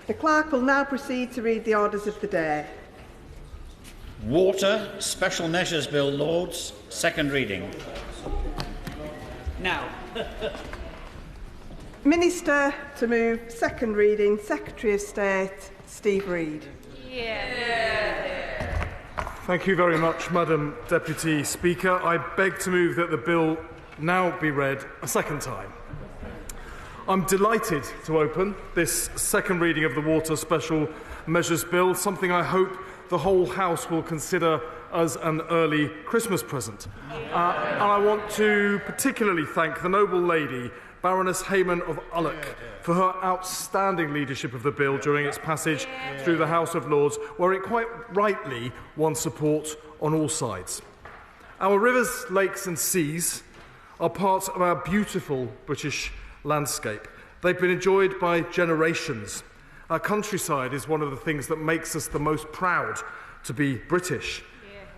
The Clerk will now proceed to read the orders of the day. Water Special Measures Bill, Lords, second reading. Now. Minister to move, second reading, Secretary of State, Steve Reid. Yeah. Thank you very much, Madam Deputy Speaker. I beg to move that the bill now be read a second time. I'm delighted to open this second reading of the Water Special Measures Bill, something I hope the whole House will consider as an early Christmas present. And I want to particularly thank the noble lady, Baroness Hayman of Ulloch, for her outstanding leadership of the bill during its passage through the House of Lords, where it quite rightly won support on all sides. Our rivers, lakes and seas are part of our beautiful British landscape. They've been enjoyed by generations. Our countryside is one of the things that makes us the most proud to be British.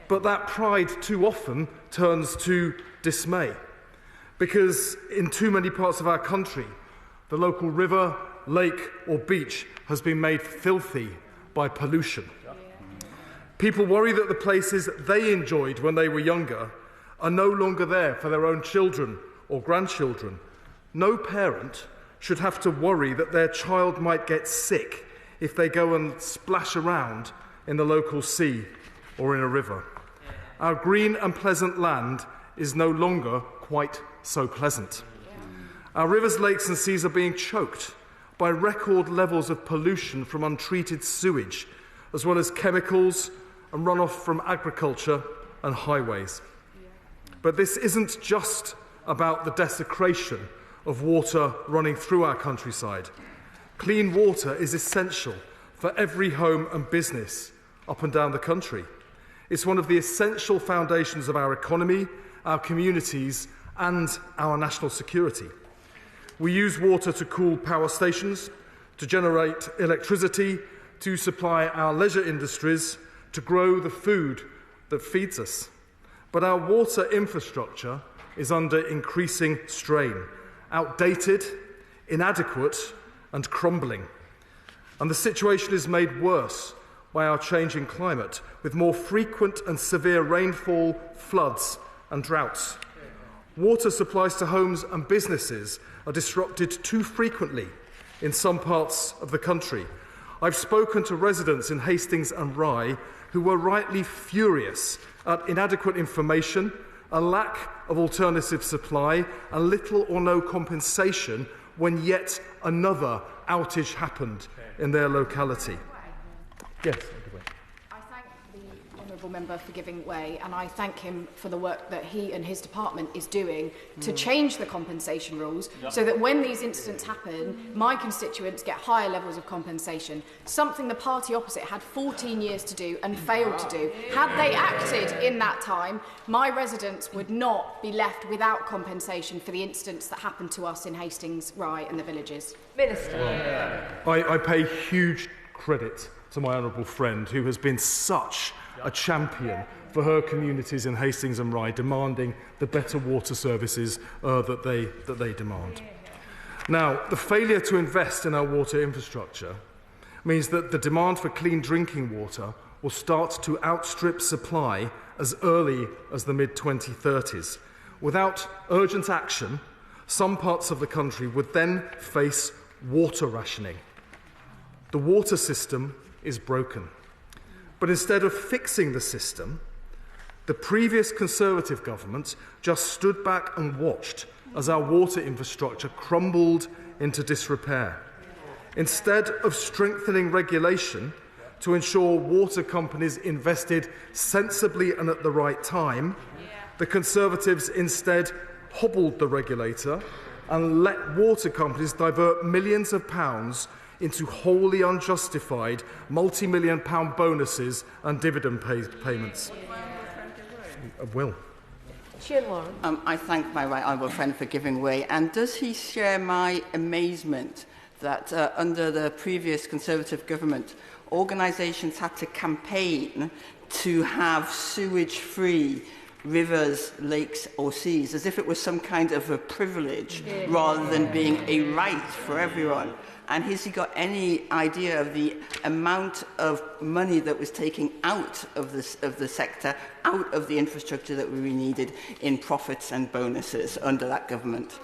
But that pride too often turns to dismay, because in too many parts of our country, the local river, lake or beach has been made filthy by pollution. People worry that the places they enjoyed when they were younger are no longer there for their own children or grandchildren. No parent should have to worry that their child might get sick if they go and splash around in the local sea or in a river. Our green and pleasant land is no longer quite so pleasant. Our rivers, lakes and seas are being choked by record levels of pollution from untreated sewage, as well as chemicals and runoff from agriculture and highways. But this isn't just about the desecration of water running through our countryside. Clean water is essential for every home and business up and down the country. It's one of the essential foundations of our economy, our communities and our national security. We use water to cool power stations, to generate electricity, to supply our leisure industries, to grow the food that feeds us. But our water infrastructure is under increasing strain, outdated, inadequate and crumbling. And the situation is made worse by our changing climate, with more frequent and severe rainfall, floods and droughts. Water supplies to homes and businesses are disrupted too frequently in some parts of the country. I've spoken to residents in Hastings and Rye who were rightly furious at inadequate information, a lack of alternative supply, and little or no compensation when yet another outage happened in their locality. Yes. I thank the honourable member for giving way, and I thank him for the work that he and his department is doing to change the compensation rules so that when these incidents happen, my constituents get higher levels of compensation, something the party opposite had 14 years to do and failed to do. Had they acted in that time, my residents would not be left without compensation for the incidents that happened to us in Hastings, Rye and the villages. Minister. I pay huge credit to my honourable friend, who has been such a champion for her communities in Hastings and Rye, demanding the better water services that they demand. Now, the failure to invest in our water infrastructure means that the demand for clean drinking water will start to outstrip supply as early as the mid-2030s. Without urgent action, some parts of the country would then face water rationing. The water system is broken. But instead of fixing the system, the previous Conservative government just stood back and watched as our water infrastructure crumbled into disrepair. Instead of strengthening regulation to ensure water companies invested sensibly and at the right time, the Conservatives instead hobbled the regulator and let water companies divert millions of pounds into wholly unjustified multi-million-pound bonuses and dividend payments. Will. I thank my right honourable friend for giving way. And does he share my amazement that under the previous Conservative government, organisations had to campaign to have sewage-free rivers, lakes or seas, as if it was some kind of a privilege rather than being a right for everyone? And has he got any idea of the amount of money that was taken out of the sector, out of the infrastructure that we needed in profits and bonuses under that government?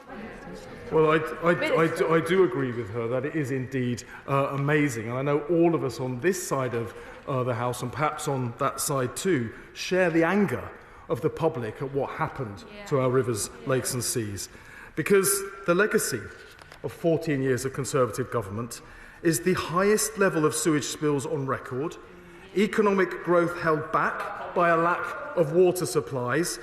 Well, I do agree with her that it is indeed amazing. And I know all of us on this side of the House, and perhaps on that side too, share the anger of the public at what happened to our rivers, lakes and seas. Because the legacy of 14 years of Conservative government is the highest level of sewage spills on record, economic growth held back by a lack of water supplies,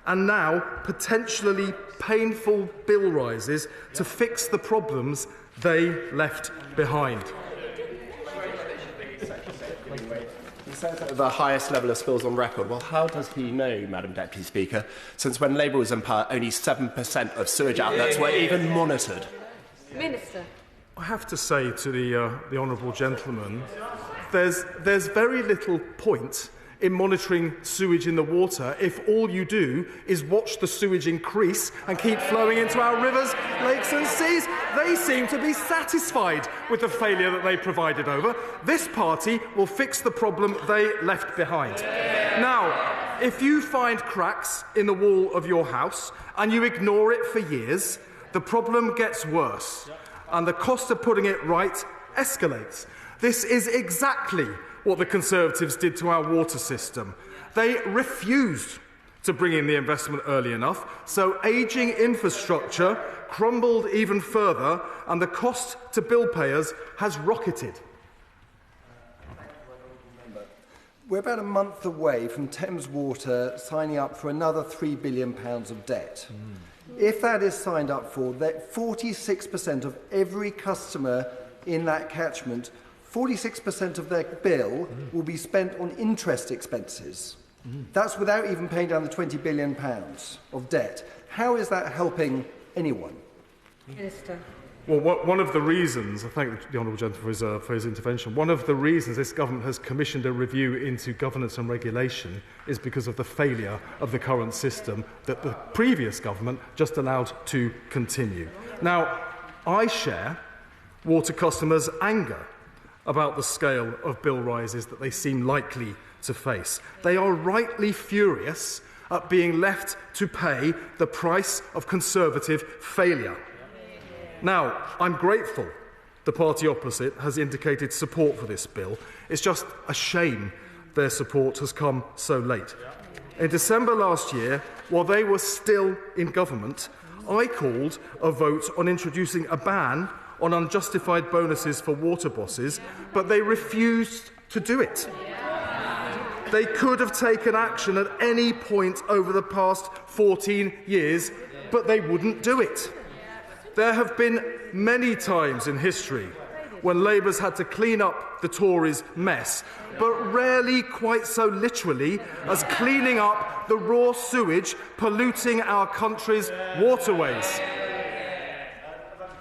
and now potentially painful bill rises to fix the problems they left behind. He says the highest level of spills on record. Well, how does he know, Madam Deputy Speaker, since when Labour was in power, only 7% of sewage outlets were even monitored? Minister. I have to say to the honourable gentleman, there's very little point in monitoring sewage in the water if all you do is watch the sewage increase and keep flowing into our rivers, lakes and seas. They seem to be satisfied with the failure that they provided over. This party will fix the problem they left behind. Now, if you find cracks in the wall of your house and you ignore it for years, the problem gets worse and the cost of putting it right escalates. This is exactly what the Conservatives did to our water system. They refused to bring in the investment early enough, so ageing infrastructure crumbled even further and the cost to bill payers has rocketed. We're about a month away from Thames Water signing up for another £3 billion of debt. If that is signed up for, that 46% of every customer in that catchment, 46% of their bill will be spent on interest expenses. That's without even paying down the £20 billion of debt. How is that helping anyone? Minister. Well, one of the reasons, I thank the honourable gentleman for his intervention, one of the reasons this government has commissioned a review into governance and regulation is because of the failure of the current system that the previous government just allowed to continue. Now, I share water customers' anger about the scale of bill rises that they seem likely to face. They are rightly furious at being left to pay the price of Conservative failure. Now, I'm grateful the party opposite has indicated support for this bill. It's just a shame their support has come so late. In December last year, while they were still in government, I called a vote on introducing a ban on unjustified bonuses for water bosses, but they refused to do it. They could have taken action at any point over the past 14 years, but they wouldn't do it. There have been many times in history when Labour's had to clean up the Tories' mess, but rarely quite so literally as cleaning up the raw sewage polluting our country's waterways.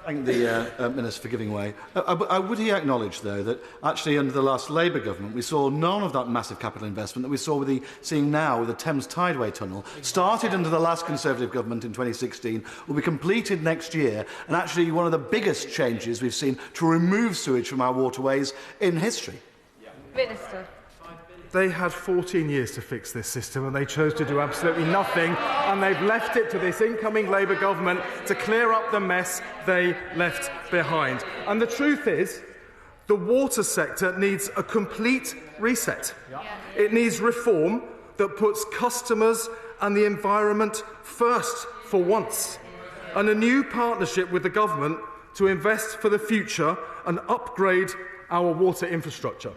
Thank the Minister for giving way. Would he acknowledge, though, that actually under the last Labour government we saw none of that massive capital investment that we saw seeing now with the Thames Tideway Tunnel, started under the last Conservative government in 2016, will be completed next year, and actually one of the biggest changes we've seen to remove sewage from our waterways in history? Minister. They had 14 years to fix this system and they chose to do absolutely nothing, and they've left it to this incoming Labour government to clear up the mess they left behind. And the truth is, the water sector needs a complete reset. It needs reform that puts customers and the environment first for once, and a new partnership with the government to invest for the future and upgrade our water infrastructure.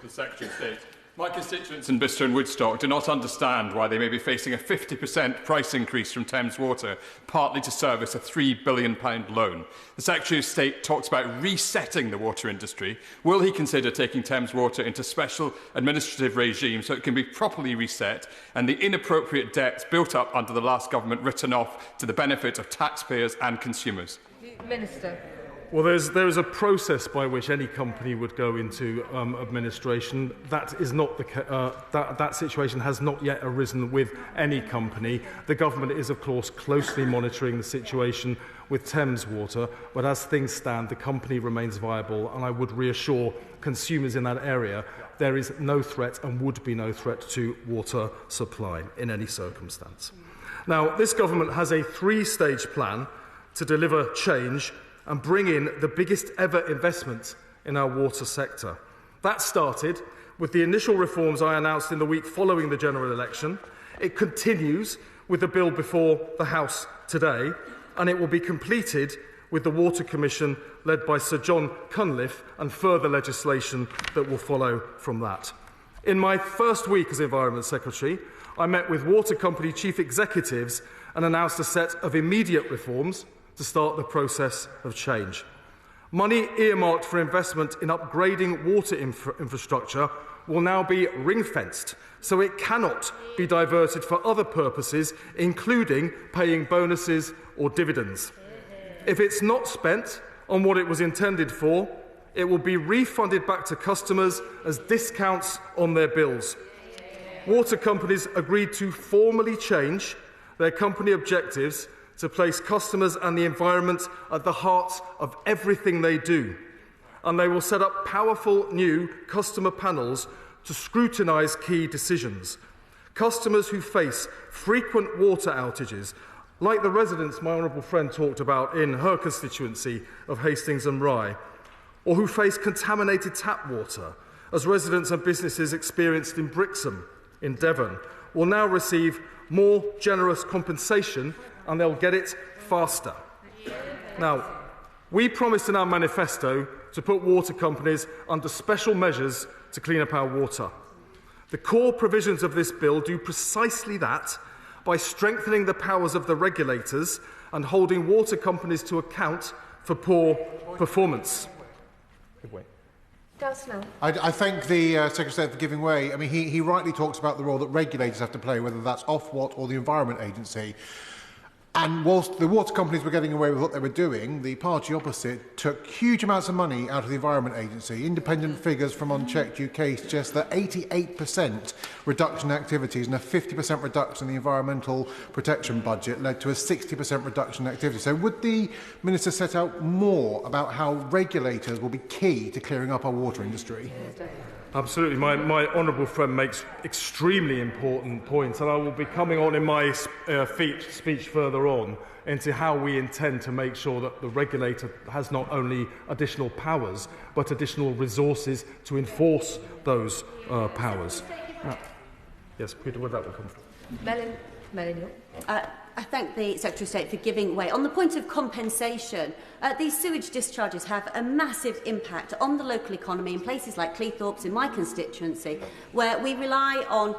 The Secretary of State. My constituents in Bicester and Woodstock do not understand why they may be facing a 50% price increase from Thames Water, partly to service a £3 billion loan. The Secretary of State talks about resetting the water industry. Will he consider taking Thames Water into special administrative regime so it can be properly reset and the inappropriate debts built up under the last government written off to the benefit of taxpayers and consumers? Minister. Well, there is a process by which any company would go into administration. That is not that situation has not yet arisen with any company. The government is, of course, closely monitoring the situation with Thames Water, but as things stand, the company remains viable, and I would reassure consumers in that area there is no threat and would be no threat to water supply in any circumstance. Now, this government has a three-stage plan to deliver change and bring in the biggest ever investment in our water sector. That started with the initial reforms I announced in the week following the general election. It continues with the bill before the House today, and it will be completed with the Water Commission led by Sir John Cunliffe and further legislation that will follow from that. In my first week as Environment Secretary, I met with water company chief executives and announced a set of immediate reforms to start the process of change. Money earmarked for investment in upgrading water infrastructure will now be ring-fenced, so it cannot be diverted for other purposes, including paying bonuses or dividends. If it's not spent on what it was intended for, it will be refunded back to customers as discounts on their bills. Water companies agreed to formally change their company objectives to place customers and the environment at the heart of everything they do. And they will set up powerful new customer panels to scrutinise key decisions. Customers who face frequent water outages, like the residents my honourable friend talked about in her constituency of Hastings and Rye, or who face contaminated tap water, as residents and businesses experienced in Brixham in Devon, will now receive more generous compensation, and they'll get it faster. Now, we promised in our manifesto to put water companies under special measures to clean up our water. The core provisions of this bill do precisely that by strengthening the powers of the regulators and holding water companies to account for poor performance. I thank the Secretary of State for giving way. I mean, he rightly talks about the role that regulators have to play, whether that's Ofwat or the Environment Agency. And whilst the water companies were getting away with what they were doing, the party opposite took huge amounts of money out of the Environment Agency. Independent figures from Unchecked UK suggest that 88% reduction in activities and a 50% reduction in the environmental protection budget led to a 60% reduction in activity. So would the Minister set out more about how regulators will be key to clearing up our water industry? Absolutely. My honourable friend makes extremely important points, and I will be coming on in my speech further on into how we intend to make sure that the regulator has not only additional powers, but additional resources to enforce those powers. Yes, Peter, where that will come from? Melanie. I thank the Secretary of State for giving way. On the point of compensation, these sewage discharges have a massive impact on the local economy in places like Cleethorpes, in my constituency, where we rely on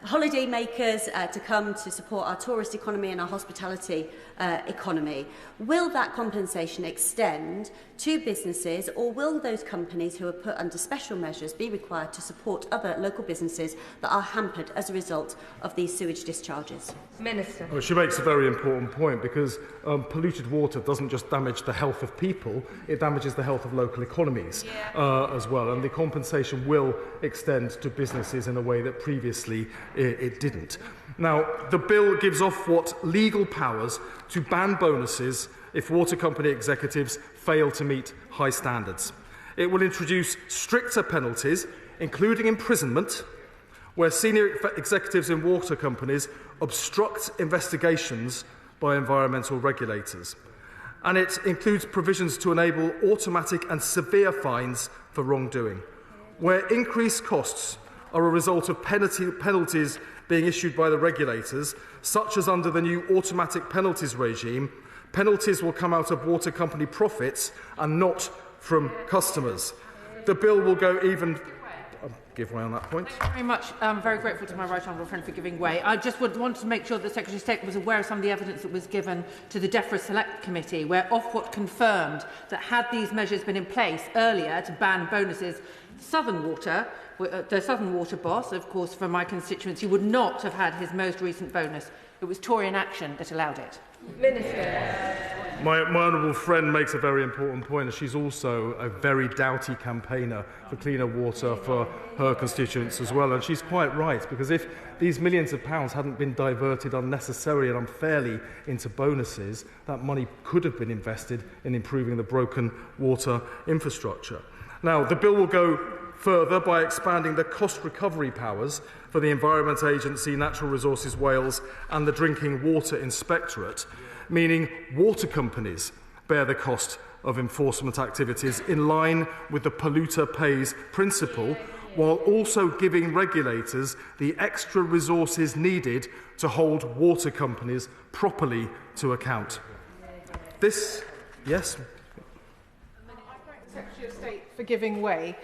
holiday makers to come to support our tourist economy and our hospitality economy. Will that compensation extend to businesses, or will those companies who are put under special measures be required to support other local businesses that are hampered as a result of these sewage discharges? Minister. Well, she makes a very important point, because polluted water doesn't just damage the health of people, it damages the health of local economies as well, and the compensation will extend to businesses in a way that previously it didn't. Now, the bill gives Ofwat legal powers to ban bonuses if water company executives fail to meet high standards. It will introduce stricter penalties, including imprisonment, where senior executives in water companies obstruct investigations by environmental regulators. And it includes provisions to enable automatic and severe fines for wrongdoing, where increased costs are a result of penalties being issued by the regulators, such as under the new automatic penalties regime. Penalties will come out of water company profits and not from customers. The bill will go even... I'll give way on that point. Thank you very much. I'm very grateful to my right honourable friend for giving way. I just wanted to make sure that the Secretary of State was aware of some of the evidence that was given to the DEFRA Select Committee, where Ofwat confirmed that had these measures been in place earlier to ban bonuses, Southern Water, the Southern Water boss, of course, from my constituency, would not have had his most recent bonus. It was Tory inaction that allowed it. Minister. My honourable friend makes a very important point. She's also a very doughty campaigner for cleaner water for her constituents as well. And she's quite right, because if these millions of pounds hadn't been diverted unnecessarily and unfairly into bonuses, that money could have been invested in improving the broken water infrastructure. Now, the bill will go further by expanding the cost recovery powers for the Environment Agency, Natural Resources Wales and the Drinking Water Inspectorate, meaning water companies bear the cost of enforcement activities in line with the polluter pays principle, while also giving regulators the extra resources needed to hold water companies properly to account. This, yes? I thank the Secretary of State for giving way.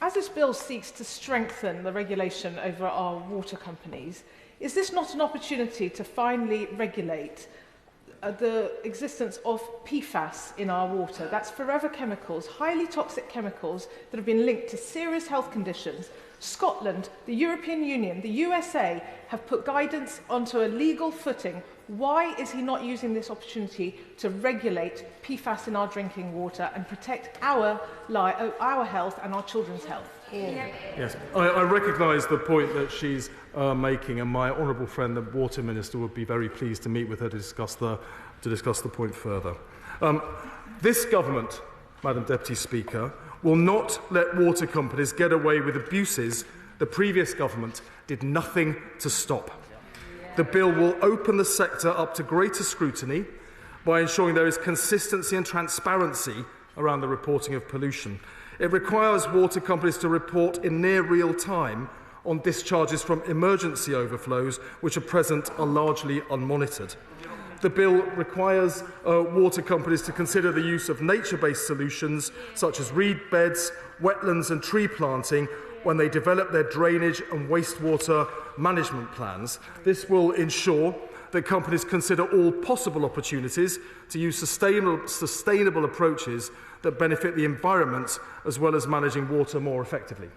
As this bill seeks to strengthen the regulation over our water companies, is this not an opportunity to finally regulate the existence of PFAS in our water? That's forever chemicals, highly toxic chemicals that have been linked to serious health conditions. Scotland, the European Union, the USA have put guidance onto a legal footing. Why is he not using this opportunity to regulate PFAS in our drinking water and protect our health and our children's health? Yes, I recognise the point that she's making, and my honourable friend, the Water Minister, would be very pleased to meet with her to discuss the point further. This government, Madam Deputy Speaker, will not let water companies get away with abuses the previous government did nothing to stop. The bill will open the sector up to greater scrutiny by ensuring there is consistency and transparency around the reporting of pollution. It requires water companies to report in near real time on discharges from emergency overflows, which at present are largely unmonitored. The bill requires water companies to consider the use of nature-based solutions such as reed beds, wetlands and tree planting when they develop their drainage and wastewater management plans. This will ensure that companies consider all possible opportunities to use sustainable approaches that benefit the environment as well as managing water more effectively.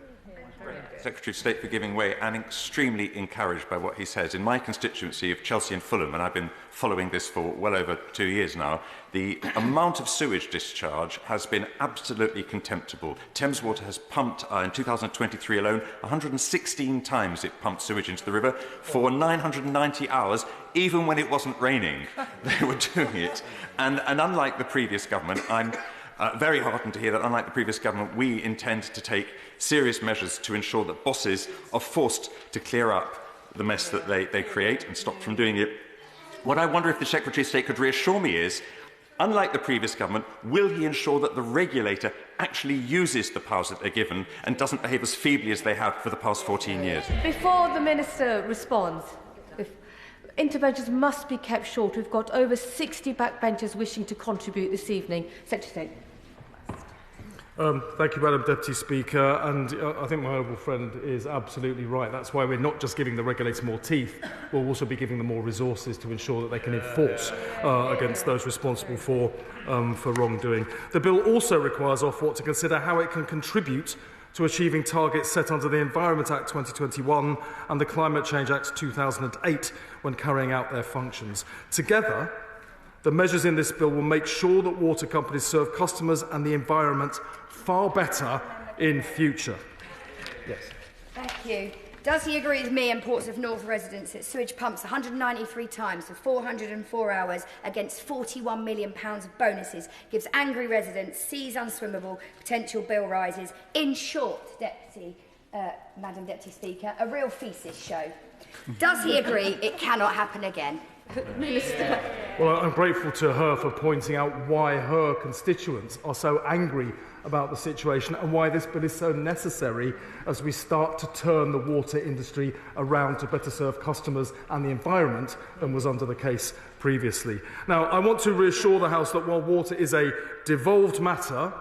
Secretary of State for giving way, and extremely encouraged by what he says. In my constituency of Chelsea and Fulham, and I've been following this for well over 2 years now, the amount of sewage discharge has been absolutely contemptible. Thames Water has pumped, in 2023 alone, 116 times it pumped sewage into the river for 990 hours, even when it wasn't raining. They were doing it. And unlike the previous government, I'm very heartened to hear that, unlike the previous government, we intend to take serious measures to ensure that bosses are forced to clear up the mess that they create and stop from doing it. What I wonder if the Secretary of State could reassure me is, unlike the previous government, will he ensure that the regulator actually uses the powers that they're given and doesn't behave as feebly as they have for the past 14 years? Before the Minister responds, interventions must be kept short. We've got over 60 backbenchers wishing to contribute this evening. Secretary of State. Thank you, Madam Deputy Speaker, and I think my honourable friend is absolutely right. That's why we're not just giving the regulator more teeth, we'll also be giving them more resources to ensure that they can enforce against those responsible for wrongdoing. The bill also requires Ofwat to consider how it can contribute to achieving targets set under the Environment Act 2021 and the Climate Change Act 2008 when carrying out their functions. Together, the measures in this bill will make sure that water companies serve customers and the environment far better in future. Yes. Thank you. Does he agree with me and Portsmouth North residents that sewage pumps 193 times for 404 hours against £41 million of bonuses gives angry residents seas unswimmable, potential bill rises? In short, Madam Deputy Speaker, a real thesis show. Does he agree it cannot happen again? Minister. Well, I'm grateful to her for pointing out why her constituents are so angry about the situation and why this bill is so necessary as we start to turn the water industry around to better serve customers and the environment than was under the case previously. Now, I want to reassure the House that while water is a devolved matter,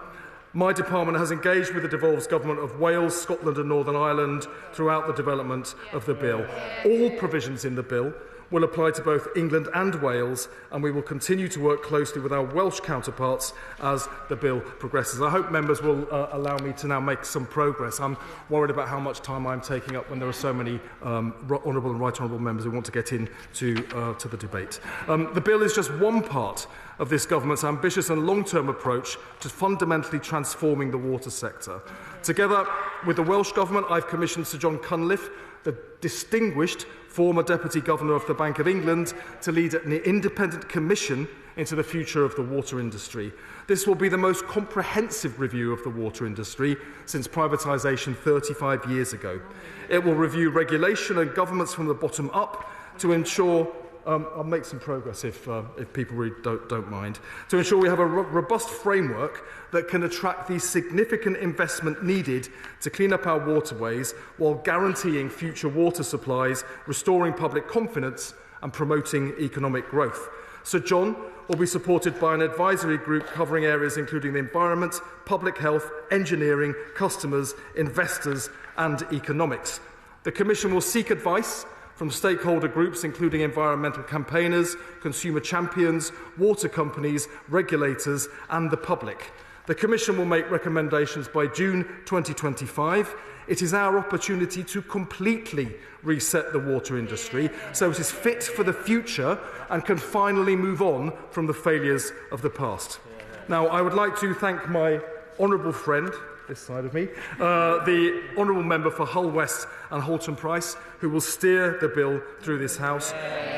my department has engaged with the devolved government of Wales, Scotland and Northern Ireland throughout the development of the bill. All provisions in the bill will apply to both England and Wales, and we will continue to work closely with our Welsh counterparts as the bill progresses. I hope members will allow me to now make some progress. I'm worried about how much time I'm taking up when there are so many honourable and right honourable members who want to get into to the debate. The bill is just one part of this government's ambitious and long-term approach to fundamentally transforming the water sector. Together with the Welsh Government, I've commissioned Sir John Cunliffe, the distinguished former Deputy Governor of the Bank of England, to lead an independent commission into the future of the water industry. This will be the most comprehensive review of the water industry since privatisation 35 years ago. It will review regulation and governments from the bottom up to ensure I'll make some progress if people really don't mind. To ensure we have a robust framework that can attract the significant investment needed to clean up our waterways while guaranteeing future water supplies, restoring public confidence and promoting economic growth. Sir John will be supported by an advisory group covering areas including the environment, public health, engineering, customers, investors and economics. The Commission will seek advice from stakeholder groups including environmental campaigners, consumer champions, water companies, regulators and the public. The Commission will make recommendations by June 2025. It is our opportunity to completely reset the water industry so it is fit for the future and can finally move on from the failures of the past. Now, I would like to thank my honourable friend, this side of me, the honourable member for Hull West and Halton Price, who will steer the bill through this House.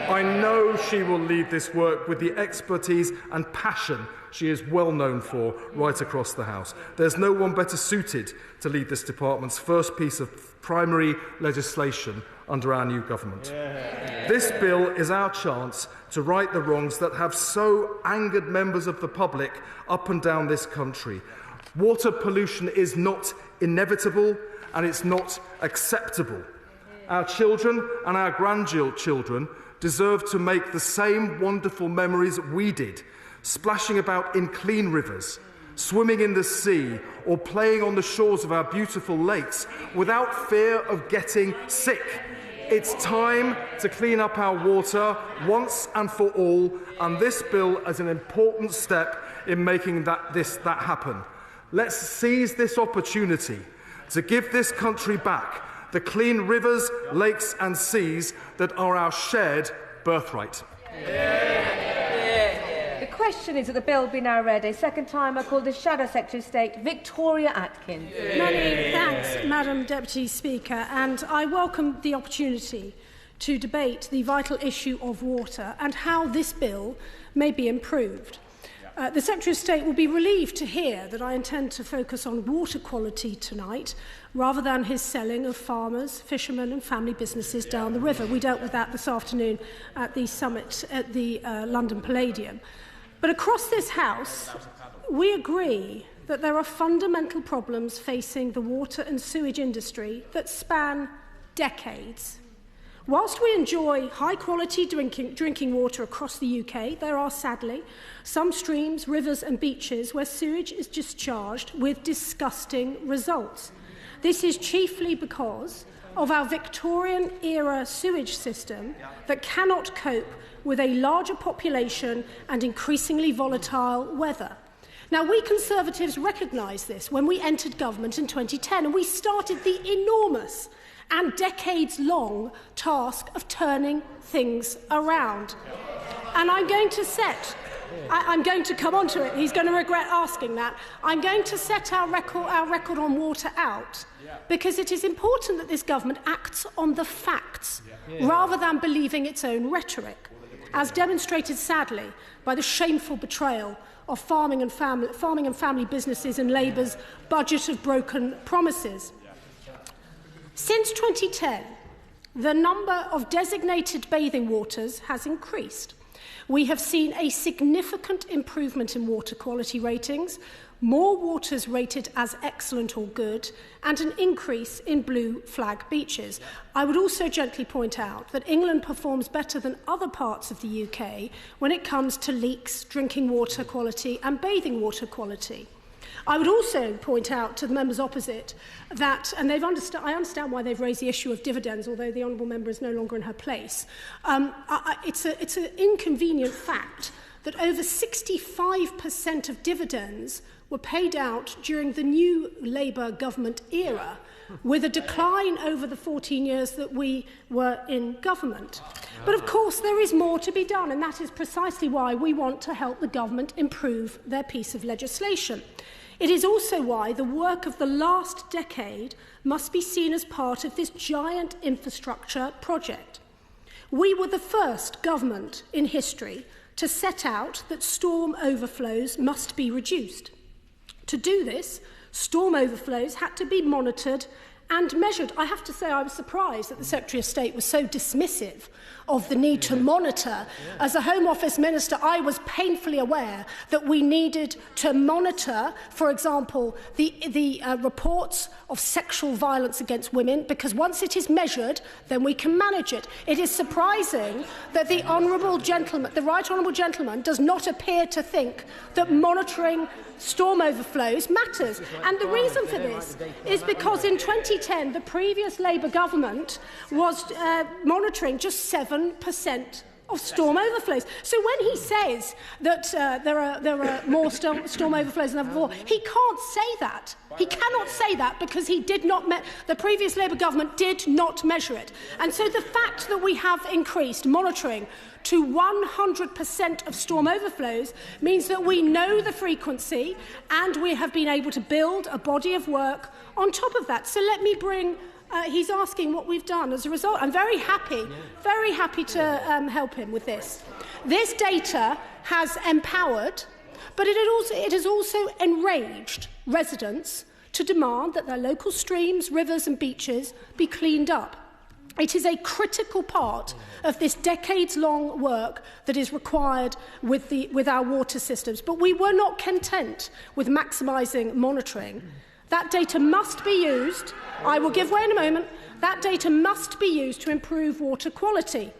I know she will lead this work with the expertise and passion she is well known for right across the House. There's no one better suited to lead this department's first piece of primary legislation under our new government. This bill is our chance to right the wrongs that have so angered members of the public up and down this country. Water pollution is not inevitable and it's not acceptable. Our children and our grandchildren deserve to make the same wonderful memories we did, splashing about in clean rivers, swimming in the sea or playing on the shores of our beautiful lakes without fear of getting sick. It's time to clean up our water once and for all, and this bill is an important step in making that happen. Let's seize this opportunity to give this country back the clean rivers, lakes and seas that are our shared birthright. The question is that the bill be now read. A second time I call the Shadow Secretary of State, Victoria Atkins. Many thanks, Madam Deputy Speaker, and I welcome the opportunity to debate the vital issue of water and how this bill may be improved. The Secretary of State will be relieved to hear that I intend to focus on water quality tonight rather than his selling of farmers, fishermen and family businesses down the river. We dealt with that this afternoon at the summit at the London Palladium. But across this House, we agree that there are fundamental problems facing the water and sewage industry that span decades. Whilst we enjoy high-quality drinking water across the UK, there are, sadly, some streams, rivers and beaches where sewage is discharged with disgusting results. This is chiefly because of our Victorian-era sewage system that cannot cope with a larger population and increasingly volatile weather. Now, we Conservatives recognised this when we entered government in 2010, and we started the enormous and decades-long task of turning things around. And I'm going to come on to it. He's going to regret asking that. I'm going to set our record on water out because it is important that this government acts on the facts rather than believing its own rhetoric, as demonstrated, sadly, by the shameful betrayal of farming and family businesses and Labour's budget of broken promises. Since 2010, the number of designated bathing waters has increased. We have seen a significant improvement in water quality ratings, more waters rated as excellent or good, and an increase in blue flag beaches. I would also gently point out that England performs better than other parts of the UK when it comes to leaks, drinking water quality and bathing water quality. I would also point out to the members opposite that, and I understand why they've raised the issue of dividends, although the honourable member is no longer in her place. It's an inconvenient fact that over 65% of dividends were paid out during the new Labour government era, with a decline over the 14 years that we were in government. But of course there is more to be done, and that is precisely why we want to help the government improve their piece of legislation. It is also why the work of the last decade must be seen as part of this giant infrastructure project. We were the first government in history to set out that storm overflows must be reduced. To do this, storm overflows had to be monitored and measured. I have to say I was surprised that the Secretary of State was so dismissive of the need to monitor. As a Home Office Minister, I was painfully aware that we needed to monitor, for example, the reports of sexual violence against women, because once it is measured, then we can manage it. It is surprising that the Right Honourable Gentleman does not appear to think that monitoring storm overflows matters. And the reason for this is because in 2010, the previous Labour government was monitoring just 7% of storm overflows. So when he says that there are more storm overflows than ever before, he can't say that. He cannot say that because he did not. The previous Labour government did not measure it. And so the fact that we have increased monitoring to 100% of storm overflows means that we know the frequency and we have been able to build a body of work on top of that. So let me bring. He's asking what we've done as a result. I'm very happy to help him with this. This data has empowered, but it has also enraged residents to demand that their local streams, rivers and beaches be cleaned up. It is a critical part of this decades-long work that is required with our water systems. But we were not content with maximising monitoring. That data must be used. I will give way in a moment. That data must be used to improve water quality.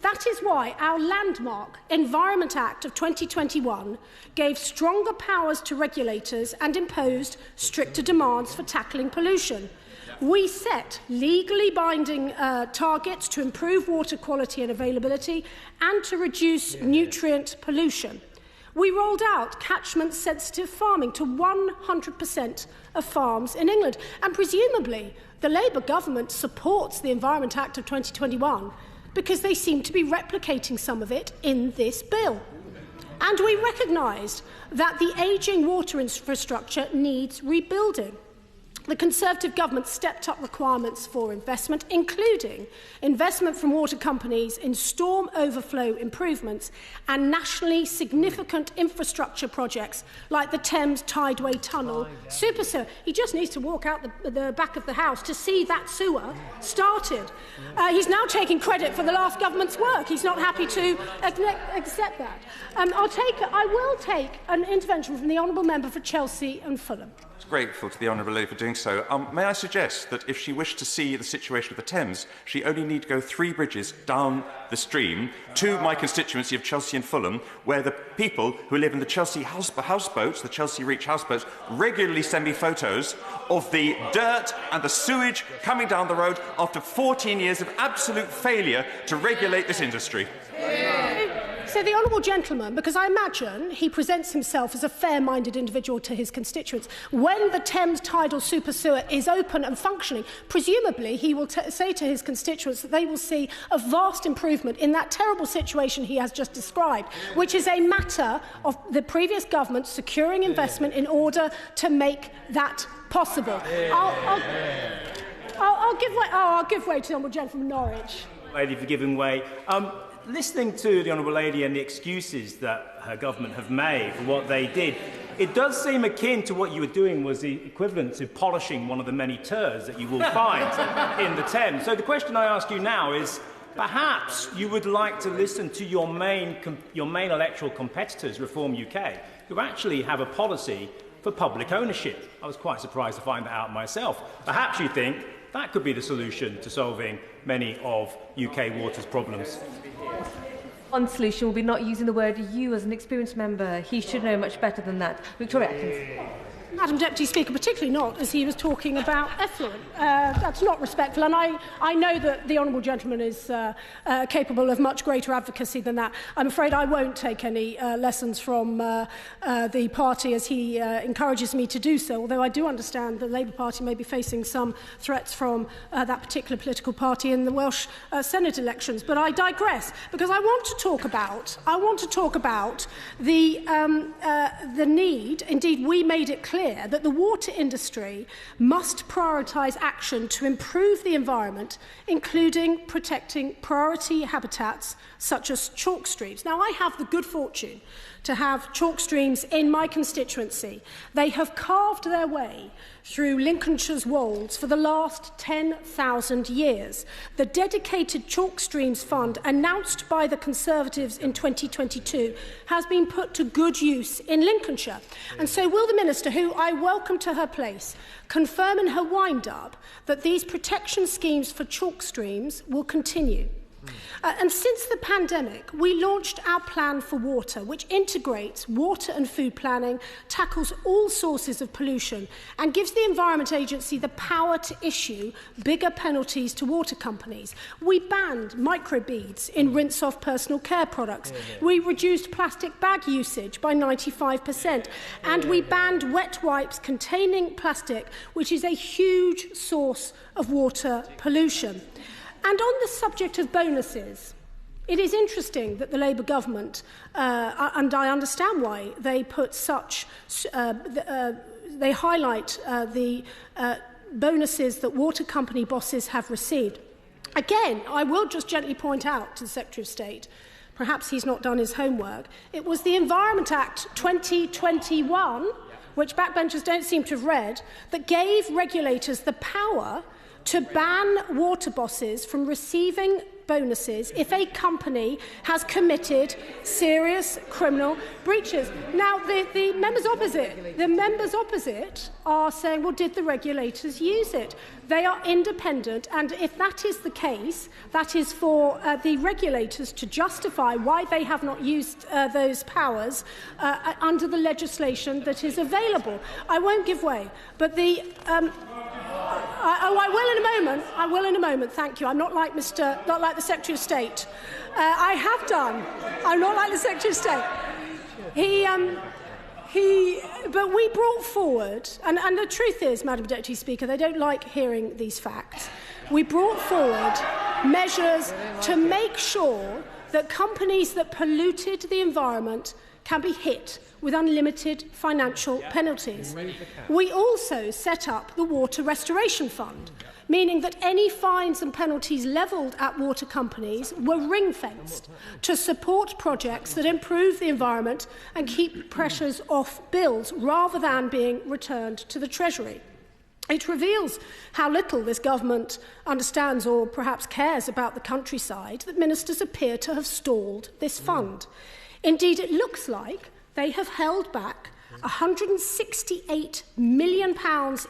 That is why our landmark Environment Act of 2021 gave stronger powers to regulators and imposed stricter demands for tackling pollution. We set legally binding targets to improve water quality and availability and to reduce nutrient pollution. We rolled out catchment-sensitive farming to 100% of farms in England. And presumably, the Labour government supports the Environment Act of 2021 because they seem to be replicating some of it in this bill. And we recognised that the ageing water infrastructure needs rebuilding. The Conservative government stepped up requirements for investment, including investment from water companies in storm overflow improvements and nationally significant infrastructure projects like the Thames Tideway Tunnel super sewer. He just needs to walk out the back of the House to see that sewer started. He's now taking credit for the last government's work. He's not happy to accept that. I will take an intervention from the Honourable Member for Chelsea and Fulham. I was grateful to the Honourable Lady for doing so. May I suggest that if she wished to see the situation of the Thames, she only need to go 3 bridges down the stream to my constituency of Chelsea and Fulham, where the people who live in the Chelsea houseboats, the Chelsea Reach houseboats, regularly send me photos of the dirt and the sewage coming down the road after 14 years of absolute failure to regulate this industry. So the Honourable Gentleman, because I imagine he presents himself as a fair-minded individual to his constituents, when the Thames tidal super sewer is open and functioning, presumably he will say to his constituents that they will see a vast improvement in that terrible situation he has just described, which is a matter of the previous government securing investment in order to make that possible. I'll give way to the Honourable Gentleman from Norwich. Lady for giving way. Listening to the Honourable Lady and the excuses that her government have made for what they did, it does seem akin to what you were doing was the equivalent to polishing one of the many turds that you will find in the Thames. So the question I ask you now is, perhaps you would like to listen to your main electoral competitors, Reform UK, who actually have a policy for public ownership. I was quite surprised to find that out myself. Perhaps you think that could be the solution to solving many of UK water's problems. One solution will be not using the word you as an experienced member. He should know much better than that. Victoria Atkins. Madam Deputy Speaker, particularly not as he was talking about effluent. That's not respectful, and I know that the honourable gentleman is capable of much greater advocacy than that. I'm afraid I won't take any lessons from the party as he encourages me to do so, although I do understand the Labour Party may be facing some threats from that particular political party in the Welsh Senate elections. But I digress, because I want to talk about the need, indeed we made it clear, that the water industry must prioritise action to improve the environment, including protecting priority habitats such as chalk streams. Now, I have the good fortune to have chalk streams in my constituency. They have carved their way through Lincolnshire's wolds for the last 10,000 years. The dedicated Chalk Streams Fund, announced by the Conservatives in 2022, has been put to good use in Lincolnshire. And so will the Minister, who I welcome to her place, confirm in her wind-up that these protection schemes for chalk streams will continue? And since the pandemic, we launched our plan for water, which integrates water and food planning, tackles all sources of pollution, and gives the Environment Agency the power to issue bigger penalties to water companies. We banned microbeads in rinse-off personal care products. We reduced plastic bag usage by 95%. And we banned wet wipes containing plastic, which is a huge source of water pollution. And on the subject of bonuses, it is interesting that the Labour government, and I understand why, they put such, they highlight the bonuses that water company bosses have received. Again, I will just gently point out to the Secretary of State, perhaps he's not done his homework, it was the Environment Act 2021, which backbenchers don't seem to have read, that gave regulators the power to ban water bosses from receiving bonuses if a company has committed serious criminal breaches. Now, the members opposite are saying, well, did the regulators use it? They are independent, and if that is the case, that is for the regulators to justify why they have not used those powers under the legislation that is available. I won't give way, but the... I will in a moment. I will in a moment. Thank you. I'm not like the Secretary of State. I have done. I'm not like the Secretary of State. But we brought forward, and the truth is, Madam Deputy Speaker, they don't like hearing these facts. We brought forward measures to make sure that companies that polluted the environment can be hit with unlimited financial penalties. We also set up the Water Restoration Fund, meaning that any fines and penalties levelled at water companies were ring-fenced to support projects that improve the environment and keep pressures off bills rather than being returned to the Treasury. It reveals how little this government understands or perhaps cares about the countryside that ministers appear to have stalled this fund. Indeed, it looks like they have held back £168 million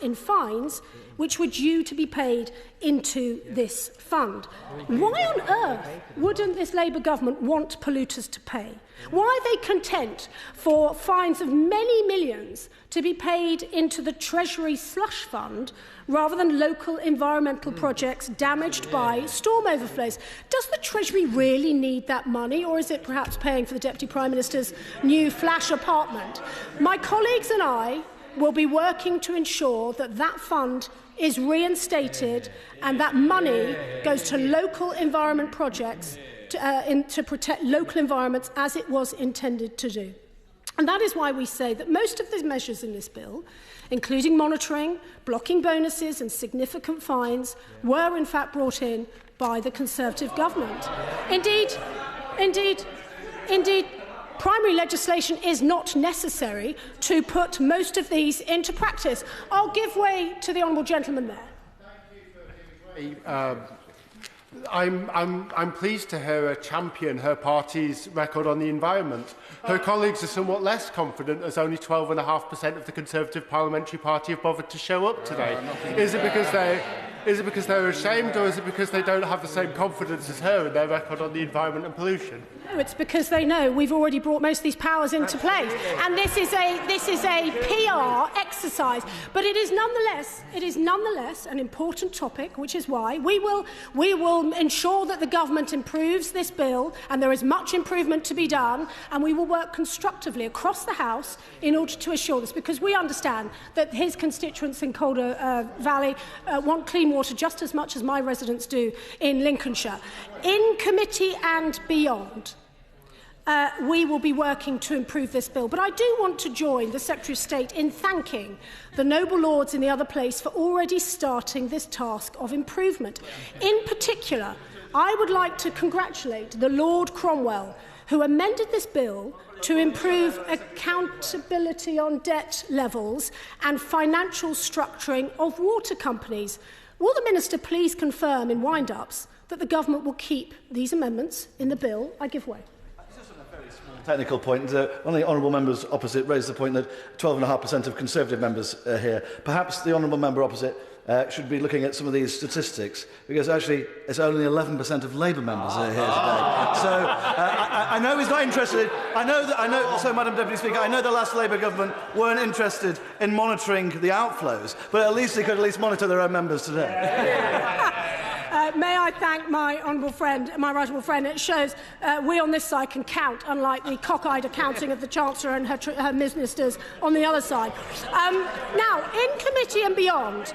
in fines which were due to be paid into this fund. Why on earth wouldn't this Labour government want polluters to pay? Why are they content for fines of many millions to be paid into the Treasury slush fund rather than local environmental projects damaged by storm overflows? Does the Treasury really need that money, or is it perhaps paying for the Deputy Prime Minister's new flash apartment? My colleagues and I will be working to ensure that that fund is reinstated and that money goes to local environment projects to protect local environments as it was intended to do. And that is why we say that most of the measures in this bill, including monitoring, blocking bonuses and significant fines, were in fact brought in by the Conservative government. Indeed, primary legislation is not necessary to put most of these into practice. I'll give way to the honourable gentleman there. I'm pleased to hear her champion her party's record on the environment. Her colleagues are somewhat less confident, as only 12.5% of the Conservative Parliamentary Party have bothered to show up today. Is it because Is it because they're ashamed, or is it because they don't have the same confidence as her in their record on the environment and pollution? No, it's because they know we've already brought most of these powers into place, and this is a PR exercise. But it is nonetheless an important topic, which is why we will ensure that the government improves this bill, and there is much improvement to be done, and we will work constructively across the House in order to assure this, because we understand that his constituents in Calder Valley want clean water just as much as my residents do in Lincolnshire. In committee and beyond, we will be working to improve this bill. But I do want to join the Secretary of State in thanking the noble lords in the other place for already starting this task of improvement. In particular, I would like to congratulate the Lord Cromwell, who amended this bill to improve accountability on debt levels and financial structuring of water companies. Will the Minister please confirm in wind-ups that the government will keep these amendments in the bill? I give way. Technical point. One of the honourable members opposite raised the point that 12.5% of Conservative members are here. Perhaps the honourable member opposite should be looking at some of these statistics, because actually it's only 11% of Labour members are here today. So I know he's not interested. I know. So, Madam Deputy Speaker, I know the last Labour government weren't interested in monitoring the outflows, but at least they could at least monitor their own members today. May I thank my honourable friend, my right honourable friend. It shows we on this side can count, unlike the cockeyed accounting of the Chancellor and her ministers on the other side. Now, in committee and beyond,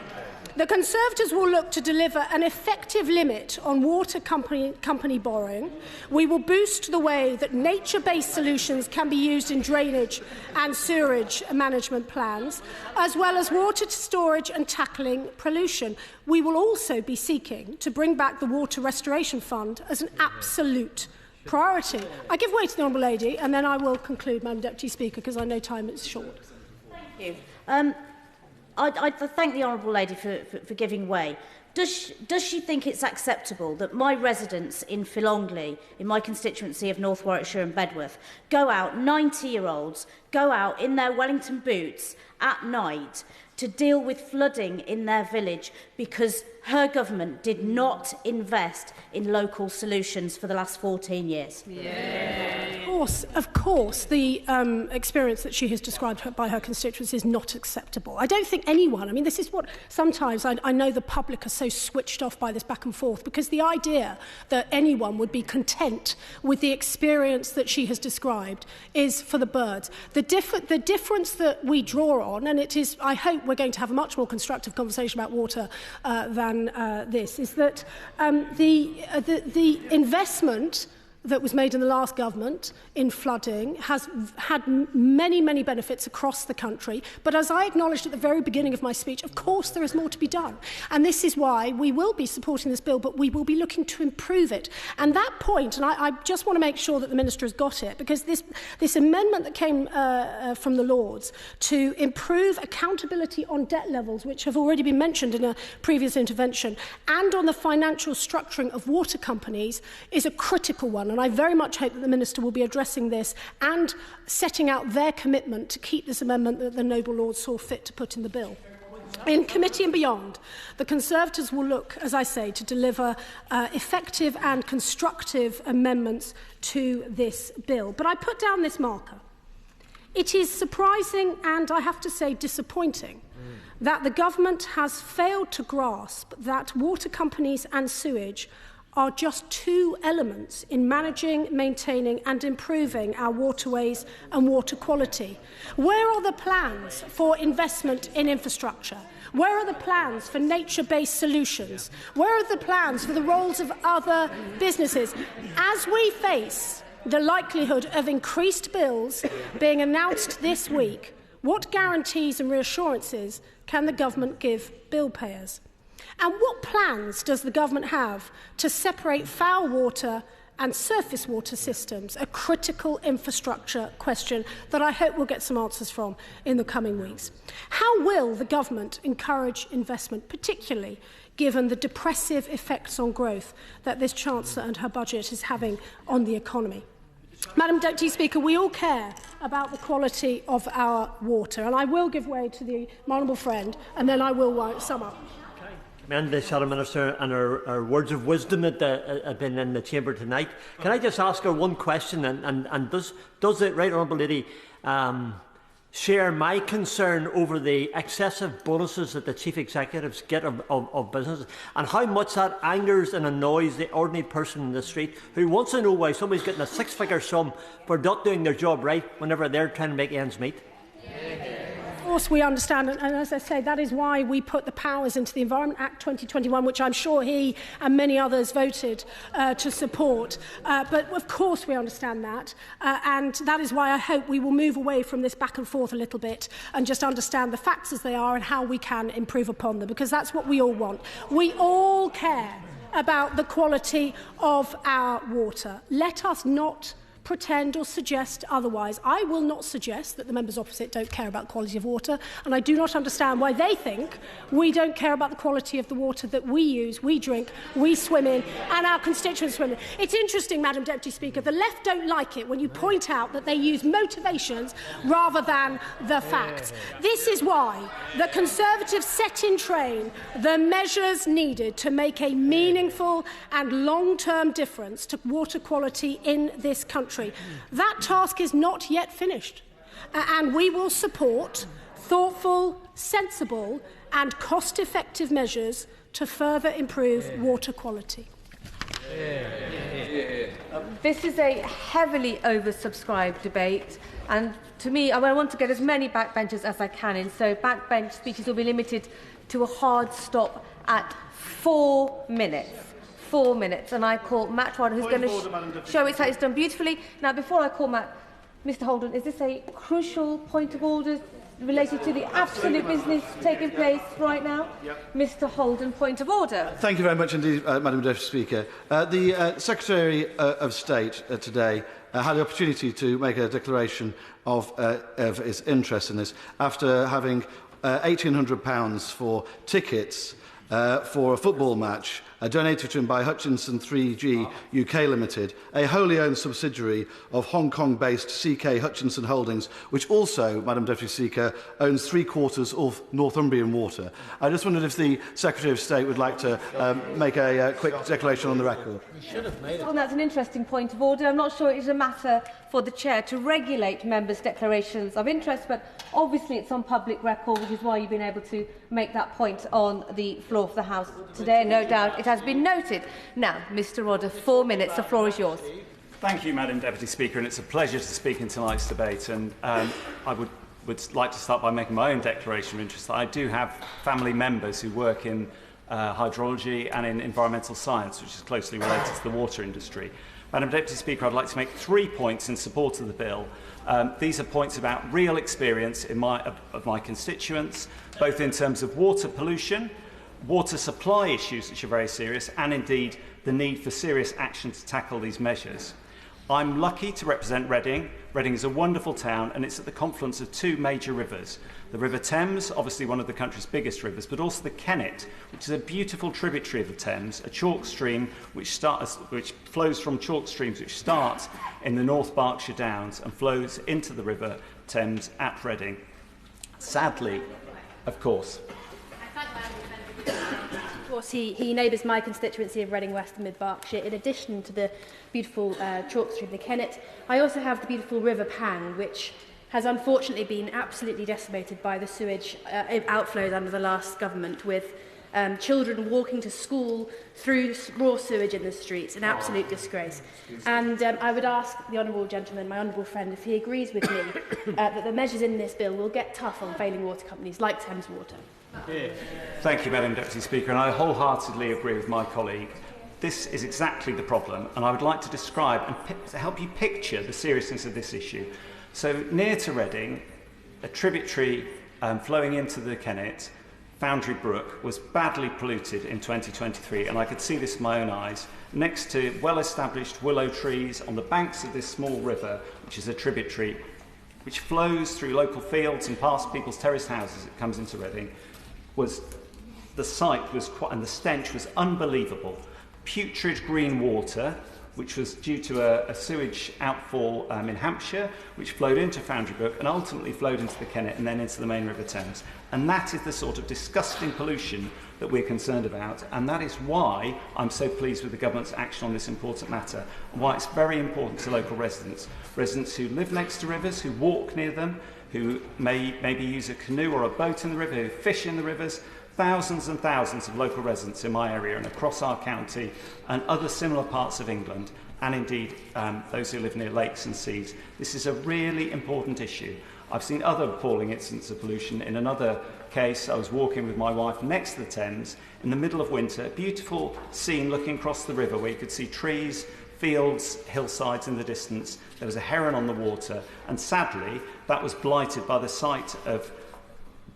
the Conservatives will look to deliver an effective limit on water company borrowing. We will boost the way that nature-based solutions can be used in drainage and sewerage management plans, as well as water storage and tackling pollution. We will also be seeking to bring back the Water Restoration Fund as an absolute priority. I give way to the Honourable Lady, and then I will conclude, Madam Deputy Speaker, because I know time is short. Thank you. I thank the Honourable Lady for giving way. Does she think it's acceptable that my residents in Philongley, in my constituency of North Warwickshire and Bedworth, go out, 90-year-olds, go out in their Wellington boots at night to deal with flooding in their village because her government did not invest in local solutions for the last 14 years? Of course, the experience that she has described by her constituents is not acceptable. I don't think anyone, I mean, this is what sometimes I know the public are so switched off by this back and forth, because the idea that anyone would be content with the experience that she has described is for the birds. The difference that we draw on, and it is, I hope we're going to have a much more constructive conversation about water than this, is that the investment that was made in the last government in flooding has had many, many benefits across the country. But as I acknowledged at the very beginning of my speech, of course there is more to be done. And this is why we will be supporting this bill, but we will be looking to improve it. And that point, and I just want to make sure that the Minister has got it, because this amendment that came from the Lords to improve accountability on debt levels, which have already been mentioned in a previous intervention, and on the financial structuring of water companies, is a critical one. And I very much hope that the Minister will be addressing this and setting out their commitment to keep this amendment that the noble Lords saw fit to put in the bill. In committee and beyond, the Conservatives will look, as I say, to deliver effective and constructive amendments to this bill. But I put down this marker. It is surprising and, I have to say, disappointing that the government has failed to grasp that water companies and sewage are just two elements in managing, maintaining and improving our waterways and water quality. Where are the plans for investment in infrastructure? Where are the plans for nature-based solutions? Where are the plans for the roles of other businesses? As we face the likelihood of increased bills being announced this week, what guarantees and reassurances can the government give bill payers? And what plans does the government have to separate foul water and surface water systems, a critical infrastructure question that I hope we'll get some answers from in the coming weeks? How will the government encourage investment, particularly given the depressive effects on growth that this Chancellor and her budget is having on the economy? Madam Deputy Speaker, we all care about the quality of our water, and I will give way to my honourable friend, and then I will sum up. commend the Shadow Minister and her words of wisdom that have been in the chamber tonight. Can I just ask her one question? And does the Right Honourable Lady share my concern over the excessive bonuses that the chief executives get of businesses, and how much that angers and annoys the ordinary person in the street who wants to know why somebody's getting a six-figure sum for not doing their job right whenever they're trying to make ends meet? Of course we understand, and as I say, that is why we put the powers into the Environment Act 2021, which I'm sure he and many others voted to support. But of course we understand that, and that is why I hope we will move away from this back and forth a little bit and just understand the facts as they are and how we can improve upon them, because that's what we all want. We all care about the quality of our water. Let us not pretend or suggest otherwise. I will not suggest that the members opposite don't care about the quality of water, and I do not understand why they think we don't care about the quality of the water that we use, we drink, we swim in, and our constituents swim in. It's interesting, Madam Deputy Speaker, the left don't like it when you point out that they use motivations rather than the facts. This is why the Conservatives set in train the measures needed to make a meaningful and long-term difference to water quality in this country. That task is not yet finished, and we will support thoughtful, sensible and cost-effective measures to further improve water quality. This is a heavily oversubscribed debate, and to me, I want to get as many backbenchers as I can in, so backbench speeches will be limited to a hard stop at 4 minutes. 4 minutes, and I call Matt Rodda, who's going to show us how it's done beautifully. Now, before I call Matt, Mr Holden, is this a crucial point of order related to the absolute business taking place right now? Yep. Mr Holden, point of order. Thank you very much indeed, Madam Deputy Speaker. The Secretary of State today had the opportunity to make a declaration of his interest in this after having £1,800 for tickets for a football match donated to him by Hutchinson 3G UK Limited, a wholly owned subsidiary of Hong Kong-based CK Hutchinson Holdings, which also, Madam Deputy Speaker, owns 3/4 of Northumbrian Water. I just wondered if the Secretary of State would like to make a quick declaration on the record. Well, that's an interesting point of order. I'm not sure it is a matter for the Chair to regulate members' declarations of interest, but obviously it's on public record, which is why you've been able to make that point on the floor of the House today. No doubt it has been noted. Now, Mr Rodda, 4 minutes. The floor is yours. Thank you, Madam Deputy Speaker, and it's a pleasure to speak in tonight's debate. And I would like to start by making my own declaration of interest. I do have family members who work in hydrology and in environmental science, which is closely related to the water industry. Madam Deputy Speaker, I'd like to make 3 points in support of the bill. These are points about real experience of my constituents, both in terms of water pollution, water supply issues, which are very serious, and indeed the need for serious action to tackle these measures. I'm lucky to represent Reading. Reading is a wonderful town, and it's at the confluence of 2 major rivers. The River Thames, obviously one of the country's biggest rivers, but also the Kennet, which is a beautiful tributary of the Thames, a chalk stream which flows from chalk streams which start in the North Berkshire Downs and flows into the River Thames at Reading. Sadly, of course. Of course, he neighbours my constituency of Reading West and Mid Berkshire. In addition to the beautiful chalk stream, the Kennet, I also have the beautiful River Pang, which has unfortunately been absolutely decimated by the sewage outflows under the last government, with children walking to school through raw sewage in the streets, an absolute disgrace. And I would ask the honourable gentleman, my honourable friend, if he agrees with me that the measures in this bill will get tough on failing water companies like Thames Water. Thank you, Madam Deputy Speaker, and I wholeheartedly agree with my colleague. This is exactly the problem, and I would like to describe and to help you picture the seriousness of this issue. So, near to Reading, a tributary flowing into the Kennet, Foundry Brook, was badly polluted in 2023, and I could see this with my own eyes, next to well-established willow trees on the banks of this small river, which is a tributary which flows through local fields and past people's terraced houses. It comes into Reading. The sight was and the stench was unbelievable. Putrid green water which was due to a sewage outfall in Hampshire, which flowed into Foundry Brook and ultimately flowed into the Kennet and then into the main River Thames. And that is the sort of disgusting pollution that we're concerned about, and that is why I'm so pleased with the government's action on this important matter, and why it's very important to local residents who live next to rivers, who walk near them, who maybe use a canoe or a boat in the river, who fish in the rivers. Thousands and thousands of local residents in my area and across our county and other similar parts of England, and indeed those who live near lakes and seas. This is a really important issue. I've seen other appalling incidents of pollution. In another case, I was walking with my wife next to the Thames in the middle of winter, a beautiful scene looking across the river where you could see trees, fields, hillsides in the distance. There was a heron on the water, and sadly that was blighted by the sight of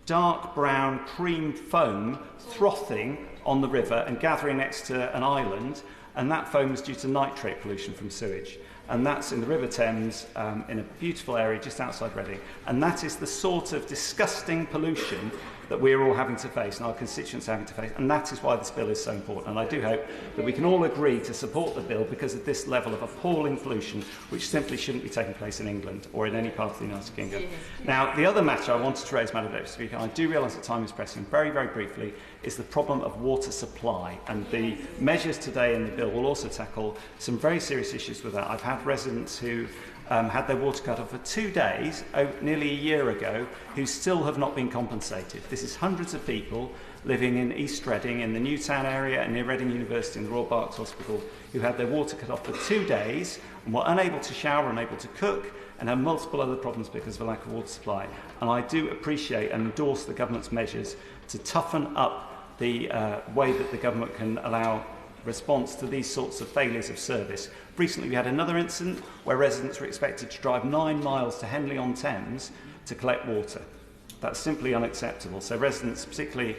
dark brown cream foam frothing on the river and gathering next to an island, and that foam was due to nitrate pollution from sewage. And that's in the River Thames, in a beautiful area just outside Reading. And that is the sort of disgusting pollution that we're all having to face and our constituents are having to face. And that is why this bill is so important. And I do hope that we can all agree to support the bill because of this level of appalling pollution, which simply shouldn't be taking place in England or in any part of the United Kingdom. Now, the other matter I wanted to raise, Madam Deputy Speaker, and I do realise that time is pressing, very, very briefly, is the problem of water supply. And the measures today in the bill will also tackle some very serious issues with that. I've had residents who had their water cut off for 2 days, nearly a year ago, who still have not been compensated. This is hundreds of people living in East Reading, in the Newtown area and near Reading University and the Royal Berks Hospital, who had their water cut off for 2 days and were unable to shower, unable to cook, and have multiple other problems because of a lack of water supply. And I do appreciate and endorse the government's measures to toughen up the way that the government can allow response to these sorts of failures of service. Recently we had another incident where residents were expected to drive 9 miles to Henley-on-Thames to collect water. That's simply unacceptable. So residents, particularly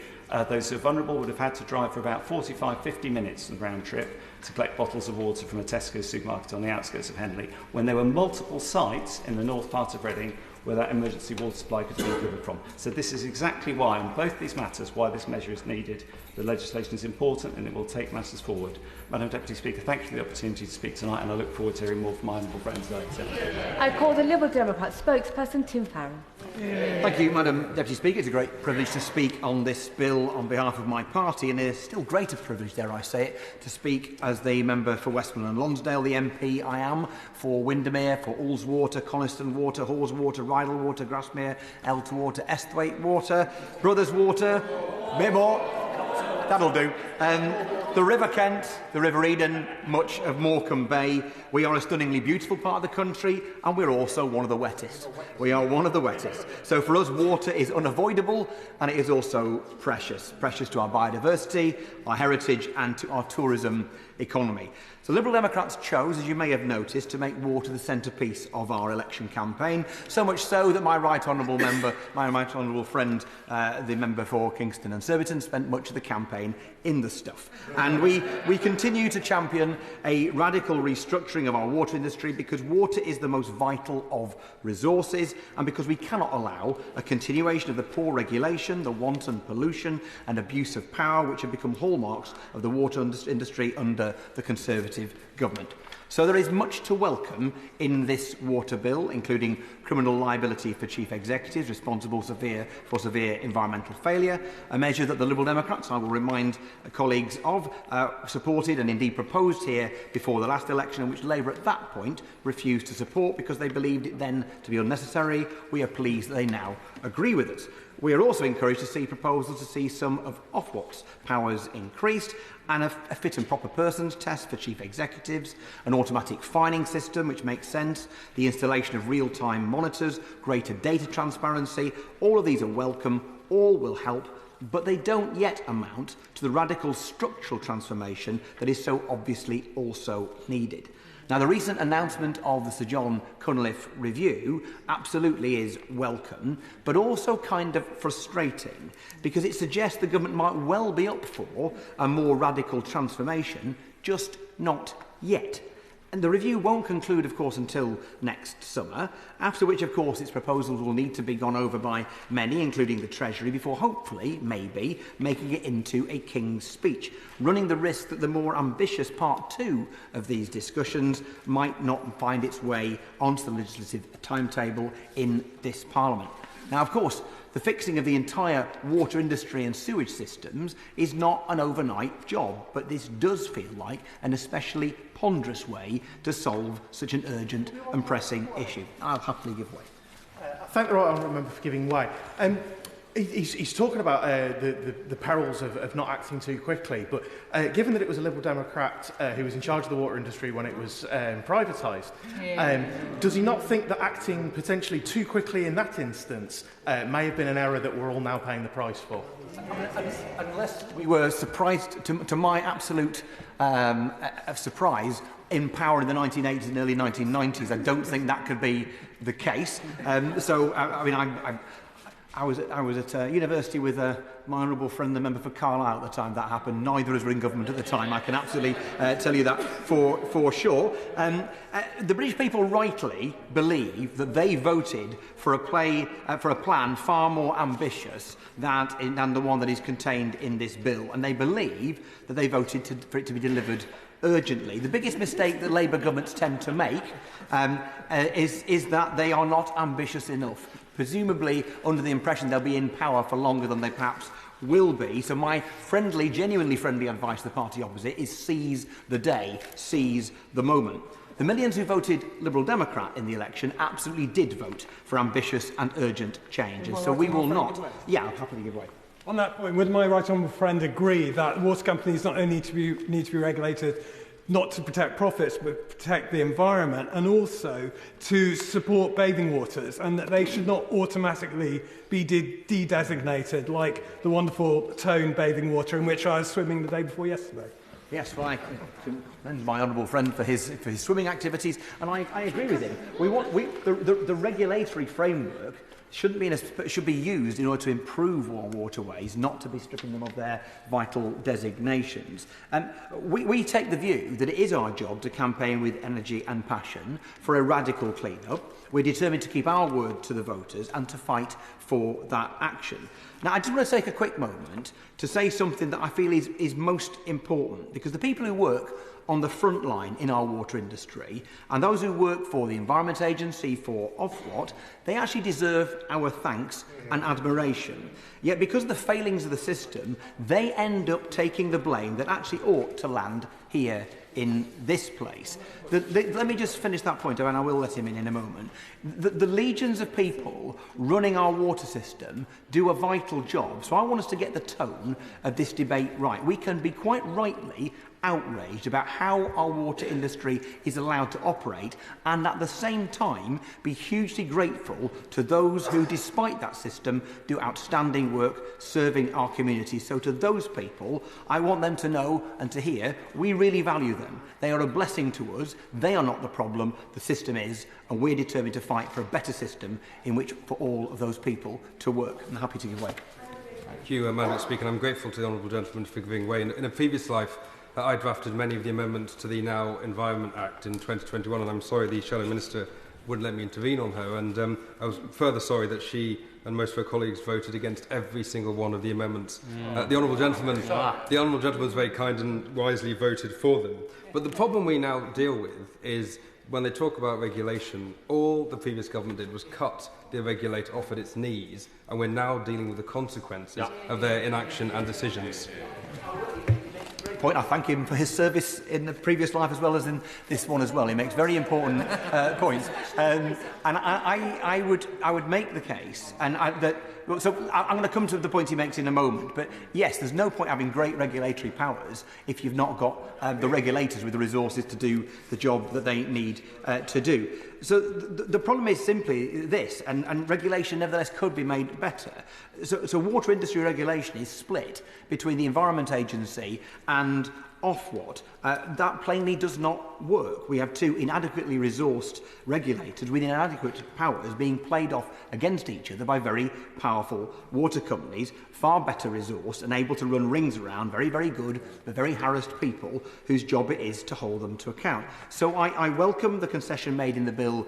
those who are vulnerable, would have had to drive for about 45-50 minutes on the round trip to collect bottles of water from a Tesco supermarket on the outskirts of Henley, when there were multiple sites in the north part of Reading where that emergency water supply could be delivered from. So this is exactly why, on both these matters, why this measure is needed. The legislation is important and it will take matters forward. Madam Deputy Speaker, thank you for the opportunity to speak tonight, and I look forward to hearing more from my honourable friends later. I call the Liberal Democrat spokesperson Tim Farron. Thank you, Madam Deputy Speaker. It's a great privilege to speak on this bill on behalf of my party, and a still greater privilege, dare I say it, to speak as the member for Westmorland and Lonsdale, the MP I am for Windermere, for Ullswater, Coniston Water, Haweswater, Rydal Water, Grasmere, Eltwater, Esthwaite Water, Brothers Water, bit more. That'll do. The River Kent, the River Eden, much of Morecambe Bay. We are a stunningly beautiful part of the country, and we're also one of the wettest. We are one of the wettest. So for us, water is unavoidable, and it is also precious. Precious to our biodiversity, our heritage, and to our tourism economy. So Liberal Democrats chose, as you may have noticed, to make water the centrepiece of our election campaign, so much so that my right honourable member, my right honourable friend, the member for Kingston and Surbiton, spent much of the campaign in the stuff. And we continue to champion a radical restructuring of our water industry, because water is the most vital of resources, and because we cannot allow a continuation of the poor regulation, the wanton pollution and abuse of power which have become hallmarks of the water industry under the Conservative government. So there is much to welcome in this water bill, including criminal liability for chief executives responsible for severe environmental failure, a measure that the Liberal Democrats, I will remind colleagues of, supported and indeed proposed here before the last election, and which Labour at that point refused to support because they believed it then to be unnecessary. We are pleased that they now agree with us. We are also encouraged to see proposals to see some of Ofwat's powers increased, and a fit and proper persons test for chief executives, an automatic fining system which makes sense, the installation of real-time monitors, greater data transparency. All of these are welcome, all will help, but they don't yet amount to the radical structural transformation that is so obviously also needed. Now, the recent announcement of the Sir John Cunliffe review absolutely is welcome, but also kind of frustrating, because it suggests the government might well be up for a more radical transformation, just not yet. And the review won't conclude, of course, until next summer, after which, of course, its proposals will need to be gone over by many, including the Treasury, before hopefully, maybe, making it into a King's Speech, running the risk that the more ambitious Part 2 of these discussions might not find its way onto the legislative timetable in this Parliament. Now, of course, the fixing of the entire water industry and sewage systems is not an overnight job, but this does feel like an especially ponderous way to solve such an urgent and pressing issue. I'll happily give way. Thank the right honourable member for giving way. He's talking about the perils of not acting too quickly, but given that it was a Liberal Democrat who was in charge of the water industry when it was privatised, does he not think that acting potentially too quickly in that instance may have been an error that we're all now paying the price for? Unless we were surprised, to my absolute surprise, in power in the 1980s and early 1990s, I don't think that could be the case. I was at university with my honourable friend, the member for Carlisle at the time that happened. Neither of us were in government at the time. I can absolutely tell you that for sure. The British people rightly believe that they voted for a plan far more ambitious than the one that is contained in this bill, and they believe that they voted for it to be delivered urgently. The biggest mistake that Labour governments tend to make is that they are not ambitious enough, presumably under the impression they'll be in power for longer than they perhaps will be. So my genuinely friendly advice to the party opposite is seize the day, seize the moment. The millions who voted Liberal Democrat in the election absolutely did vote for ambitious and urgent change, and so we will not. Yeah, I'll happily give way. On that point, would my right honourable friend agree that water companies not only need to be regulated not to protect profits but protect the environment, and also to support bathing waters, and that they should not automatically be de-designated like the wonderful Tone bathing water in which I was swimming the day before yesterday? Yes, well, I commend my honourable friend for his swimming activities, and I agree with him. The regulatory framework should be used in order to improve our waterways, not to be stripping them of their vital designations. We take the view that it is our job to campaign with energy and passion for a radical clean-up. We're determined to keep our word to the voters and to fight for that action. Now, I just want to take a quick moment to say something that I feel is most important, because the people who work on the front line in our water industry, and those who work for the Environment Agency, for Ofwat, they actually deserve our thanks and admiration. Yet because of the failings of the system, they end up taking the blame that actually ought to land here in this place. Let me just finish that point, and I will let him in a moment. The legions of people running our water system do a vital job, so I want us to get the tone of this debate right. We can be quite rightly outraged about how our water industry is allowed to operate, and at the same time be hugely grateful to those who, despite that system, do outstanding work serving our communities. So to those people, I want them to know and to hear we really value them. They are a blessing to us. They are not the problem. The system is, and we're determined to fight for a better system in which for all of those people to work. I'm happy to give way. Thank you, Madam Speaker. I'm grateful to the honourable gentleman for giving way. In a previous life, I drafted many of the amendments to the now Environment Act in 2021, and I'm sorry the Shadow Minister wouldn't let me intervene on her. And I was further sorry that she and most of her colleagues voted against every single one of the amendments. The honourable gentleman was very kind and wisely voted for them. But the problem we now deal with is when they talk about regulation, all the previous government did was cut the regulator off at its knees, and we're now dealing with the consequences of their inaction and decisions. Point. I thank him for his service in the previous life as well as in this one as well. He makes very important points, and I would make the case, so I'm going to come to the point he makes in a moment. But yes, there's no point having great regulatory powers if you've not got the regulators with the resources to do the job that they need to do. So the problem is simply this, and regulation nevertheless could be made better. So water industry regulation is split between the Environment Agency and Ofwat. That plainly does not work. We have two inadequately resourced regulators with inadequate powers being played off against each other by very powerful water companies, far better resourced and able to run rings around very, very good but very harassed people whose job it is to hold them to account. So I welcome the concession made in the bill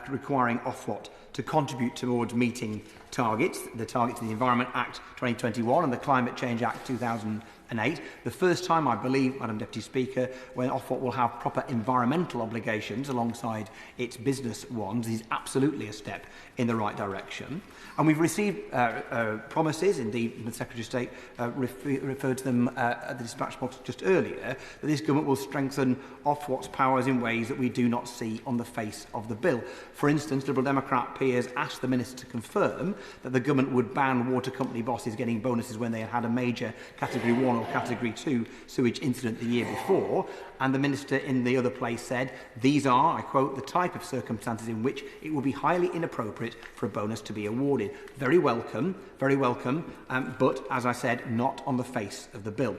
requiring Ofwat to contribute towards meeting targets, the targets of the Environment Act 2021 and the Climate Change Act 2008. The first time, I believe, Madam Deputy Speaker, when Ofwat will have proper environmental obligations alongside its business ones is absolutely a step in the right direction. And we've received promises, indeed the Secretary of State referred to them at the dispatch box just earlier, that this government will strengthen Ofwat's powers in ways that we do not see on the face of the bill. For instance, Liberal Democrat peers asked the Minister to confirm that the government would ban water company bosses getting bonuses when they had a major Category 1 or Category 2 sewage incident the year before, and the Minister in the other place said, "These are," I quote, "the type of circumstances in which it will be highly inappropriate for a bonus to be awarded." Very welcome, but, as I said, not on the face of the bill.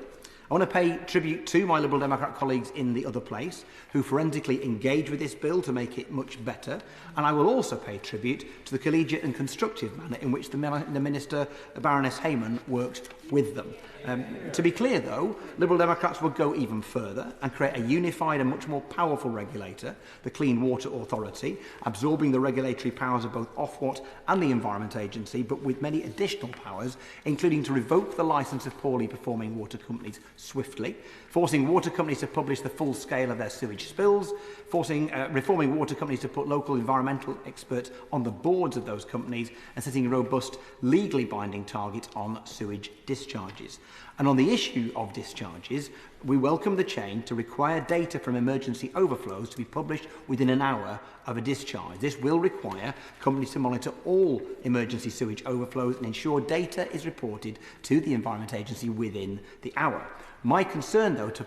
I want to pay tribute to my Liberal Democrat colleagues in the other place who forensically engaged with this bill to make it much better, and I will also pay tribute to the collegiate and constructive manner in which the Minister, Baroness Hayman, worked with them. To be clear, though, Liberal Democrats will go even further and create a unified and much more powerful regulator, the Clean Water Authority, absorbing the regulatory powers of both Ofwat and the Environment Agency, but with many additional powers, including to revoke the licence of poorly performing water companies swiftly, forcing water companies to publish the full scale of their sewage spills, reforming water companies to put local environmental experts on the boards of those companies, and setting robust, legally binding targets on sewage discharges. And on the issue of discharges, we welcome the change to require data from emergency overflows to be published within an hour of a discharge. This will require companies to monitor all emergency sewage overflows and ensure data is reported to the Environment Agency within the hour. My concern, though, to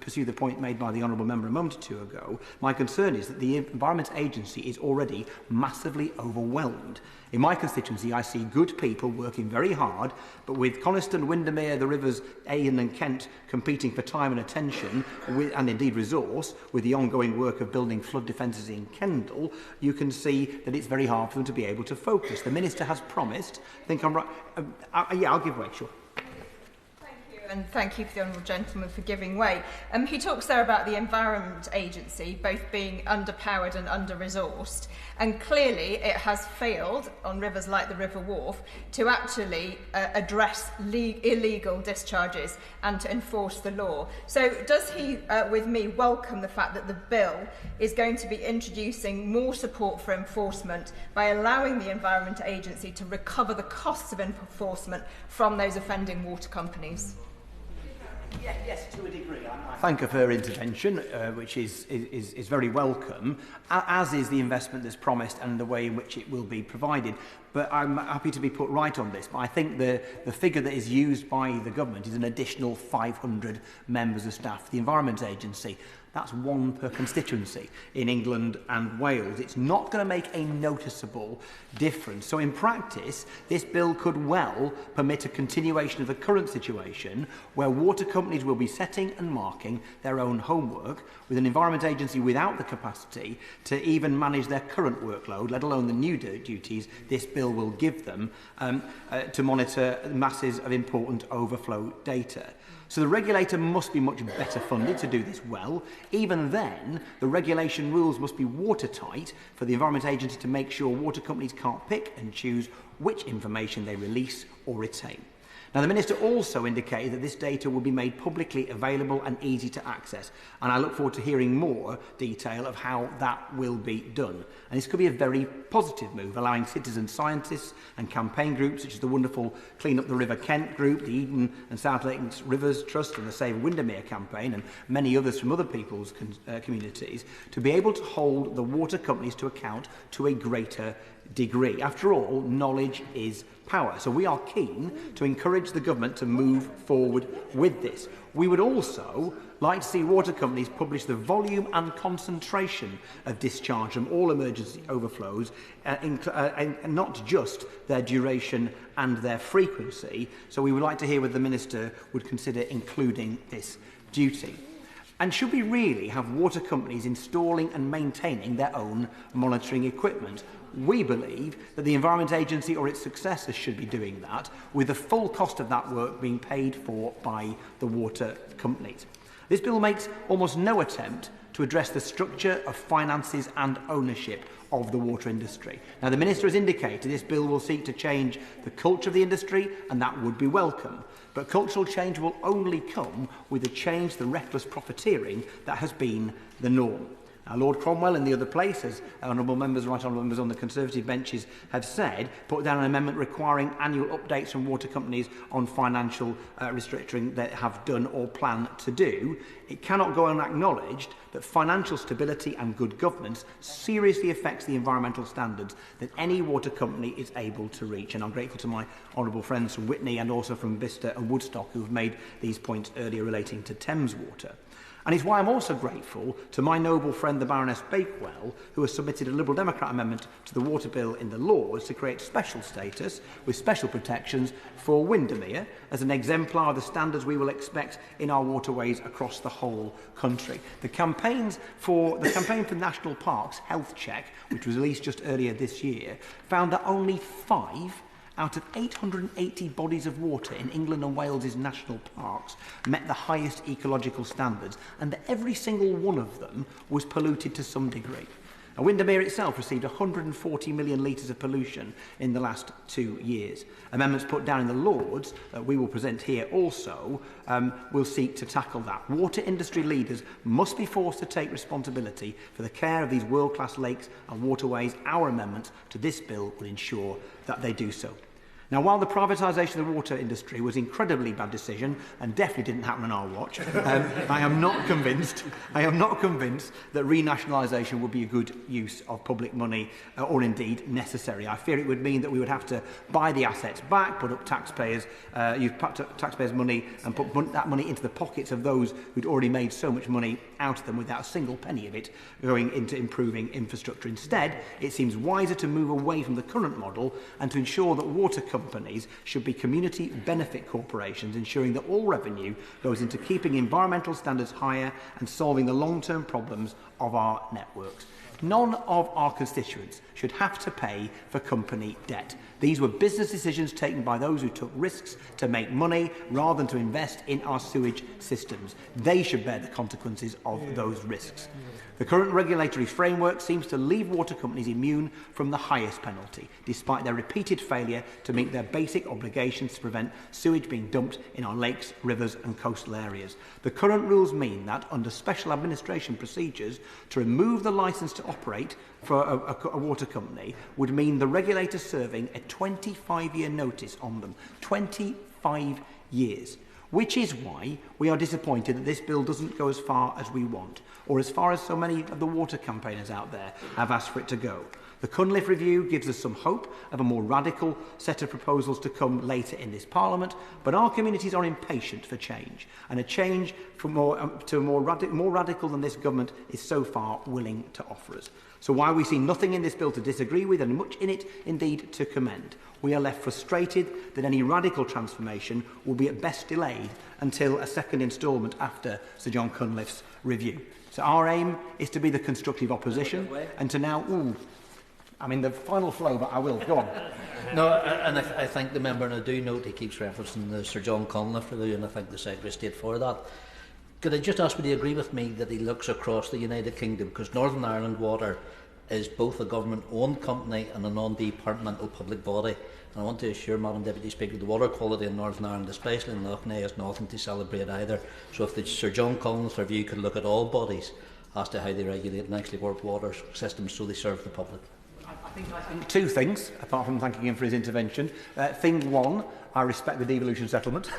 pursue the point made by the Honourable Member a moment or two ago, my concern is that the Environment Agency is already massively overwhelmed. In my constituency, I see good people working very hard, but with Coniston, Windermere, the Rivers, Avon and Kent competing for time and attention, and indeed resource, with the ongoing work of building flood defences in Kendal, you can see that it's very hard for them to be able to focus. The Minister has promised, I think I'm right, I'll give way, sure. And thank you for the Honourable Gentleman for giving way. He talks there about the Environment Agency both being underpowered and under-resourced, and clearly it has failed on rivers like the River Wharfe to actually address illegal discharges and to enforce the law. So does he, with me, welcome the fact that the bill is going to be introducing more support for enforcement by allowing the Environment Agency to recover the costs of enforcement from those offending water companies? Yes, to a degree. I thank her for her intervention, which is very welcome, as is the investment that's promised and the way in which it will be provided. But I'm happy to be put right on this. But I think the figure that is used by the government is an additional 500 members of staff. The Environment Agency, that's one per constituency in England and Wales. It's not going to make a noticeable difference. So in practice, this bill could well permit a continuation of the current situation where water companies will be setting and marking their own homework with an Environment Agency without the capacity to even manage their current workload, let alone the new duties this bill will give them to monitor masses of important overflow data. So the regulator must be much better funded to do this well. Even then, the regulation rules must be watertight for the Environment Agency to make sure water companies can't pick and choose which information they release or retain. Now, the Minister also indicated that this data will be made publicly available and easy to access, and I look forward to hearing more detail of how that will be done. And this could be a very positive move, allowing citizen scientists and campaign groups such as the wonderful Clean Up the River Kent group, the Eden and South Lakes Rivers Trust and the Save Windermere campaign, and many others from other people's communities, to be able to hold the water companies to account to a greater degree. After all, knowledge is power. So we are keen to encourage the government to move forward with this. We would also like to see water companies publish the volume and concentration of discharge from all emergency overflows, and not just their duration and their frequency. So we would like to hear whether the Minister would consider including this duty. And should we really have water companies installing and maintaining their own monitoring equipment? We believe that the Environment Agency or its successors should be doing that, with the full cost of that work being paid for by the water companies. This bill makes almost no attempt to address the structure of finances and ownership of the water industry. Now, the Minister has indicated this bill will seek to change the culture of the industry, and that would be welcome. But cultural change will only come with a change to the reckless profiteering that has been the norm. Now, Lord Cromwell and the other places, honourable members, right honourable members on the Conservative benches have said, put down an amendment requiring annual updates from water companies on financial restructuring they have done or plan to do. It cannot go unacknowledged that financial stability and good governance seriously affects the environmental standards that any water company is able to reach. And I'm grateful to my honourable friends from Whitney and also from Bicester and Woodstock who have made these points earlier relating to Thames Water. And it's why I'm also grateful to my noble friend the Baroness Bakewell, who has submitted a Liberal Democrat amendment to the Water Bill in the Lords to create special status with special protections for Windermere as an exemplar of the standards we will expect in our waterways across the whole country. The campaign for National Parks Health Check, which was released just earlier this year, found that only 5 out of 880 bodies of water in England and Wales's national parks met the highest ecological standards, and that every single one of them was polluted to some degree. Now, Windermere itself received 140 million litres of pollution in the last 2 years. Amendments put down in the Lords, we will present here also, will seek to tackle that. Water industry leaders must be forced to take responsibility for the care of these world-class lakes and waterways. Our amendment to this bill will ensure that they do so. Now, while the privatisation of the water industry was an incredibly bad decision and definitely didn't happen on our watch, I am not convinced that renationalisation would be a good use of public money or indeed necessary. I fear it would mean that we would have to buy the assets back, put up taxpayers' money and put that money into the pockets of those who'd already made so much money out of them without a single penny of it going into improving infrastructure. Instead, it seems wiser to move away from the current model and to ensure that water companies should be community benefit corporations, ensuring that all revenue goes into keeping environmental standards higher and solving the long-term problems of our networks. None of our constituents should have to pay for company debt. These were business decisions taken by those who took risks to make money rather than to invest in our sewage systems. They should bear the consequences of those risks. The current regulatory framework seems to leave water companies immune from the highest penalty, despite their repeated failure to meet their basic obligations to prevent sewage being dumped in our lakes, rivers and coastal areas. The current rules mean that, under special administration procedures, to remove the licence to operate for a water company would mean the regulator serving a 25-year notice on them. 25 years. Which is why we are disappointed that this bill doesn't go as far as we want, or as far as so many of the water campaigners out there have asked for it to go. The Cunliffe Review gives us some hope of a more radical set of proposals to come later in this Parliament, but our communities are impatient for change, and a change more radical than this government is so far willing to offer us. So while we see nothing in this bill to disagree with and much in it indeed to commend, we are left frustrated that any radical transformation will be at best delayed until a second instalment after Sir John Cunliffe's review. So our aim is to be the constructive opposition and to now... I'm in the final flow, but I will. Go on. No, and I think the member, and I do note he keeps referencing the Sir John Cunliffe review, and I thank the Secretary of State for that. Could I just ask, would he agree with me that he looks across the United Kingdom, because Northern Ireland Water is both a government-owned company and a non-departmental public body. And I want to assure Madam Deputy Speaker the water quality in Northern Ireland, especially in Lough Neagh, is nothing to celebrate either. So if the Sir John Cunliffe review could look at all bodies as to how they regulate and actually work water systems so they serve the public. I think two things, apart from thanking him for his intervention. Thing one, I respect the devolution settlement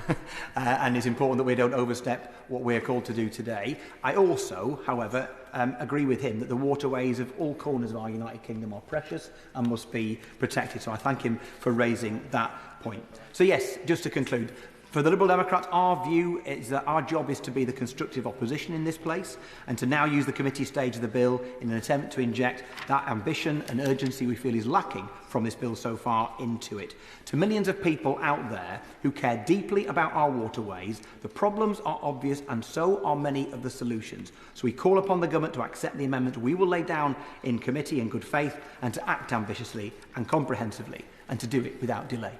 and it's important that we don't overstep what we're called to do today. I also, however, agree with him that the waterways of all corners of our United Kingdom are precious and must be protected. So I thank him for raising that point. So yes, just to conclude, for the Liberal Democrats, our view is that our job is to be the constructive opposition in this place and to now use the committee stage of the bill in an attempt to inject that ambition and urgency we feel is lacking from this bill so far into it. To millions of people out there who care deeply about our waterways, the problems are obvious and so are many of the solutions. So we call upon the government to accept the amendment we will lay down in committee in good faith and to act ambitiously and comprehensively and to do it without delay.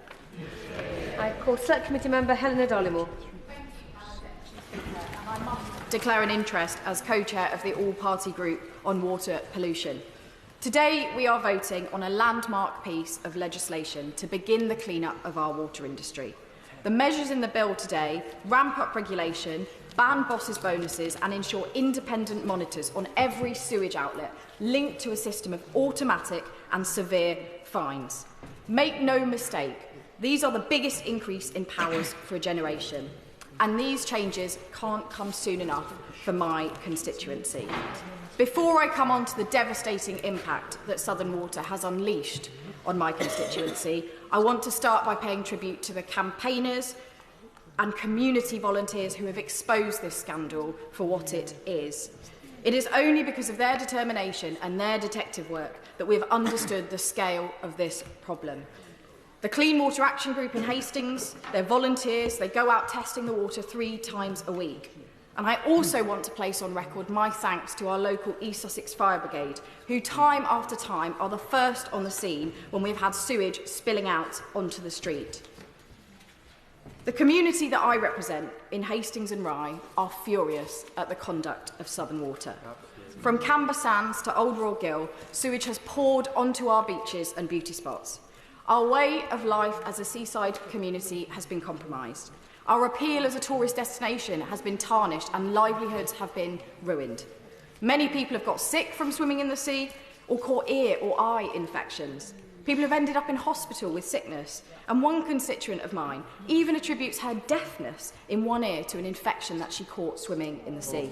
I call Select Committee Member Helena Dollimore. I must declare an interest as co-chair of the all-party group on water pollution. Today we are voting on a landmark piece of legislation to begin the clean-up of our water industry. The measures in the bill today ramp up regulation, ban bosses' bonuses and ensure independent monitors on every sewage outlet linked to a system of automatic and severe fines. Make no mistake, these are the biggest increase in powers for a generation, and these changes can't come soon enough for my constituency. Before I come on to the devastating impact that Southern Water has unleashed on my constituency, I want to start by paying tribute to the campaigners and community volunteers who have exposed this scandal for what it is. It is only because of their determination and their detective work that we have understood the scale of this problem. The Clean Water Action Group in Hastings, they're volunteers, they go out testing the water 3 times a week. And I also want to place on record my thanks to our local East Sussex Fire Brigade, who time after time are the first on the scene when we've had sewage spilling out onto the street. The community that I represent in Hastings and Rye are furious at the conduct of Southern Water. From Camber Sands to Old Royal Gill, sewage has poured onto our beaches and beauty spots. Our way of life as a seaside community has been compromised. Our appeal as a tourist destination has been tarnished and livelihoods have been ruined. Many people have got sick from swimming in the sea or caught ear or eye infections. People have ended up in hospital with sickness, and one constituent of mine even attributes her deafness in one ear to an infection that she caught swimming in the sea.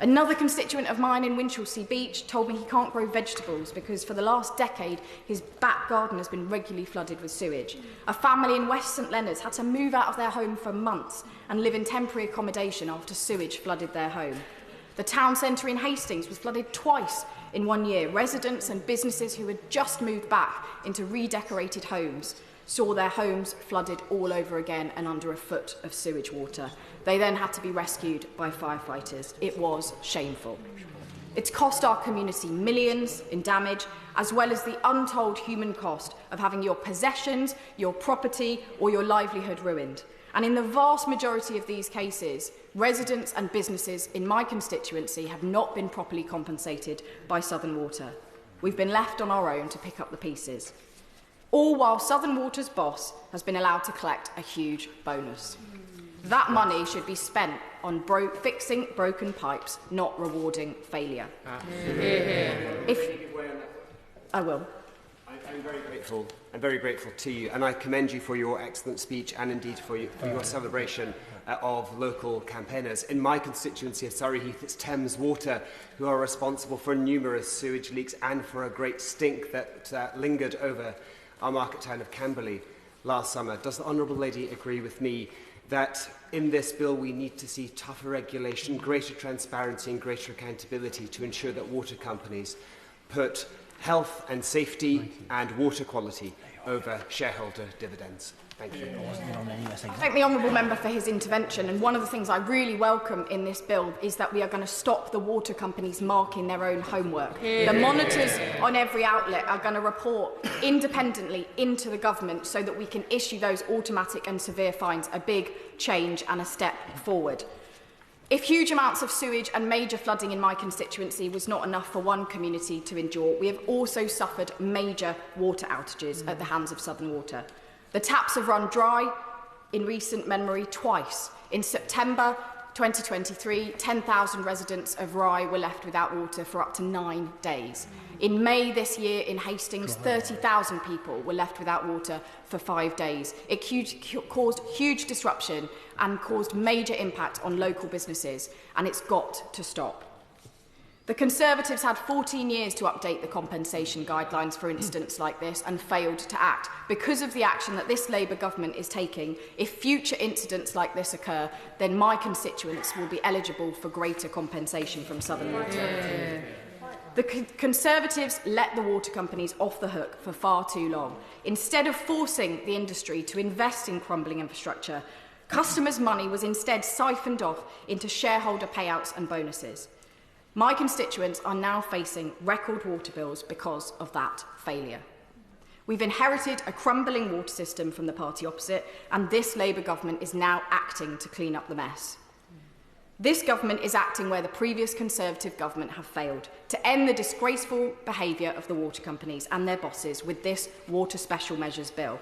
Another constituent of mine in Winchelsea Beach told me he can't grow vegetables because for the last decade his back garden has been regularly flooded with sewage. A family in West St Leonards had to move out of their home for months and live in temporary accommodation after sewage flooded their home. The town centre in Hastings was flooded twice in 1 year. Residents and businesses who had just moved back into redecorated homes saw their homes flooded all over again and under a foot of sewage water. They then had to be rescued by firefighters. It was shameful. It's cost our community millions in damage, as well as the untold human cost of having your possessions, your property, or your livelihood ruined. And in the vast majority of these cases, residents and businesses in my constituency have not been properly compensated by Southern Water. We've been left on our own to pick up the pieces. All while Southern Water's boss has been allowed to collect a huge bonus. That money should be spent on fixing broken pipes, not rewarding failure. I will. I'm very grateful. I'm very grateful to you, and I commend you for your excellent speech and indeed for your celebration of local campaigners. In my constituency of Surrey Heath, it's Thames Water who are responsible for numerous sewage leaks and for a great stink that lingered over our market town of Camberley last summer. Does the Honourable Lady agree with me that in this bill we need to see tougher regulation, greater transparency and greater accountability to ensure that water companies put health and safety and water quality over shareholder dividends? Thank you. I thank the Honourable Member for his intervention, and one of the things I really welcome in this bill is that we are going to stop the water companies marking their own homework. The monitors on every outlet are going to report independently into the government so that we can issue those automatic and severe fines, a big change and a step forward. If huge amounts of sewage and major flooding in my constituency was not enough for one community to endure, we have also suffered major water outages at the hands of Southern Water. The taps have run dry in recent memory twice. In September 2023, 10,000 residents of Rye were left without water for up to 9 days. In May this year in Hastings, 30,000 people were left without water for 5 days. It caused huge disruption and caused major impact on local businesses, and it's got to stop. The Conservatives had 14 years to update the compensation guidelines for incidents like this and failed to act. Because of the action that this Labour government is taking, if future incidents like this occur, then my constituents will be eligible for greater compensation from Southern Water. The Conservatives let the water companies off the hook for far too long. Instead of forcing the industry to invest in crumbling infrastructure, customers' money was instead siphoned off into shareholder payouts and bonuses. My constituents are now facing record water bills because of that failure. We've inherited a crumbling water system from the party opposite, and this Labour government is now acting to clean up the mess. This government is acting where the previous Conservative government have failed, to end the disgraceful behaviour of the water companies and their bosses with this Water Special Measures Bill.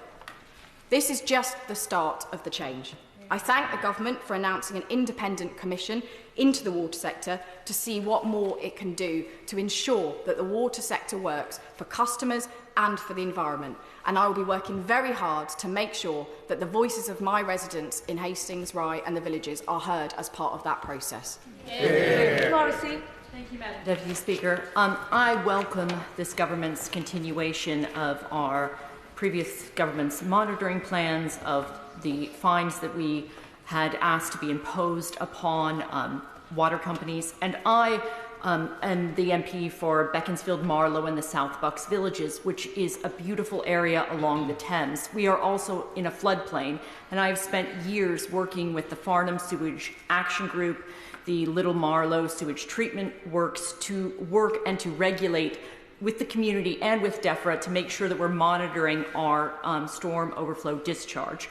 This is just the start of the change. I thank the government for announcing an independent commission into the water sector to see what more it can do to ensure that the water sector works for customers and for the environment. And I will be working very hard to make sure that the voices of my residents in Hastings, Rye and the villages are heard as part of that process. Morrissey. Thank you, Madam Deputy Speaker. I welcome this government's continuation of our previous government's monitoring plans of the fines that we had asked to be imposed upon water companies. And I am the MP for Beaconsfield, Marlow and the South Bucks villages, which is a beautiful area along the Thames. We are also in a floodplain, and I've spent years working with the Farron Sewage Action Group, the Little Marlow Sewage Treatment Works, to work and to regulate with the community and with DEFRA to make sure that we're monitoring our storm overflow discharge.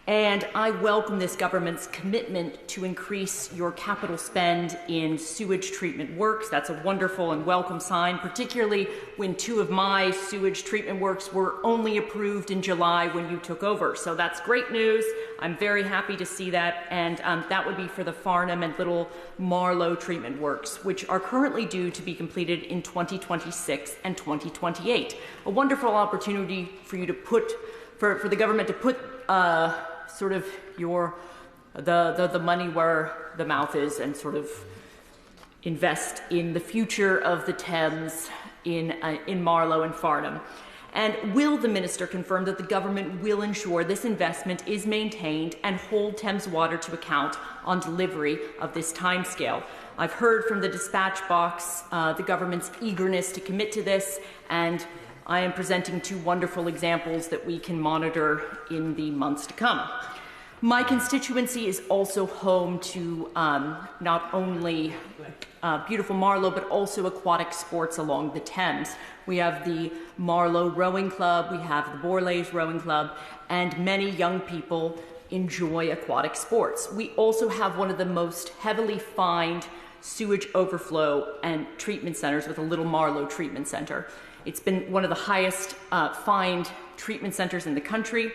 And I welcome this government's commitment to increase your capital spend in sewage treatment works. That's a wonderful and welcome sign, particularly when 2 of my sewage treatment works were only approved in July when you took over. So that's great news. I'm very happy to see that. And that would be for the Farnham and Little Marlow treatment works, which are currently due to be completed in 2026 and 2028. A wonderful opportunity for you to put, for the government to put sort of the money where the mouth is and sort of invest in the future of the Thames in Marlow and Farnham. And will the Minister confirm that the government will ensure this investment is maintained and hold Thames Water to account on delivery of this timescale? I've heard from the dispatch box the government's eagerness to commit to this, and I am presenting 2 wonderful examples that we can monitor in the months to come. My constituency is also home to not only beautiful Marlow, but also aquatic sports along the Thames. We have the Marlow Rowing Club, we have the Borlays Rowing Club, and many young people enjoy aquatic sports. We also have one of the most heavily fined sewage overflow and treatment centres with a Little Marlow Treatment Centre. It's been one of the highest fined treatment centres in the country,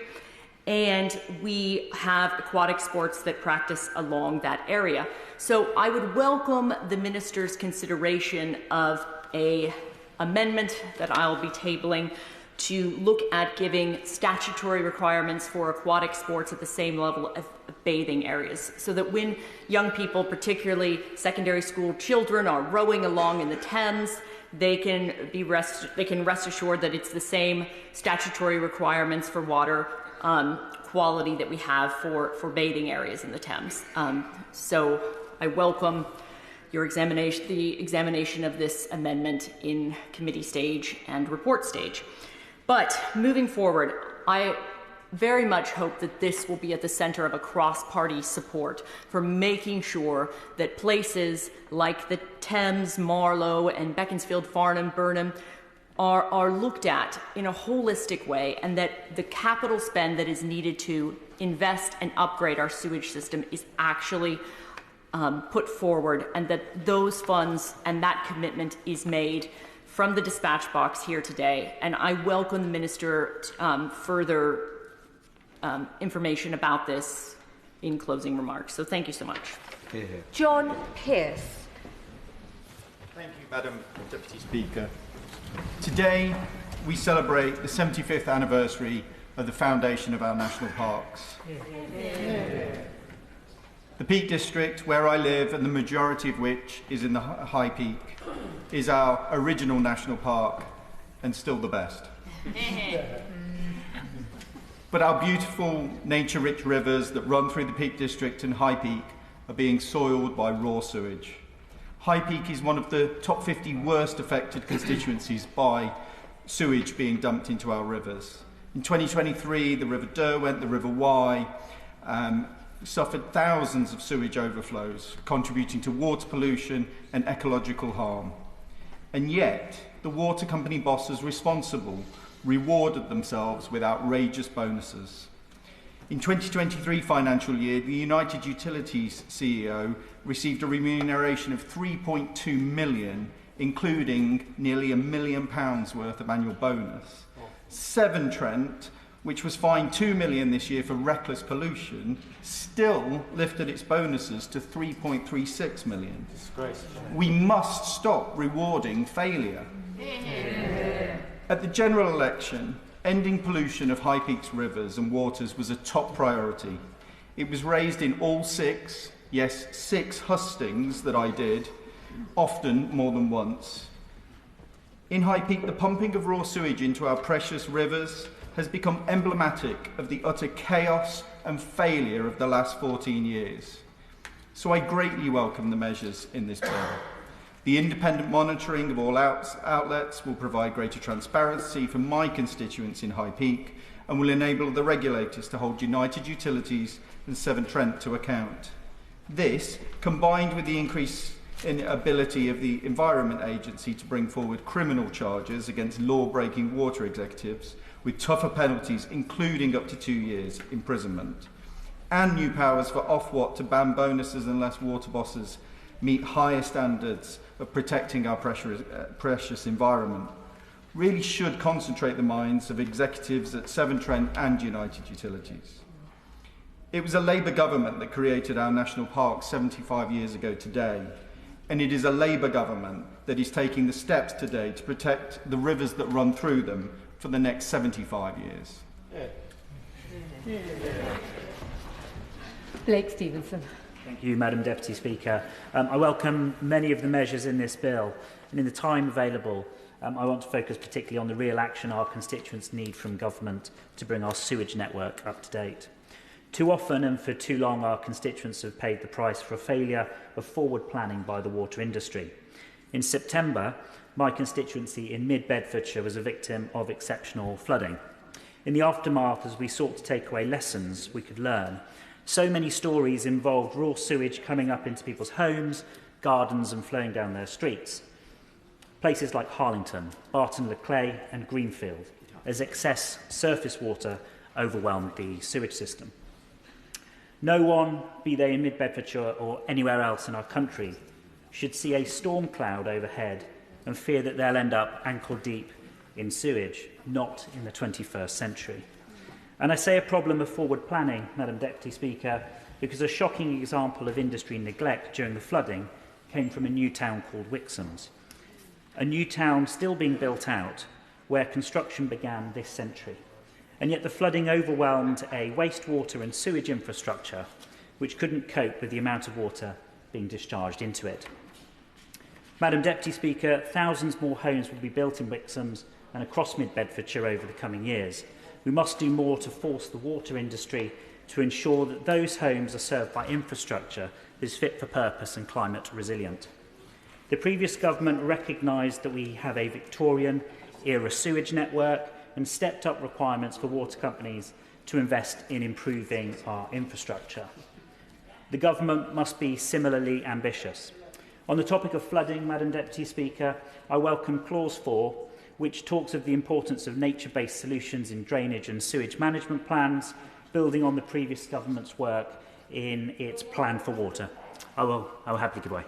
and we have aquatic sports that practice along that area. So I would welcome the Minister's consideration of an amendment that I'll be tabling to look at giving statutory requirements for aquatic sports at the same level of bathing areas, so that when young people, particularly secondary school children, are rowing along in the Thames, they can rest assured that it's the same statutory requirements for water quality that we have for bathing areas in the Thames. So I welcome your the examination of this amendment in committee stage and report stage. But moving forward, I very much hope that this will be at the centre of a cross-party support for making sure that places like the Thames, Marlow, and Beaconsfield, Farnham, Burnham are looked at in a holistic way, and that the capital spend that is needed to invest and upgrade our sewage system is actually put forward, and that those funds and that commitment is made from the dispatch box here today. And I welcome the Minister further information about this in closing remarks. So thank you so much. John Pearce. Thank you, Madam Deputy Speaker. Today we celebrate the 75th anniversary of the foundation of our national parks. The Peak District, where I live, and the majority of which is in the High Peak, is our original national park and still the best. But our beautiful, nature-rich rivers that run through the Peak District and High Peak are being soiled by raw sewage. High Peak is one of the top 50 worst affected constituencies by sewage being dumped into our rivers. In 2023, the River Derwent, the River Wye, suffered thousands of sewage overflows, contributing to water pollution and ecological harm. And yet, the water company bosses responsible rewarded themselves with outrageous bonuses. In 2023 financial year, the United Utilities CEO received a remuneration of £3.2 million, including nearly £1 million worth of annual bonus. Severn Trent, which was fined £2 million this year for reckless pollution, still lifted its bonuses to £3.36 million. We must stop rewarding failure. At the general election, ending pollution of High Peak's rivers and waters was a top priority. It was raised in all six hustings that I did, often more than once. In High Peak, the pumping of raw sewage into our precious rivers has become emblematic of the utter chaos and failure of the last 14 years. So I greatly welcome the measures in this bill. The independent monitoring of all outlets will provide greater transparency for my constituents in High Peak and will enable the regulators to hold United Utilities and Severn Trent to account. This, combined with the increase in ability of the Environment Agency to bring forward criminal charges against law-breaking water executives with tougher penalties, including up to 2 years imprisonment, and new powers for Ofwat to ban bonuses unless water bosses meet higher standards of protecting our precious environment, really should concentrate the minds of executives at Severn Trent and United Utilities. It was a Labour government that created our national parks 75 years ago today, and it is a Labour government that is taking the steps today to protect the rivers that run through them for the next 75 years. Blake Stephenson. Thank you, Madam Deputy Speaker. I welcome many of the measures in this bill, and in the time available, I want to focus particularly on the real action our constituents need from government to bring our sewage network up to date. Too often and for too long, our constituents have paid the price for a failure of forward planning by the water industry. In September, my constituency in mid-Bedfordshire was a victim of exceptional flooding. In the aftermath, as we sought to take away lessons we could learn, so many stories involved raw sewage coming up into people's homes, gardens and flowing down their streets. Places like Harlington, Barton-le-Clay and Greenfield, as excess surface water overwhelmed the sewage system. No one, be they in mid-Bedfordshire or anywhere else in our country, should see a storm cloud overhead and fear that they'll end up ankle deep in sewage, not in the 21st century. And I say a problem of forward planning, Madam Deputy Speaker, because a shocking example of industry neglect during the flooding came from a new town called Wixham's. A new town still being built out where construction began this century. And yet the flooding overwhelmed a wastewater and sewage infrastructure which couldn't cope with the amount of water being discharged into it. Madam Deputy Speaker, thousands more homes will be built in Wixham's and across mid-Bedfordshire over the coming years. We must do more to force the water industry to ensure that those homes are served by infrastructure that is fit for purpose and climate resilient. The previous government recognised that we have a Victorian-era sewage network and stepped up requirements for water companies to invest in improving our infrastructure. The government must be similarly ambitious. On the topic of flooding, Madam Deputy Speaker, I welcome Clause 4, which talks of the importance of nature-based solutions in drainage and sewage management plans, building on the previous government's work in its plan for water. I will happily give way.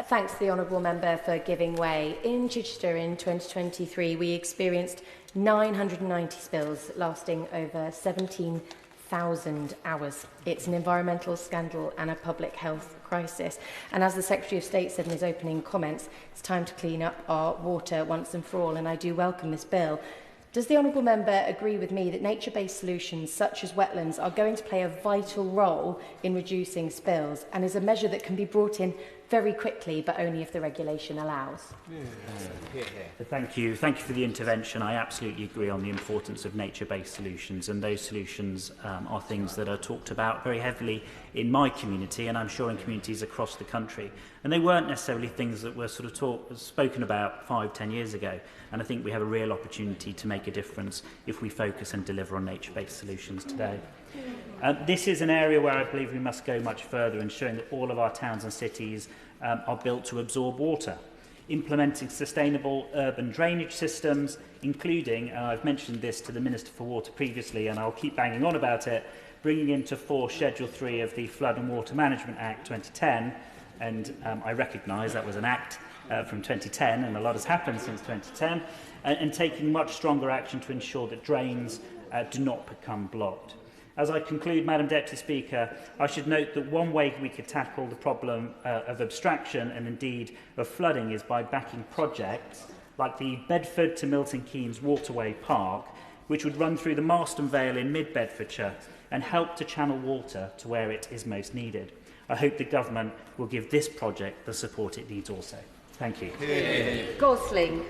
Thanks to the Honourable Member for giving way. In Chichester in 2023, we experienced 990 spills lasting over 17,000 hours. It's an environmental scandal and a public health crisis. And as the Secretary of State said in his opening comments, it's time to clean up our water once and for all, and I do welcome this bill. Does the honourable member agree with me that nature-based solutions such as wetlands are going to play a vital role in reducing spills and is a measure that can be brought in very quickly but only if the regulation allows? Thank you for the intervention. I absolutely agree on the importance of nature-based solutions, and those solutions are things that are talked about very heavily in my community, and I'm sure in communities across the country. And they weren't necessarily things that were sort of spoken about 5-10 years ago. And I think we have a real opportunity to make a difference if we focus and deliver on nature-based solutions today. This is an area where I believe we must go much further, ensuring that all of our towns and cities are built to absorb water. Implementing sustainable urban drainage systems, including, and I've mentioned this to the Minister for Water previously, and I'll keep banging on about it, bringing into force Schedule 3 of the Flood and Water Management Act 2010, and I recognise that was an act from 2010, and a lot has happened since 2010, and taking much stronger action to ensure that drains do not become blocked. As I conclude, Madam Deputy Speaker, I should note that one way we could tackle the problem of abstraction and indeed of flooding is by backing projects like the Bedford to Milton Keynes Waterway Park, which would run through the Marston Vale in mid-Bedfordshire and help to channel water to where it is most needed. I hope the Government will give this project the support it needs also. Thank you. Gosling.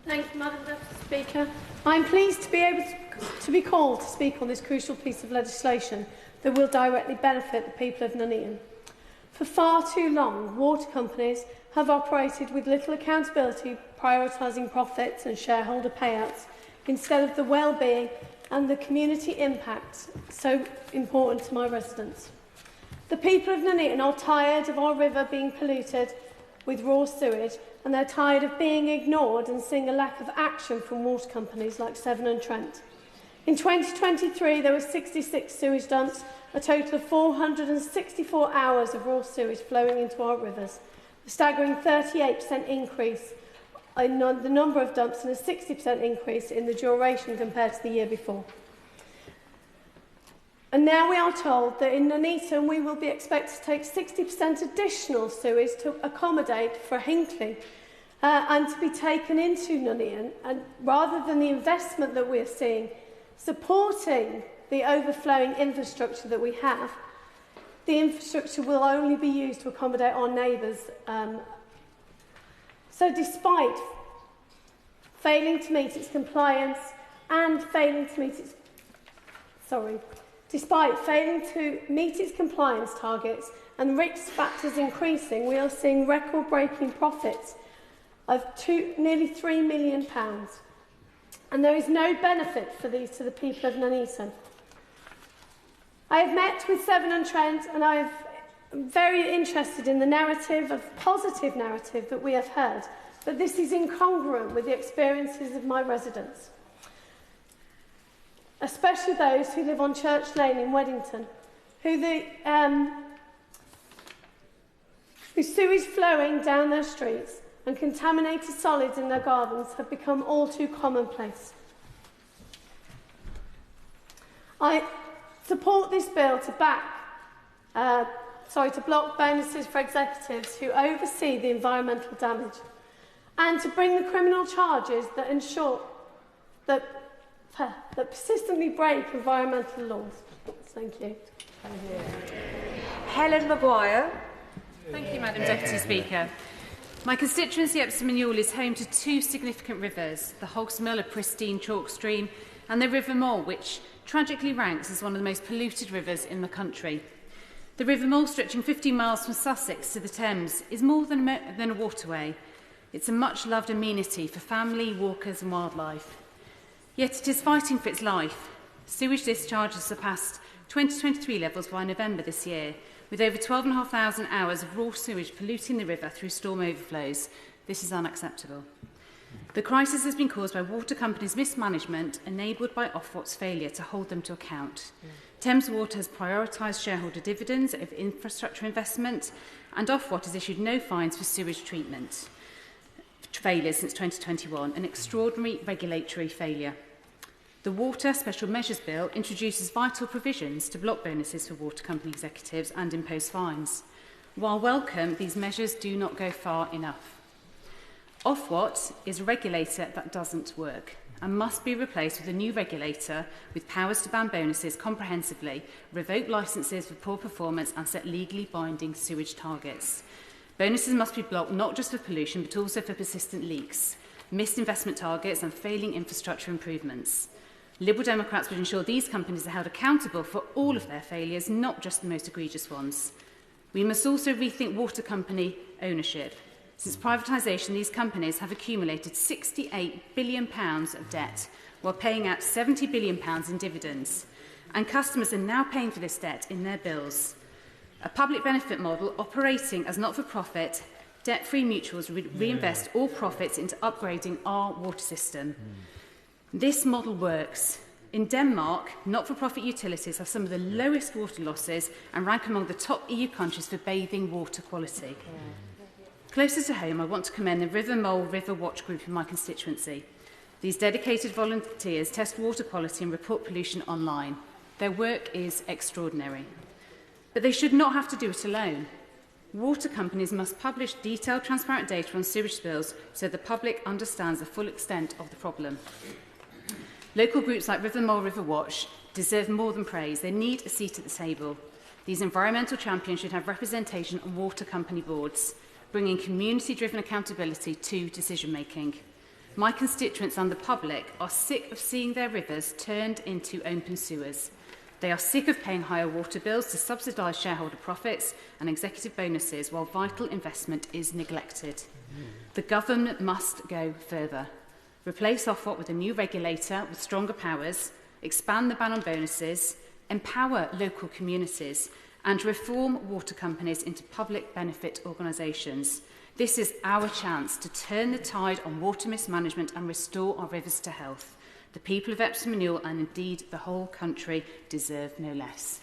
Thank you, Madam Deputy Speaker. I'm pleased to be able to be called to speak on this crucial piece of legislation that will directly benefit the people of Nuneaton. For far too long, water companies have operated with little accountability, prioritising profits and shareholder payouts instead of the well-being and the community impact so important to my residents. The people of Nuneaton are tired of our river being polluted with raw sewage, and they're tired of being ignored and seeing a lack of action from water companies like Severn and Trent. In 2023, there were 66 sewage dumps, a total of 464 hours of raw sewage flowing into our rivers, a staggering 38% increase in the number of dumps and a 60% increase in the duration compared to the year before. And now we are told that in Nuneaton we will be expected to take 60% additional sewage to accommodate for Hinckley and to be taken into Nuneaton. And rather than the investment that we're seeing supporting the overflowing infrastructure that we have, the infrastructure will only be used to accommodate our neighbours. So despite failing to meet its compliance and Despite failing to meet its compliance targets and risk factors increasing, we are seeing record-breaking profits of nearly £3 million. And there is no benefit for these to the people of Nuneaton. I have met with Severn and Trent, and I am very interested in the narrative, of positive narrative that we have heard, but this is incongruent with the experiences of my residents, especially those who live on Church Lane in Weddington, whose sewage flowing down their streets and contaminated solids in their gardens have become all too commonplace. I support this bill to block bonuses for executives who oversee the environmental damage and to bring the criminal charges that ensure that persistently break environmental laws. Thank you. Helen Maguire. Thank you, Madam Deputy Speaker. My constituency, Epsom and Ewell, is home to two significant rivers, the Hogsmill, a pristine chalk stream, and the River Mole, which tragically ranks as one of the most polluted rivers in the country. The River Mole, stretching 15 miles from Sussex to the Thames, is more than a waterway. It's a much-loved amenity for family, walkers and wildlife. Yet it is fighting for its life. Sewage discharges surpassed 2023 levels by November this year, with over 12,500 hours of raw sewage polluting the river through storm overflows. This is unacceptable. The crisis has been caused by water companies' mismanagement, enabled by Ofwat's failure to hold them to account. Thames Water has prioritised shareholder dividends over infrastructure investment, and Ofwat has issued no fines for sewage treatment failures since 2021, an extraordinary regulatory failure. The Water Special Measures Bill introduces vital provisions to block bonuses for water company executives and impose fines. While welcome, these measures do not go far enough. Ofwat is a regulator that doesn't work and must be replaced with a new regulator with powers to ban bonuses comprehensively, revoke licences for poor performance and set legally binding sewage targets. Bonuses must be blocked not just for pollution but also for persistent leaks, missed investment targets and failing infrastructure improvements. Liberal Democrats would ensure these companies are held accountable for all of their failures, not just the most egregious ones. We must also rethink water company ownership. Since privatisation, these companies have accumulated £68 billion of debt, while paying out £70 billion in dividends. And customers are now paying for this debt in their bills. A public benefit model operating as not-for-profit, debt-free mutuals would reinvest all profits into upgrading our water system. This model works. In Denmark, not-for-profit utilities have some of the lowest water losses and rank among the top EU countries for bathing water quality. Closer to home, I want to commend the River Mole River Watch group in my constituency. These dedicated volunteers test water quality and report pollution online. Their work is extraordinary. But they should not have to do it alone. Water companies must publish detailed, transparent data on sewage spills so the public understands the full extent of the problem. Local groups like River Mole River Watch deserve more than praise. They need a seat at the table. These environmental champions should have representation on water company boards, bringing community-driven accountability to decision-making. My constituents and the public are sick of seeing their rivers turned into open sewers. They are sick of paying higher water bills to subsidise shareholder profits and executive bonuses while vital investment is neglected. The government must go further. Replace Ofwat with a new regulator with stronger powers, expand the ban on bonuses, empower local communities, and reform water companies into public benefit organisations. This is our chance to turn the tide on water mismanagement and restore our rivers to health. The people of Epsom and Ewell, and indeed the whole country, deserve no less.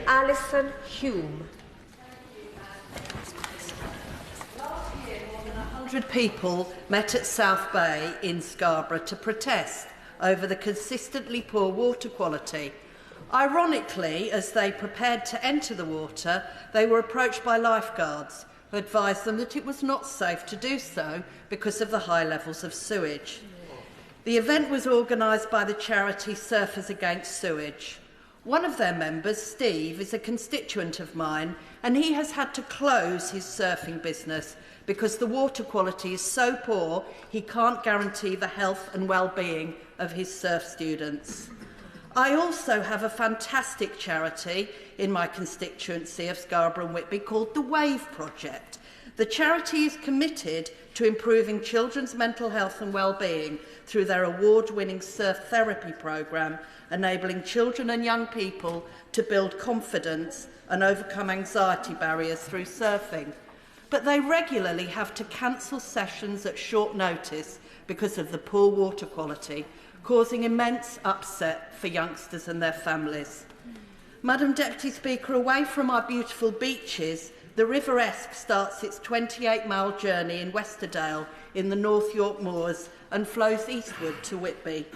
Alison Hume. Last year, more than 100 people met at South Bay in Scarborough to protest over the consistently poor water quality. Ironically, as they prepared to enter the water, they were approached by lifeguards who advised them that it was not safe to do so because of the high levels of sewage. The event was organised by the charity Surfers Against Sewage. One of their members, Steve, is a constituent of mine, and he has had to close his surfing business because the water quality is so poor he can't guarantee the health and well-being of his surf students. I also have a fantastic charity in my constituency of Scarborough and Whitby called the Wave Project. The charity is committed to improving children's mental health and well-being through their award-winning surf therapy programme, enabling children and young people to build confidence and overcome anxiety barriers through surfing. But they regularly have to cancel sessions at short notice because of the poor water quality, causing immense upset for youngsters and their families. Madam Deputy Speaker, away from our beautiful beaches, the River Esk starts its 28-mile journey in Westerdale in the North York Moors and flows eastward to Whitby.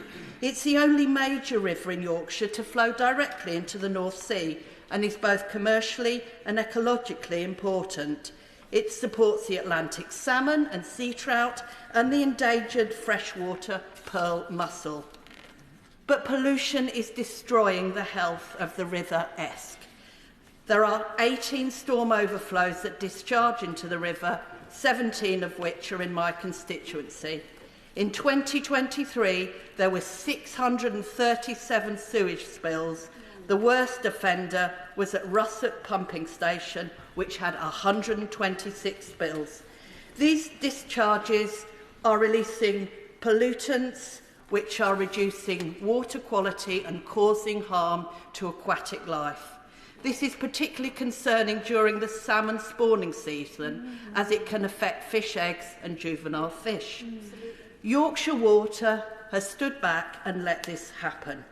It's the only major river in Yorkshire to flow directly into the North Sea and is both commercially and ecologically important. It supports the Atlantic salmon and sea trout and the endangered freshwater pearl mussel. But pollution is destroying the health of the River Esk. There are 18 storm overflows that discharge into the river, 17 of which are in my constituency. In 2023, there were 637 sewage spills. The worst offender was at Russet Pumping Station, which had 126 spills. These discharges are releasing pollutants which are reducing water quality and causing harm to aquatic life. This is particularly concerning during the salmon spawning season, as it can affect fish eggs and juvenile fish. Yorkshire Water has stood back and let this happen.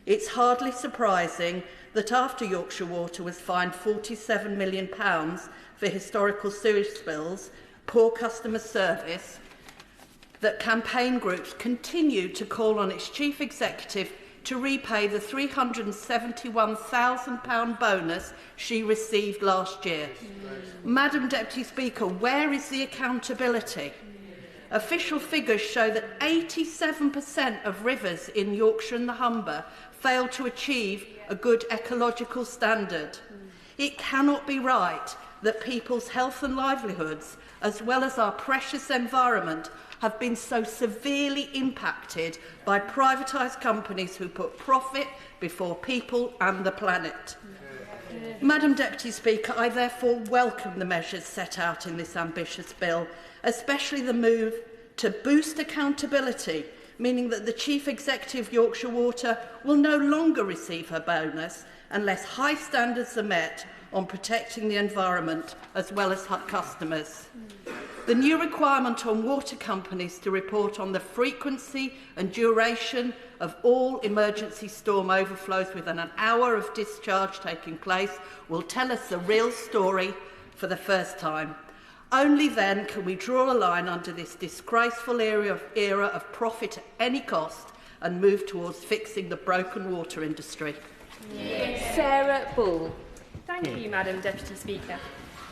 It's hardly surprising that after Yorkshire Water was fined £47 million for historical sewage spills, poor customer service, that campaign groups continue to call on its chief executive to repay the £371,000 bonus she received last year. Madam Deputy Speaker, where is the accountability? Official figures show that 87% of rivers in Yorkshire and the Humber fail to achieve a good ecological standard. It cannot be right that people's health and livelihoods, as well as our precious environment, have been so severely impacted by privatised companies who put profit before people and the planet. Madam Deputy Speaker, I therefore welcome the measures set out in this ambitious bill, especially the move to boost accountability, meaning that the Chief Executive of Yorkshire Water will no longer receive her bonus unless high standards are met on protecting the environment as well as her customers. The new requirement on water companies to report on the frequency and duration of all emergency storm overflows within an hour of discharge taking place will tell us the real story for the first time. Only then can we draw a line under this disgraceful era of profit at any cost and move towards fixing the broken water industry. Sarah Bool. Thank you, Madam Deputy Speaker.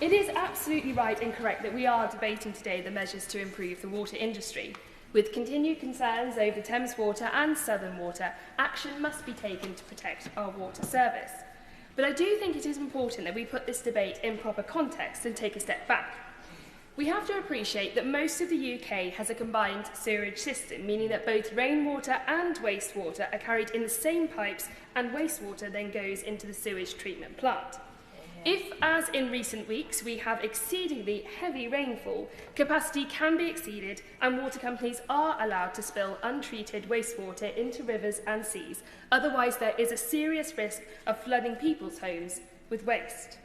It is absolutely right and correct that we are debating today the measures to improve the water industry. With continued concerns over Thames Water and Southern Water, action must be taken to protect our water service. But I do think it is important that we put this debate in proper context and take a step back. We have to appreciate that most of the UK has a combined sewerage system, meaning that both rainwater and wastewater are carried in the same pipes and wastewater then goes into the sewage treatment plant. If, as in recent weeks, we have exceedingly heavy rainfall, capacity can be exceeded and water companies are allowed to spill untreated wastewater into rivers and seas. Otherwise, there is a serious risk of flooding people's homes with waste.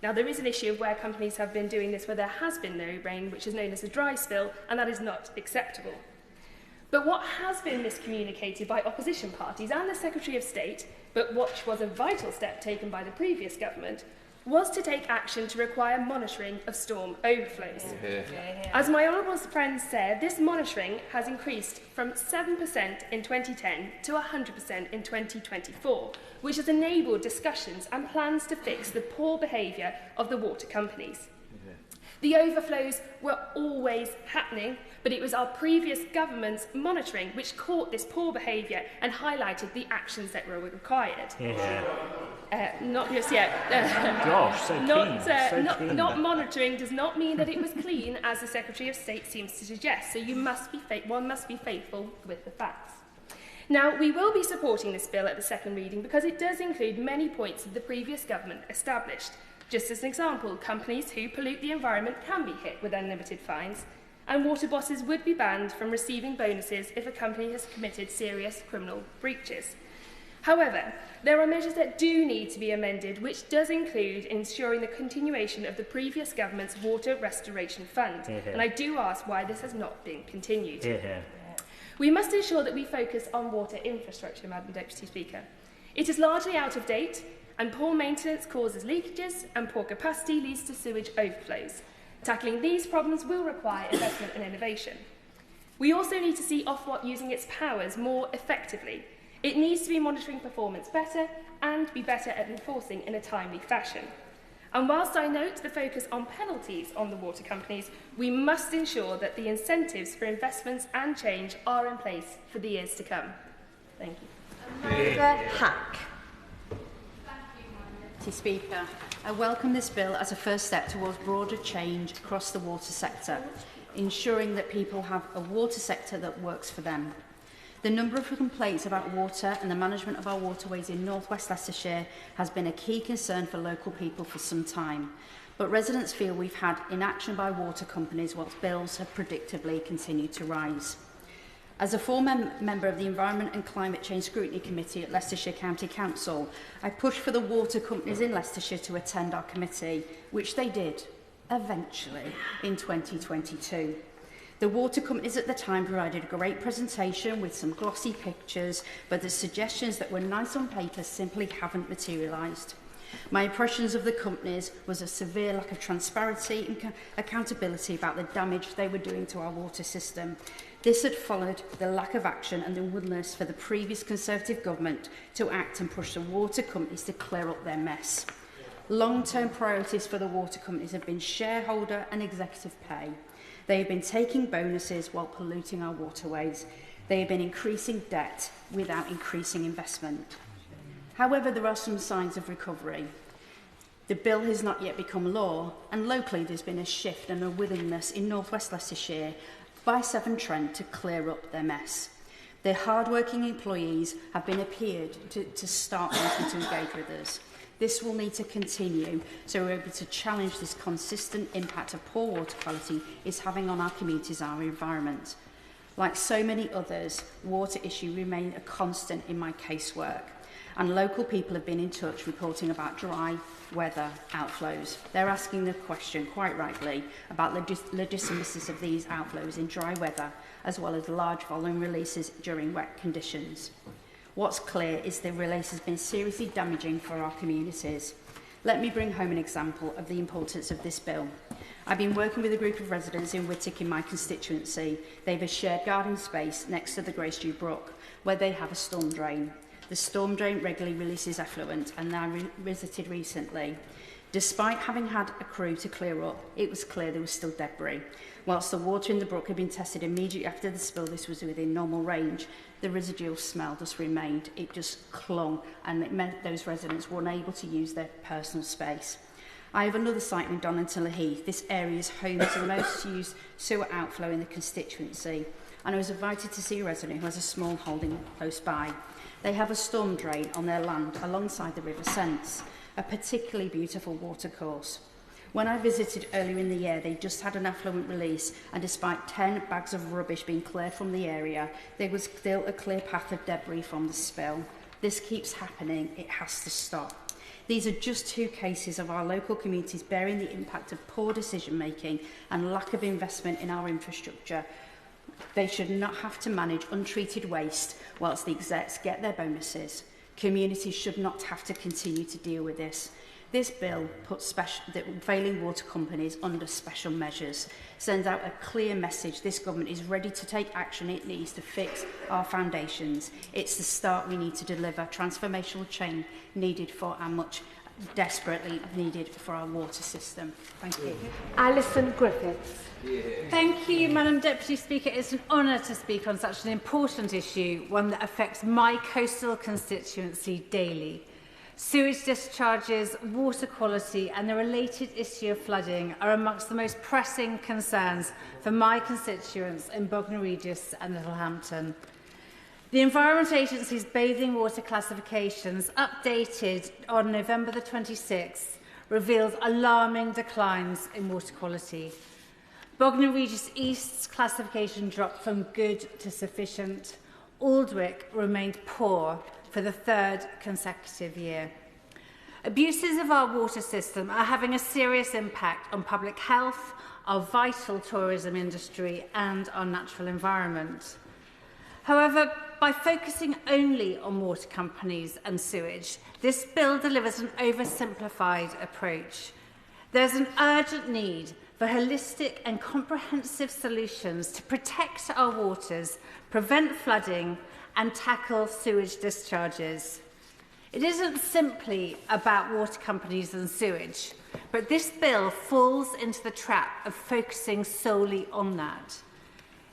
Now, there is an issue of where companies have been doing this where there has been no rain, which is known as a dry spill, and that is not acceptable. But what has been miscommunicated by opposition parties and the Secretary of State, but which was a vital step taken by the previous government, was to take action to require monitoring of storm overflows. As my honourable friend said, this monitoring has increased from 7% in 2010 to 100% in 2024, which has enabled discussions and plans to fix the poor behaviour of the water companies. The overflows were always happening, but it was our previous government's monitoring which caught this poor behaviour and highlighted the actions that were required. Not just yet. Gosh, so keen. Not monitoring does not mean that it was clean, as the Secretary of State seems to suggest. So one must be faithful with the facts. Now, we will be supporting this bill at the second reading because it does include many points that the previous government established. Just as an example, companies who pollute the environment can be hit with unlimited fines, and water bosses would be banned from receiving bonuses if a company has committed serious criminal breaches. However, there are measures that do need to be amended, which does include ensuring the continuation of the previous government's Water Restoration Fund, and I do ask why this has not been continued. We must ensure that we focus on water infrastructure, Madam Deputy Speaker. It is largely out of date, and poor maintenance causes leakages, and poor capacity leads to sewage overflows. Tackling these problems will require investment and innovation. We also need to see Ofwat using its powers more effectively. It needs to be monitoring performance better and be better at enforcing in a timely fashion. And whilst I note the focus on penalties on the water companies, we must ensure that the incentives for investments and change are in place for the years to come. Thank you. Hack. Speaker, I welcome this bill as a first step towards broader change across the water sector, ensuring that people have a water sector that works for them. The number of complaints about water and the management of our waterways in North West Leicestershire has been a key concern for local people for some time, but residents feel we've had inaction by water companies whilst bills have predictably continued to rise. As a former member of the Environment and Climate Change Scrutiny Committee at Leicestershire County Council, I pushed for the water companies in Leicestershire to attend our committee, which they did, eventually, in 2022. The water companies at the time provided a great presentation with some glossy pictures, but the suggestions that were nice on paper simply haven't materialised. My impressions of the companies was a severe lack of transparency and accountability about the damage they were doing to our water system. This had followed the lack of action and the willingness for the previous Conservative government to act and push the water companies to clear up their mess. Long-term priorities for the water companies have been shareholder and executive pay. They have been taking bonuses while polluting our waterways. They have been increasing debt without increasing investment. However, there are some signs of recovery. The bill has not yet become law, and locally there's been a shift and a willingness in North West Leicestershire by Severn Trent to clear up their mess. Their hard-working employees have been appeared to start wanting to engage with us. This will need to continue so we're able to challenge this consistent impact of poor water quality is having on our communities and our environment. Like so many others, water issues remain a constant in my casework, and local people have been in touch reporting about dry weather outflows. They're asking the question, quite rightly, about legitimacy of these outflows in dry weather, as well as large volume releases during wet conditions. What's clear is the release has been seriously damaging for our communities. Let me bring home an example of the importance of this bill. I've been working with a group of residents in Whitby in my constituency. They have a shared garden space next to the Graceview Brook, where they have a storm drain. The storm drain regularly releases effluent, and I visited recently. Despite having had a crew to clear up, it was clear there was still debris. Whilst the water in the brook had been tested immediately after the spill, this was within normal range, the residual smell just remained. It just clung, and it meant those residents were unable to use their personal space. I have another site in Donington Heath. This area is home to the most used sewer outflow in the constituency, and I was invited to see a resident who has a small holding close by. They have a storm drain on their land alongside the River Sence, a particularly beautiful watercourse. When I visited earlier in the year, they just had an effluent release, and despite 10 bags of rubbish being cleared from the area, there was still a clear path of debris from the spill. This keeps happening. It has to stop. These are just two cases of our local communities bearing the impact of poor decision-making and lack of investment in our infrastructure. They should not have to manage untreated waste whilst the execs get their bonuses. Communities should not have to continue to deal with this. This bill puts the failing water companies under special measures, sends out a clear message this government is ready to take action it needs to fix our foundations. It's the start we need to deliver transformational change needed for our much desperately needed for our water system. Thank you. Alison Griffiths. Thank you, Madam Deputy Speaker. It's an honour to speak on such an important issue, one that affects my coastal constituency daily. Sewage discharges, water quality and the related issue of flooding are amongst the most pressing concerns for my constituents in Bognor Regis and Littlehampton. The Environment Agency's bathing water classifications, updated on November the 26th, reveals alarming declines in water quality. Bognor Regis East's classification dropped from good to sufficient. Aldwick remained poor for the third consecutive year. Abuses of our water system are having a serious impact on public health, our vital tourism industry and our natural environment. However, by focusing only on water companies and sewage, this bill delivers an oversimplified approach. There's an urgent need for holistic and comprehensive solutions to protect our waters, prevent flooding and tackle sewage discharges. It isn't simply about water companies and sewage, but this bill falls into the trap of focusing solely on that.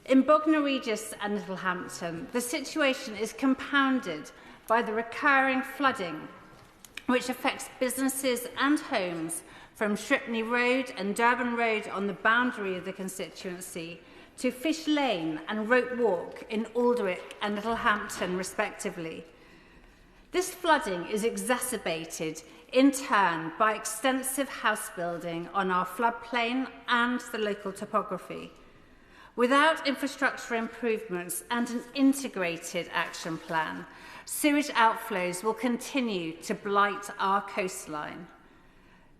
In Bognor Regis and Littlehampton, the situation is compounded by the recurring flooding, which affects businesses and homes from Shripney Road and Durban Road on the boundary of the constituency to Fish Lane and Rope Walk in Aldwick and Littlehampton, respectively. This flooding is exacerbated, in turn, by extensive house building on our floodplain and the local topography. Without infrastructure improvements and an integrated action plan, sewage outflows will continue to blight our coastline.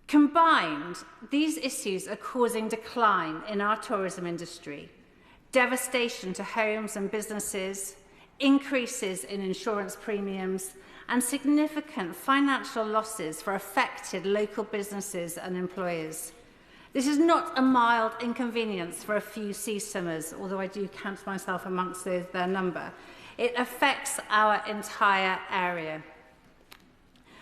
Combined, these issues are causing decline in our tourism industry, devastation to homes and businesses, increases in insurance premiums, and significant financial losses for affected local businesses and employers. This is not a mild inconvenience for a few sea swimmers, although I do count myself amongst their number. It affects our entire area.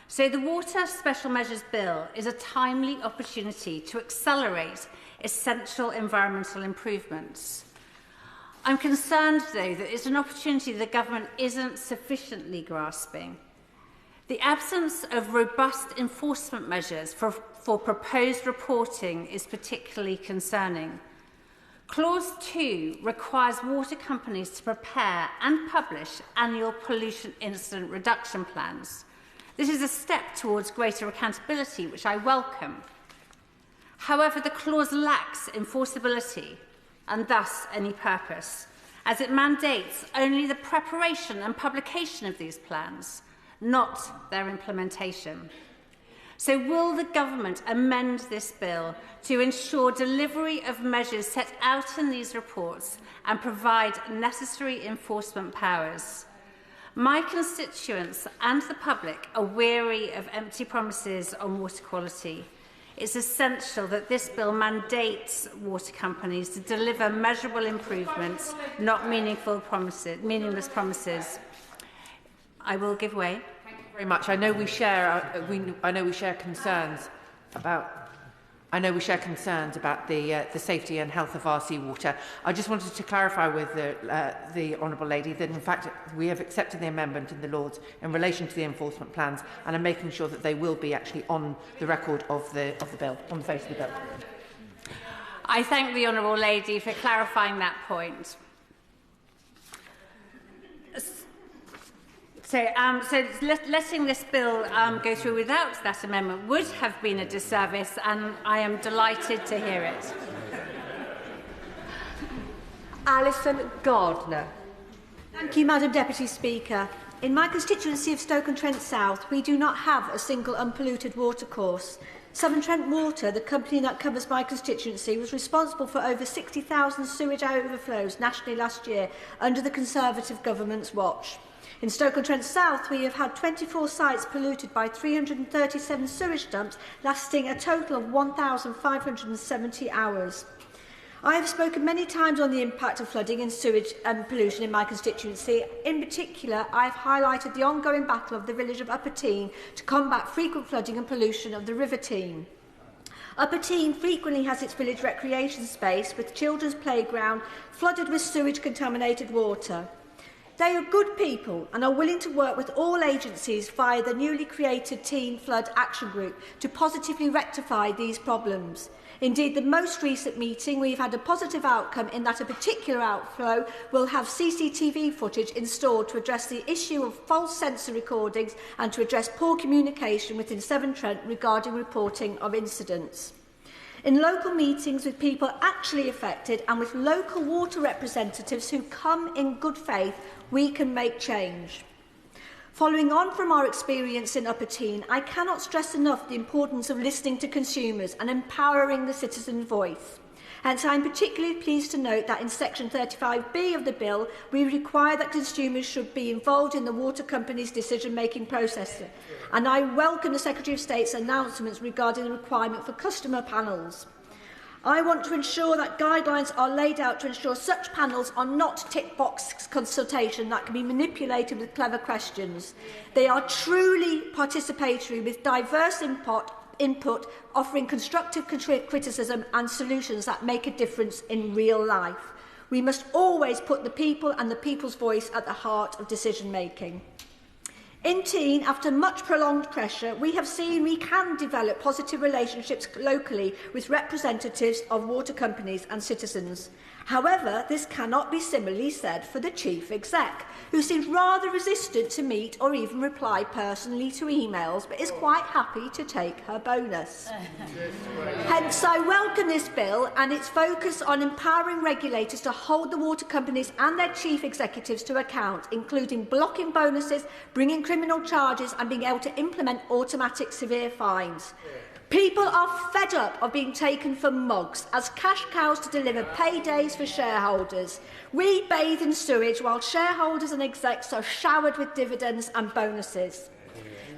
So the Water Special Measures Bill is a timely opportunity to accelerate essential environmental improvements. I'm concerned, though, that it's an opportunity the government isn't sufficiently grasping. The absence of robust enforcement measures for proposed reporting is particularly concerning. Clause 2 requires water companies to prepare and publish annual pollution incident reduction plans. This is a step towards greater accountability, which I welcome. However, the clause lacks enforceability and thus any purpose, as it mandates only the preparation and publication of these plans, not their implementation. So will the government amend this bill to ensure delivery of measures set out in these reports and provide necessary enforcement powers? My constituents and the public are weary of empty promises on water quality. It's essential that this bill mandates water companies to deliver measurable improvements, not meaningless promises. I will give way. Thank you very much. I know we share concerns about. I know we share concerns about the safety and health of our seawater. I just wanted to clarify with the Honourable Lady that, in fact, we have accepted the amendment in the Lords in relation to the enforcement plans and are making sure that they will be actually on the record of the bill, on the face of the bill. I thank the Honourable Lady for clarifying that point. So letting this bill go through without that amendment would have been a disservice, and I am delighted to hear it. Alison Gardner. Thank you, Madam Deputy Speaker. In my constituency of Stoke-on-Trent South, we do not have a single unpolluted watercourse. Severn Trent Water, the company that covers my constituency, was responsible for over 60,000 sewage overflows nationally last year under the Conservative government's watch. In Stoke-on-Trent South, we have had 24 sites polluted by 337 sewage dumps, lasting a total of 1,570 hours. I have spoken many times on the impact of flooding and sewage and pollution in my constituency. In particular, I have highlighted the ongoing battle of the village of Upper Tean to combat frequent flooding and pollution of the River Tean. Upper Tean frequently has its village recreation space with children's playground flooded with sewage-contaminated water. They are good people and are willing to work with all agencies via the newly created Teen Flood Action Group to positively rectify these problems. Indeed, the most recent meeting, we've had a positive outcome in that a particular outflow will have CCTV footage installed to address the issue of false sensor recordings and to address poor communication within Severn Trent regarding reporting of incidents. In local meetings with people actually affected and with local water representatives who come in good faith, we can make change. Following on from our experience in Upper Tean, I cannot stress enough the importance of listening to consumers and empowering the citizen voice. Hence, I am particularly pleased to note that in Section 35B of the bill, we require that consumers should be involved in the water company's decision-making process. And I welcome the Secretary of State's announcements regarding the requirement for customer panels. I want to ensure that guidelines are laid out to ensure such panels are not tick-box consultation that can be manipulated with clever questions. They are truly participatory with diverse input, offering constructive criticism and solutions that make a difference in real life. We must always put the people and the people's voice at the heart of decision-making. In Teen, after much prolonged pressure, we have seen we can develop positive relationships locally with representatives of water companies and citizens. However, this cannot be similarly said for the Chief Exec, who seems rather resistant to meet or even reply personally to emails, but is quite happy to take her bonus. Hence, I welcome this bill and its focus on empowering regulators to hold the water companies and their chief executives to account, including blocking bonuses, bringing criminal charges and being able to implement automatic severe fines. People are fed up of being taken for mugs as cash cows to deliver paydays for shareholders. We bathe in sewage while shareholders and execs are showered with dividends and bonuses.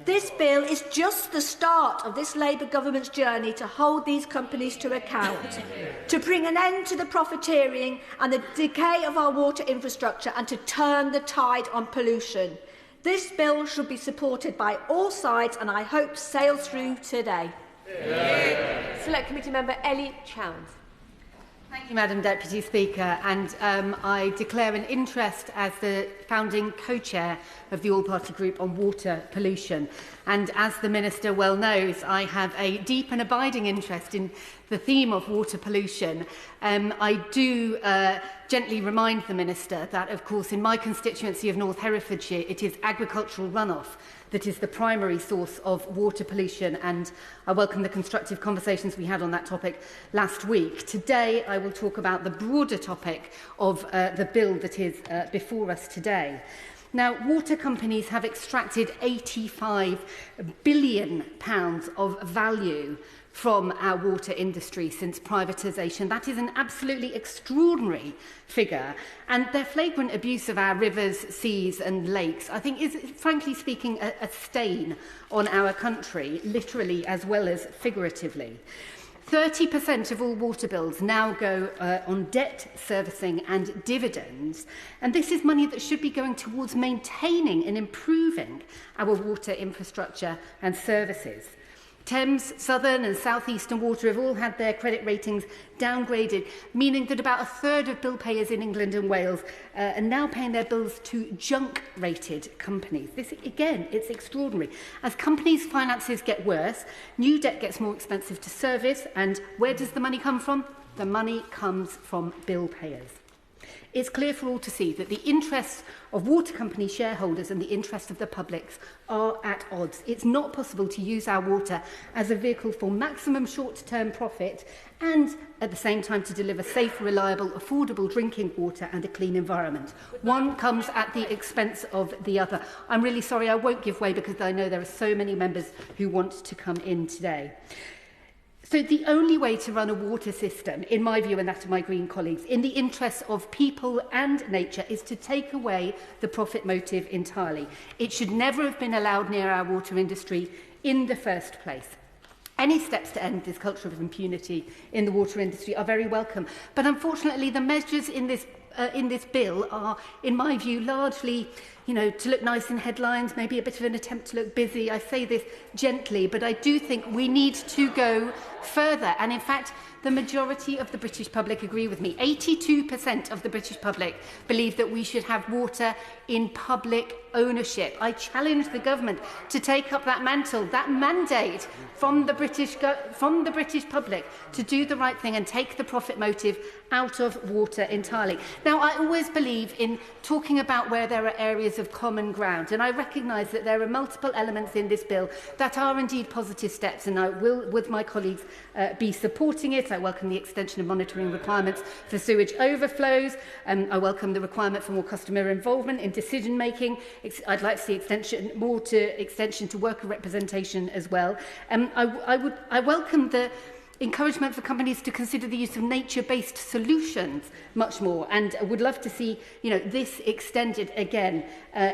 This bill is just the start of this Labour government's journey to hold these companies to account, to bring an end to the profiteering and the decay of our water infrastructure and to turn the tide on pollution. This bill should be supported by all sides and I hope sails through today. Select Committee Member Ellie Chowns. Thank you, Madam Deputy Speaker, and I declare an interest as the founding co-chair of the all-party group on water pollution. And as the Minister well knows, I have a deep and abiding interest in the theme of water pollution. I do gently remind the Minister that, of course, in my constituency of North Herefordshire, it is agricultural runoff that is the primary source of water pollution, and I welcome the constructive conversations we had on that topic last week. Today, I will talk about the broader topic of the bill that is before us today. Now, water companies have extracted £85 billion of value from our water industry since privatisation. That is an absolutely extraordinary figure, and their flagrant abuse of our rivers, seas and lakes, I think, is, frankly speaking, a stain on our country, literally as well as figuratively. 30% of all water bills now go on debt servicing and dividends, and this is money that should be going towards maintaining and improving our water infrastructure and services. Thames, Southern and South Eastern Water have all had their credit ratings downgraded, meaning that about a third of bill payers in England and Wales are now paying their bills to junk-rated companies. This, again, it's extraordinary. As companies' finances get worse, new debt gets more expensive to service, and where does the money come from? The money comes from bill payers. It's clear for all to see that the interests of water company shareholders and the interests of the public are at odds. It's not possible to use our water as a vehicle for maximum short-term profit and at the same time to deliver safe, reliable, affordable drinking water and a clean environment. One comes at the expense of the other. I'm really sorry, I won't give way because I know there are so many members who want to come in today. So the only way to run a water system, in my view and that of my Green colleagues, in the interests of people and nature, is to take away the profit motive entirely. It should never have been allowed near our water industry in the first place. Any steps to end this culture of impunity in the water industry are very welcome. But unfortunately, the measures in this bill are, in my view, largely, to look nice in headlines, maybe a bit of an attempt to look busy. I say this gently, but I do think we need to go further. And in fact, the majority of the British public agree with me. 82% of the British public believe that we should have water in public ownership. I challenge the government to take up that mantle, that mandate from the British public to do the right thing and take the profit motive out of water entirely. Now, I always believe in talking about where there are areas of common ground, and I recognise that there are multiple elements in this bill that are indeed positive steps, and I will, with my colleagues, be supporting it. I welcome the extension of monitoring requirements for sewage overflows. I welcome the requirement for more customer involvement in decision making. I'd like to see extension to worker representation as well. I welcome the encouragement for companies to consider the use of nature-based solutions much more, and would love to see this extended again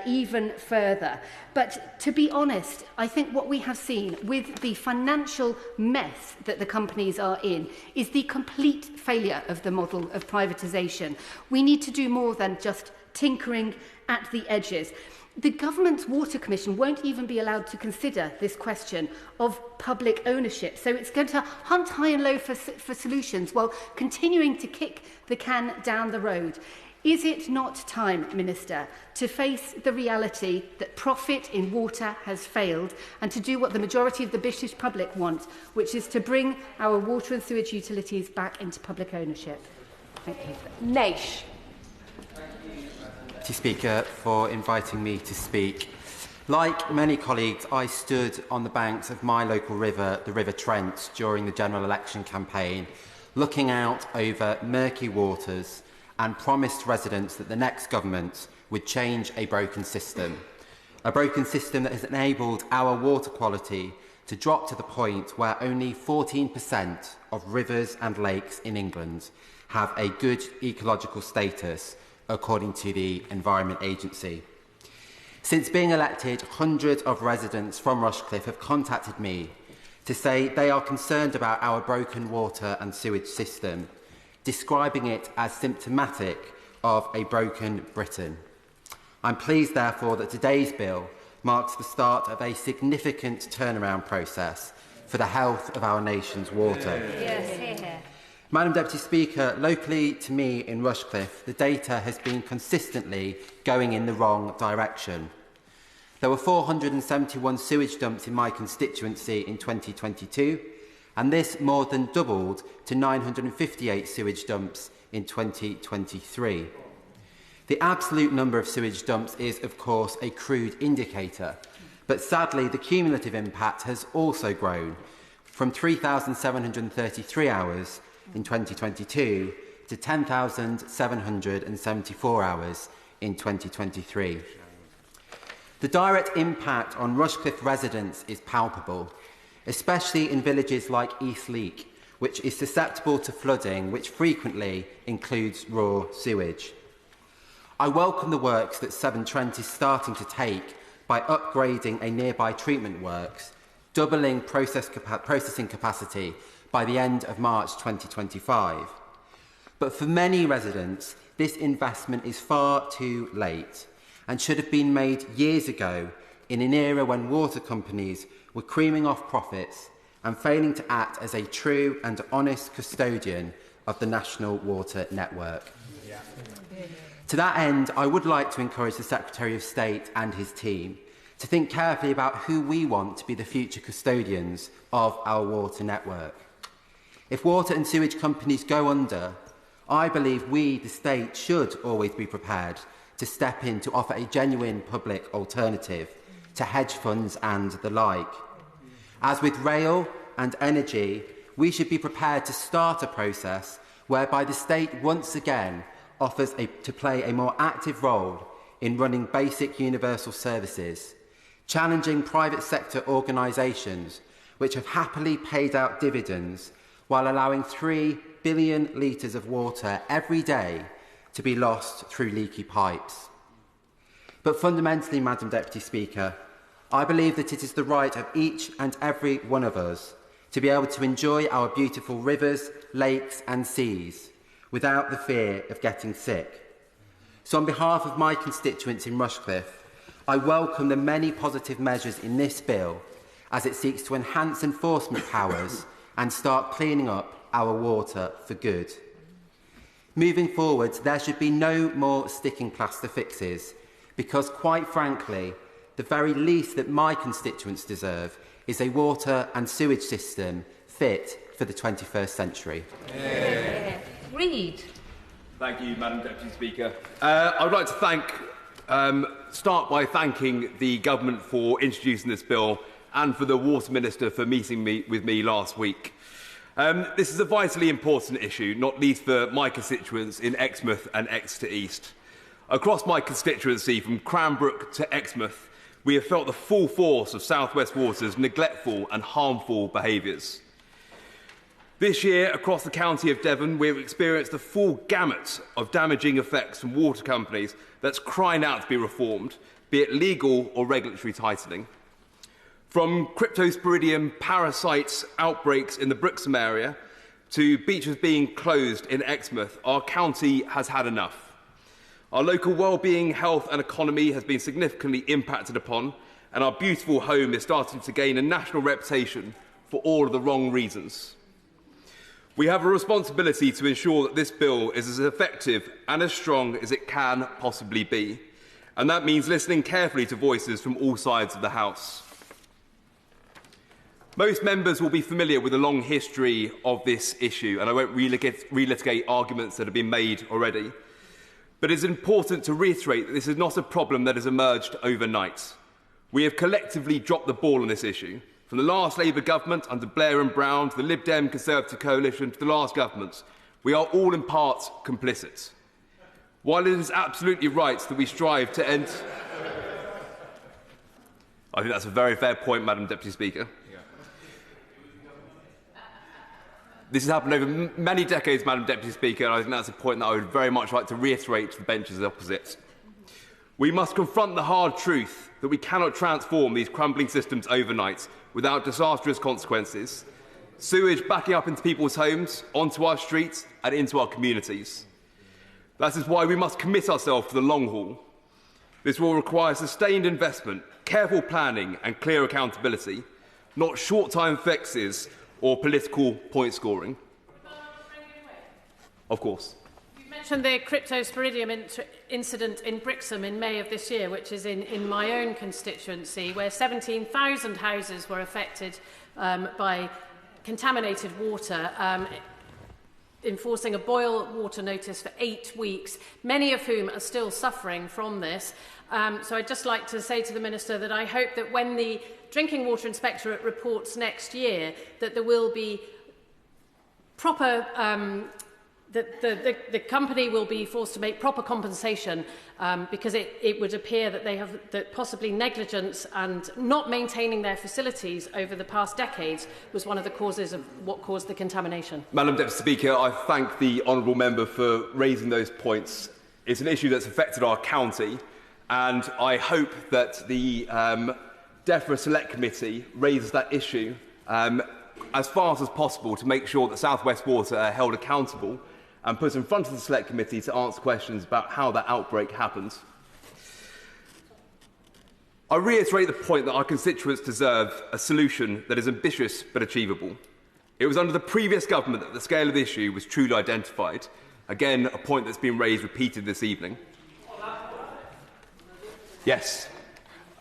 even further. But to be honest, I think what we have seen with the financial mess that the companies are in is the complete failure of the model of privatisation. We need to do more than just tinkering at the edges. The government's Water Commission won't even be allowed to consider this question of public ownership. So it's going to hunt high and low for solutions while continuing to kick the can down the road. Is it not time, Minister, to face the reality that profit in water has failed and to do what the majority of the British public want, which is to bring our water and sewage utilities back into public ownership? Thank you. Naish. Speaker, for inviting me to speak. Like many colleagues, I stood on the banks of my local river, the River Trent, during the general election campaign, looking out over murky waters and promised residents that the next government would change a broken system that has enabled our water quality to drop to the point where only 14% of rivers and lakes in England have a good ecological status, according to the Environment Agency. Since being elected, hundreds of residents from Rushcliffe have contacted me to say they are concerned about our broken water and sewage system, describing it as symptomatic of a broken Britain. I'm pleased, therefore, that today's bill marks the start of a significant turnaround process for the health of our nation's water. Yes, hear, hear. Madam Deputy Speaker, locally to me in Rushcliffe, the data has been consistently going in the wrong direction. There were 471 sewage dumps in my constituency in 2022, and this more than doubled to 958 sewage dumps in 2023. The absolute number of sewage dumps is, of course, a crude indicator, but sadly the cumulative impact has also grown from 3,733 hours in 2022 to 10,774 hours in 2023. The direct impact on Rushcliffe residents is palpable, especially in villages like East Leek, which is susceptible to flooding, which frequently includes raw sewage. I welcome the works that Severn Trent is starting to take by upgrading a nearby treatment works, doubling processing capacity by the end of March 2025. But for many residents, this investment is far too late and should have been made years ago in an era when water companies were creaming off profits and failing to act as a true and honest custodian of the national water network. Yeah. To that end, I would like to encourage the Secretary of State and his team to think carefully about who we want to be the future custodians of our water network. If water and sewage companies go under, I believe we, the state, should always be prepared to step in to offer a genuine public alternative to hedge funds and the like. As with rail and energy, we should be prepared to start a process whereby the state once again offers to play a more active role in running basic universal services, challenging private sector organisations which have happily paid out dividends while allowing 3 billion litres of water every day to be lost through leaky pipes. But fundamentally, Madam Deputy Speaker, I believe that it is the right of each and every one of us to be able to enjoy our beautiful rivers, lakes and seas without the fear of getting sick. So on behalf of my constituents in Rushcliffe, I welcome the many positive measures in this bill as it seeks to enhance enforcement powers and start cleaning up our water for good. Moving forward, there should be no more sticking plaster fixes because, quite frankly, the very least that my constituents deserve is a water and sewage system fit for the 21st century. Yeah. Reid. Thank you, Madam Deputy Speaker. I would like to start by thanking the Government for introducing this bill and for the Water Minister for meeting with me last week. This is a vitally important issue, not least for my constituents in Exmouth and Exeter East. Across my constituency, from Cranbrook to Exmouth, we have felt the full force of South West Water's neglectful and harmful behaviours. This year, across the county of Devon, we have experienced the full gamut of damaging effects from water companies that's crying out to be reformed, be it legal or regulatory tightening. From cryptosporidium parasites outbreaks in the Brixham area to beaches being closed in Exmouth, our county has had enough. Our local well-being, health and economy has been significantly impacted upon, and our beautiful home is starting to gain a national reputation for all of the wrong reasons. We have a responsibility to ensure that this bill is as effective and as strong as it can possibly be, and that means listening carefully to voices from all sides of the House. Most members will be familiar with the long history of this issue, and I won't relitigate arguments that have been made already. But it is important to reiterate that this is not a problem that has emerged overnight. We have collectively dropped the ball on this issue. From the last Labour government under Blair and Brown to the Lib Dem Conservative coalition to the last governments, we are all in part complicit. While it is absolutely right that we strive to end... I think that's a very fair point, Madam Deputy Speaker. This has happened over many decades, Madam Deputy Speaker, and I think that's a point that I would very much like to reiterate to the benches opposite. We must confront the hard truth that we cannot transform these crumbling systems overnight without disastrous consequences. Sewage backing up into people's homes, onto our streets and into our communities. That is why we must commit ourselves to the long haul. This will require sustained investment, careful planning and clear accountability, not short-time fixes or political point scoring. Of course. You mentioned the cryptosporidium incident in Brixham in May of this year, which is in my own constituency, where 17,000 houses were affected by contaminated water, enforcing a boil water notice for 8 weeks, many of whom are still suffering from this. So I'd just like to say to the Minister that I hope that when the Drinking Water Inspectorate reports next year, that there will be proper that the company will be forced to make proper compensation because it would appear that they have that possibly negligence and not maintaining their facilities over the past decades was one of the causes of what caused the contamination. Madam Deputy Speaker, I thank the honourable member for raising those points. It's an issue that's affected our county, and I hope that the DEFRA Select Committee raises that issue as fast as possible to make sure that South West Water are held accountable and put in front of the Select Committee to answer questions about how that outbreak happened. I reiterate the point that our constituents deserve a solution that is ambitious but achievable. It was under the previous government that the scale of the issue was truly identified. Again, a point that's been raised repeated this evening. Yes.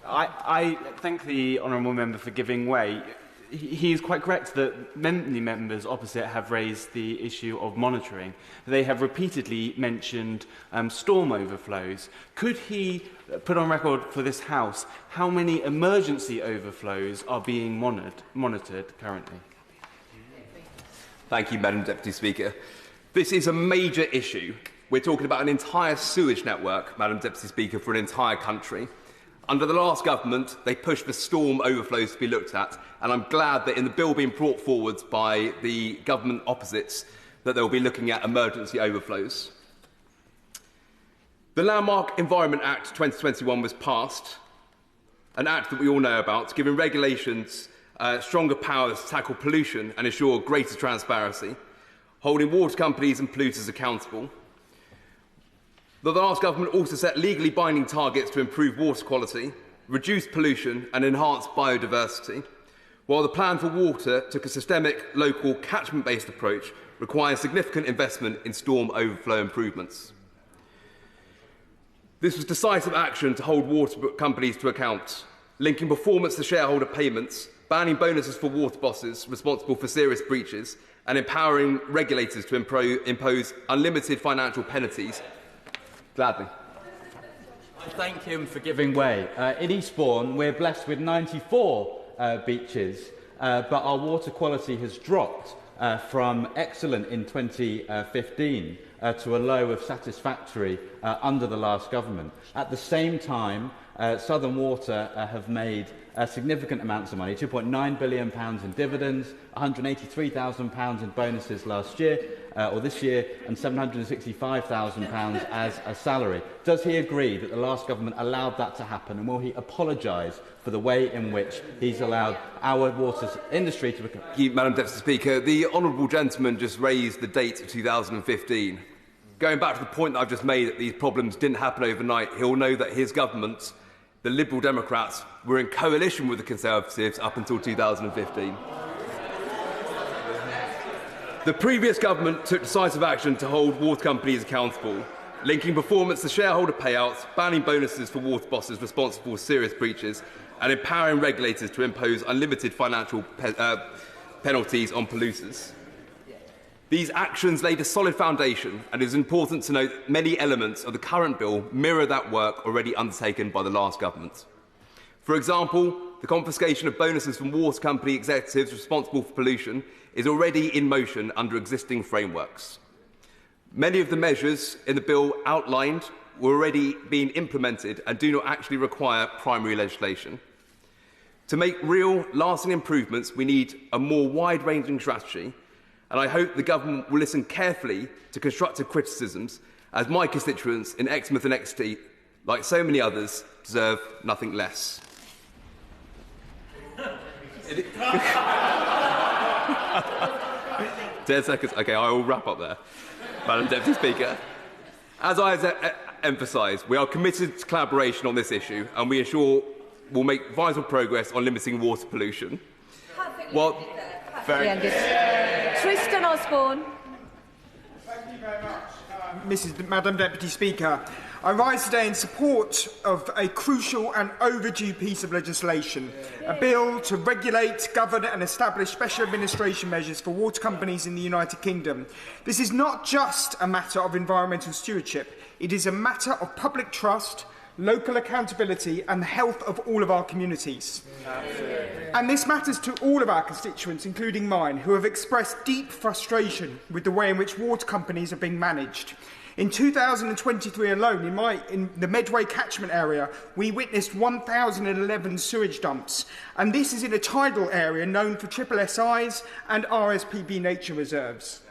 I thank the honourable member for giving way. He is quite correct that many members opposite have raised the issue of monitoring. They have repeatedly mentioned storm overflows. Could he put on record for this House how many emergency overflows are being monitored currently? Thank you, Madam Deputy Speaker. This is a major issue. We're talking about an entire sewage network, Madam Deputy Speaker, for an entire country. Under the last government, they pushed for storm overflows to be looked at, and I'm glad that in the bill being brought forward by the government opposites, that they'll be looking at emergency overflows. The Landmark Environment Act 2021 was passed, an act that we all know about, giving regulations stronger powers to tackle pollution and ensure greater transparency, holding water companies and polluters accountable. The last government also set legally binding targets to improve water quality, reduce pollution and enhance biodiversity, while the plan for water took a systemic, local, catchment-based approach requiring significant investment in storm overflow improvements. This was decisive action to hold water companies to account, linking performance to shareholder payments, banning bonuses for water bosses responsible for serious breaches, and empowering regulators to impose unlimited financial penalties. Gladly. I thank him for giving way. In Eastbourne, we're blessed with 94 beaches, but our water quality has dropped from excellent in 2015 to a low of satisfactory under the last government. At the same time, Southern Water have made significant amounts of money, £2.9 billion in dividends, £183,000 in bonuses last year, or this year, and £765,000 as a salary. Does he agree that the last government allowed that to happen, and will he apologise for the way in which he's allowed our water industry to become... Thank you, Madam Deputy Speaker. The honourable gentleman just raised the date of 2015. Going back to the point that I've just made, that these problems didn't happen overnight, he'll know that his government, the Liberal Democrats, were in coalition with the Conservatives up until 2015. The previous government took decisive action to hold water companies accountable, linking performance to shareholder payouts, banning bonuses for water bosses responsible for serious breaches, and empowering regulators to impose unlimited financial penalties on polluters. These actions laid a solid foundation, and it is important to note that many elements of the current bill mirror that work already undertaken by the last government. For example, the confiscation of bonuses from water company executives responsible for pollution is already in motion under existing frameworks. Many of the measures in the bill outlined were already being implemented and do not actually require primary legislation. To make real, lasting improvements, we need a more wide-ranging strategy, and I hope the government will listen carefully to constructive criticisms, as my constituents in Exmouth and Exeter, like so many others, deserve nothing less. 10 seconds. OK, I will wrap up there. Madam Deputy Speaker, as I emphasise, we are committed to collaboration on this issue, and we ensure we'll make vital progress on limiting water pollution. Well, Tristan Osborne. Thank you very much, Madam Deputy Speaker. I rise today in support of a crucial and overdue piece of legislation, a bill to regulate, govern and establish special administration measures for water companies in the United Kingdom. This is not just a matter of environmental stewardship, it is a matter of public trust, local accountability and the health of all of our communities. Absolutely. And this matters to all of our constituents, including mine, who have expressed deep frustration with the way in which water companies are being managed. In 2023 alone, in the Medway catchment area, we witnessed 1,011 sewage dumps, and this is in a tidal area known for SSIs and RSPB nature reserves.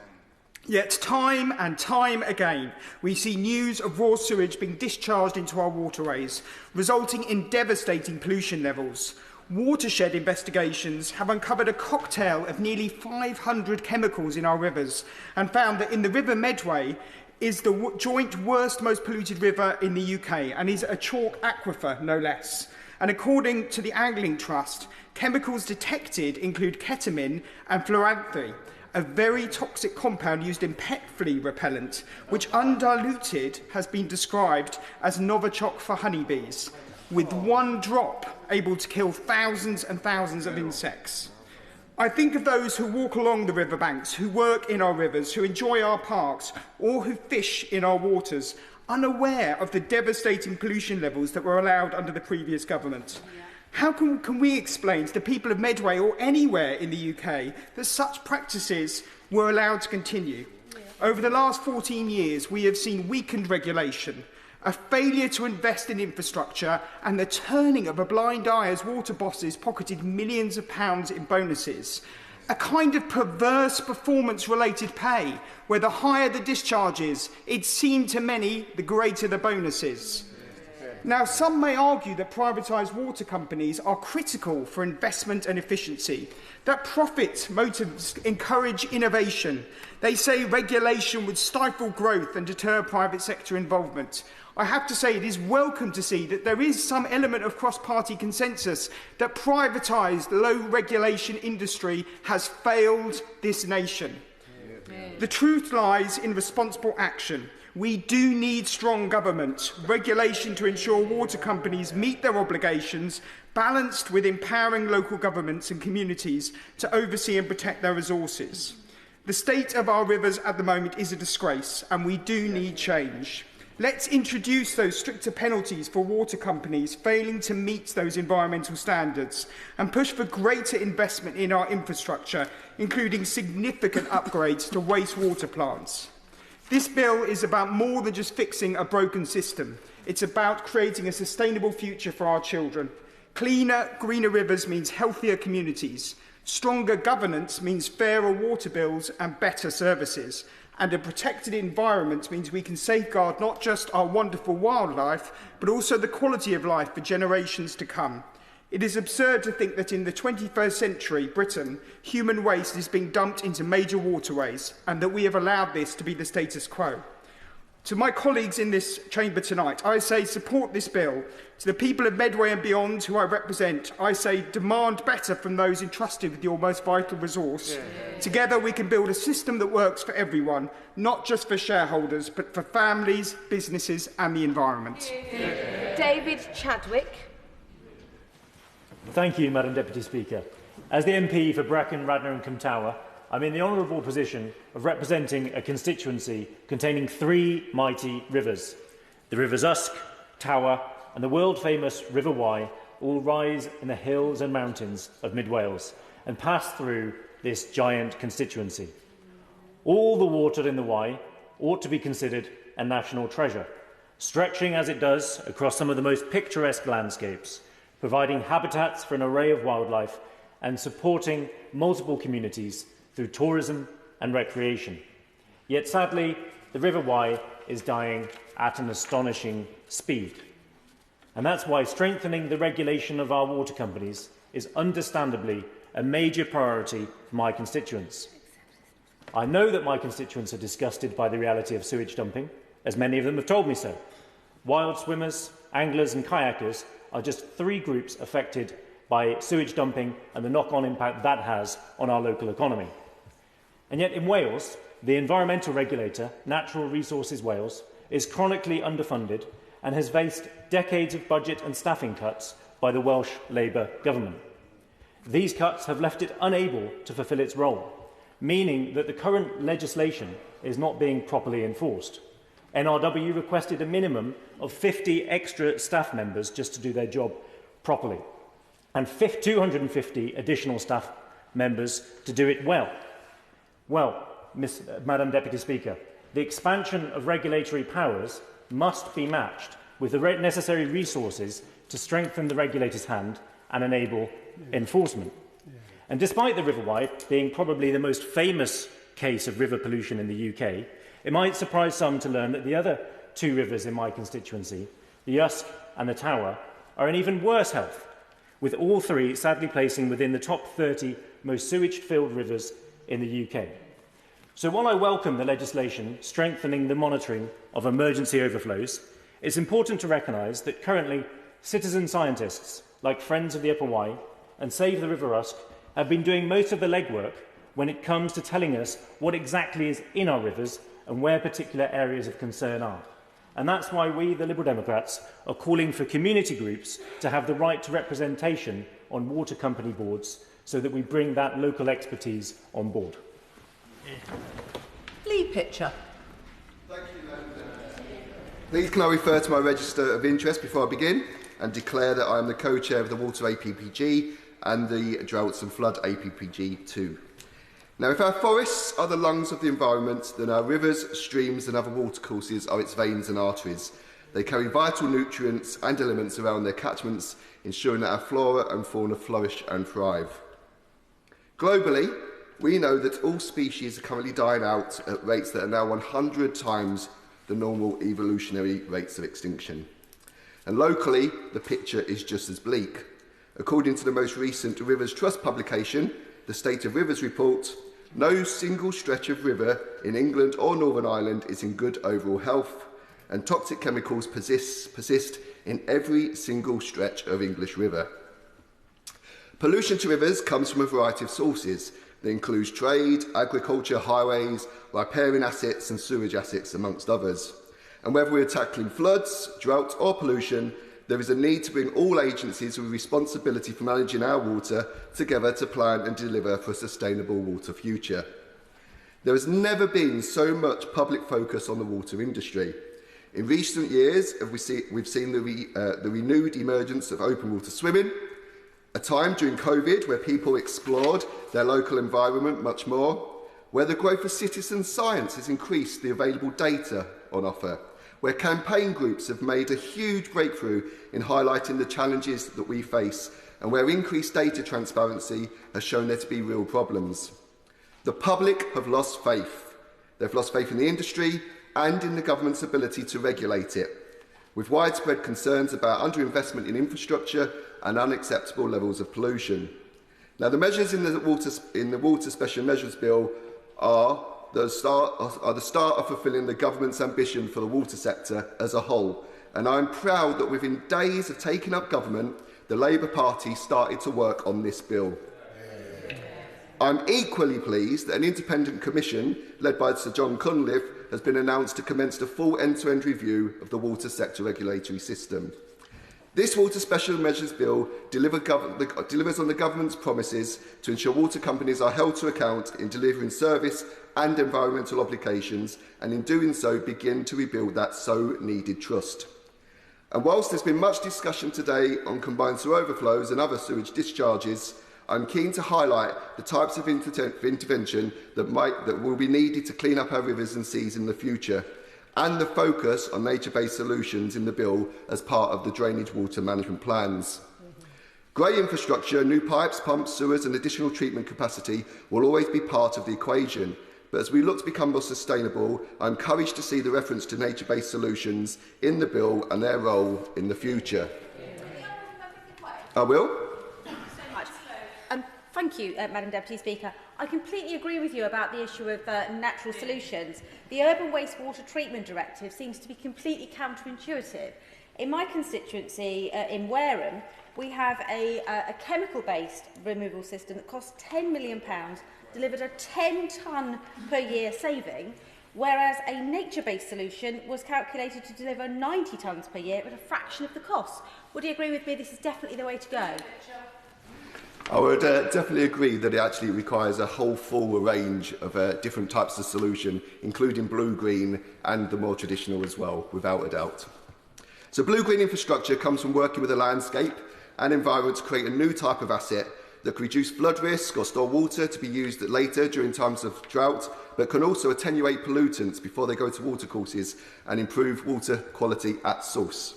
Yet time and time again, we see news of raw sewage being discharged into our waterways, resulting in devastating pollution levels. Watershed investigations have uncovered a cocktail of nearly 500 chemicals in our rivers and found that in the River Medway is the joint worst, most polluted river in the UK and is a chalk aquifer, no less. And according to the Angling Trust, chemicals detected include ketamine and fluoranthy, a very toxic compound used in pet flea repellent, which undiluted has been described as Novichok for honeybees, with one drop able to kill thousands and thousands of insects. I think of those who walk along the riverbanks, who work in our rivers, who enjoy our parks, or who fish in our waters, unaware of the devastating pollution levels that were allowed under the previous government. How can we explain to the people of Medway or anywhere in the UK that such practices were allowed to continue? Over the last 14 years, we have seen weakened regulation, a failure to invest in infrastructure and the turning of a blind eye as water bosses pocketed millions of pounds in bonuses. A kind of perverse performance-related pay, where the higher the discharges, it seemed to many the greater the bonuses. Now, some may argue that privatised water companies are critical for investment and efficiency, that profit motives encourage innovation. They say regulation would stifle growth and deter private sector involvement. I have to say it is welcome to see that there is some element of cross-party consensus that privatised low-regulation industry has failed this nation. The truth lies in responsible action. We do need strong government, regulation to ensure water companies meet their obligations, balanced with empowering local governments and communities to oversee and protect their resources. The state of our rivers at the moment is a disgrace, and we do need change. Let's introduce those stricter penalties for water companies failing to meet those environmental standards and push for greater investment in our infrastructure, including significant upgrades to wastewater plants. This bill is about more than just fixing a broken system. It's about creating a sustainable future for our children. Cleaner, greener rivers means healthier communities. Stronger governance means fairer water bills and better services. And a protected environment means we can safeguard not just our wonderful wildlife, but also the quality of life for generations to come. It is absurd to think that in the 21st century, Britain, human waste is being dumped into major waterways, and that we have allowed this to be the status quo. To my colleagues in this chamber tonight, I say support this bill. To the people of Medway and beyond who I represent, I say demand better from those entrusted with your most vital resource. Together we can build a system that works for everyone, not just for shareholders, but for families, businesses and the environment. David Chadwick. Thank you, Madam Deputy Speaker. As the MP for Brecon, Radnor and Cumtower, I'm in the honourable position of representing a constituency containing three mighty rivers. The Rivers Usk, Tower and the world-famous River Wye all rise in the hills and mountains of mid-Wales and pass through this giant constituency. All the water in the Wye ought to be considered a national treasure, stretching as it does across some of the most picturesque landscapes, providing habitats for an array of wildlife and supporting multiple communities through tourism and recreation. Yet sadly, the River Wye is dying at an astonishing speed. And that's why strengthening the regulation of our water companies is understandably a major priority for my constituents. I know that my constituents are disgusted by the reality of sewage dumping, as many of them have told me so. Wild swimmers, anglers and kayakers are just 3 groups affected by sewage dumping and the knock-on impact that has on our local economy. And yet in Wales, the environmental regulator, Natural Resources Wales, is chronically underfunded and has faced decades of budget and staffing cuts by the Welsh Labour government. These cuts have left it unable to fulfil its role, meaning that the current legislation is not being properly enforced. NRW requested a minimum of 50 extra staff members just to do their job properly, and 250 additional staff members to do it well. Well, Madam Deputy Speaker, the expansion of regulatory powers must be matched with the necessary resources to strengthen the regulator's hand and enable enforcement. And despite the River Wye being probably the most famous case of river pollution in the UK, it might surprise some to learn that the other 2 rivers in my constituency, the Usk and the Tower, are in even worse health, with all 3 sadly placing within the top 30 most sewage-filled rivers in the UK. So while I welcome the legislation strengthening the monitoring of emergency overflows, it's important to recognise that currently citizen scientists like Friends of the Upper Wye and Save the River Usk have been doing most of the legwork when it comes to telling us what exactly is in our rivers and where particular areas of concern are. And that's why we, the Liberal Democrats, are calling for community groups to have the right to representation on water company boards so that we bring that local expertise on board. Lee Pitcher. Please can I refer to my register of interest before I begin and declare that I am the co-chair of the Water APPG and the Droughts and Flood APPG too. Now, if our forests are the lungs of the environment, then our rivers, streams and other watercourses are its veins and arteries. They carry vital nutrients and elements around their catchments, ensuring that our flora and fauna flourish and thrive. Globally, we know that all species are currently dying out at rates that are now 100 times the normal evolutionary rates of extinction. And locally, the picture is just as bleak. According to the most recent Rivers Trust publication, the State of Rivers report, no single stretch of river in England or Northern Ireland is in good overall health, and toxic chemicals persist in every single stretch of English river. Pollution to rivers comes from a variety of sources that includes trade, agriculture, highways, riparian assets and sewage assets, amongst others. And whether we are tackling floods, drought or pollution, there is a need to bring all agencies with responsibility for managing our water together to plan and deliver for a sustainable water future. There has never been so much public focus on the water industry. In recent years, we've seen the renewed emergence of open water swimming, a time during COVID where people explored their local environment much more, where the growth of citizen science has increased the available data on offer, where campaign groups have made a huge breakthrough in highlighting the challenges that we face, and where increased data transparency has shown there to be real problems. The public have lost faith. They've lost faith in the industry and in the government's ability to regulate it, with widespread concerns about underinvestment in infrastructure and unacceptable levels of pollution. Now, the measures in the Water Special Measures Bill are the start of fulfilling the government's ambition for the water sector as a whole, and I'm proud that within days of taking up government, the Labour Party started to work on this bill. I'm equally pleased that an independent commission, led by Sir John Cunliffe, has been announced to commence the full end-to-end review of the water sector regulatory system. This Water Special Measures Bill delivers on the government's promises to ensure water companies are held to account in delivering service and environmental obligations, and in doing so begin to rebuild that so-needed trust. And whilst there's been much discussion today on combined sewer overflows and other sewage discharges, I'm keen to highlight the types of intervention that will be needed to clean up our rivers and seas in the future, and the focus on nature-based solutions in the bill as part of the drainage water management plans. Grey infrastructure, new pipes, pumps, sewers and additional treatment capacity will always be part of the equation, but as we look to become more sustainable, I'm encouraged to see the reference to nature-based solutions in the bill and their role in the future. I will. Thank you, Madam Deputy Speaker. I completely agree with you about the issue of natural solutions. The Urban Wastewater Treatment Directive seems to be completely counterintuitive. In my constituency, in Wareham, we have a chemical-based removal system that costs £10 million, delivered a 10-tonne per year saving, whereas a nature-based solution was calculated to deliver 90 tonnes per year at a fraction of the cost. Would you agree with me this is definitely the way to go? I would definitely agree that it actually requires a whole full range of different types of solution, including blue-green and the more traditional as well, without a doubt. So blue-green infrastructure comes from working with the landscape and environment to create a new type of asset that can reduce flood risk or store water to be used later during times of drought, but can also attenuate pollutants before they go to watercourses and improve water quality at source.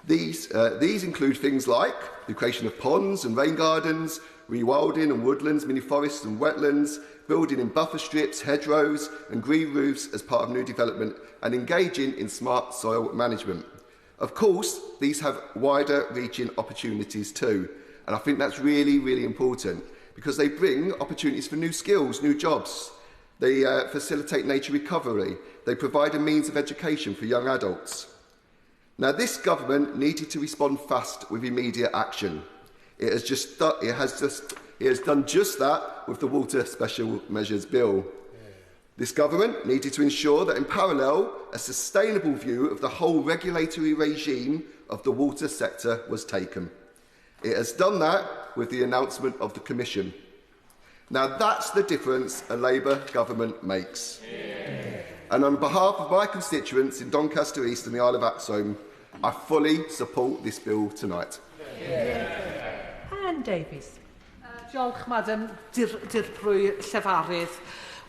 These include things like the creation of ponds and rain gardens, rewilding and woodlands, mini forests and wetlands, building in buffer strips, hedgerows and green roofs as part of new development, and engaging in smart soil management. Of course, these have wider-reaching opportunities too, and I think that's really, really important because they bring opportunities for new skills, new jobs. They facilitate nature recovery. They provide a means of education for young adults. Now, this government needed to respond fast with immediate action. It has done just that with the Water Special Measures Bill. This government needed to ensure that in parallel, a sustainable view of the whole regulatory regime of the water sector was taken. It has done that with the announcement of the Commission. Now, that's the difference a Labour government makes. Yeah. And on behalf of my constituents in Doncaster East and the Isle of Axholme, I fully support this bill tonight. Anne Davies. Diolch, Madam Dirprwy Llefarydd.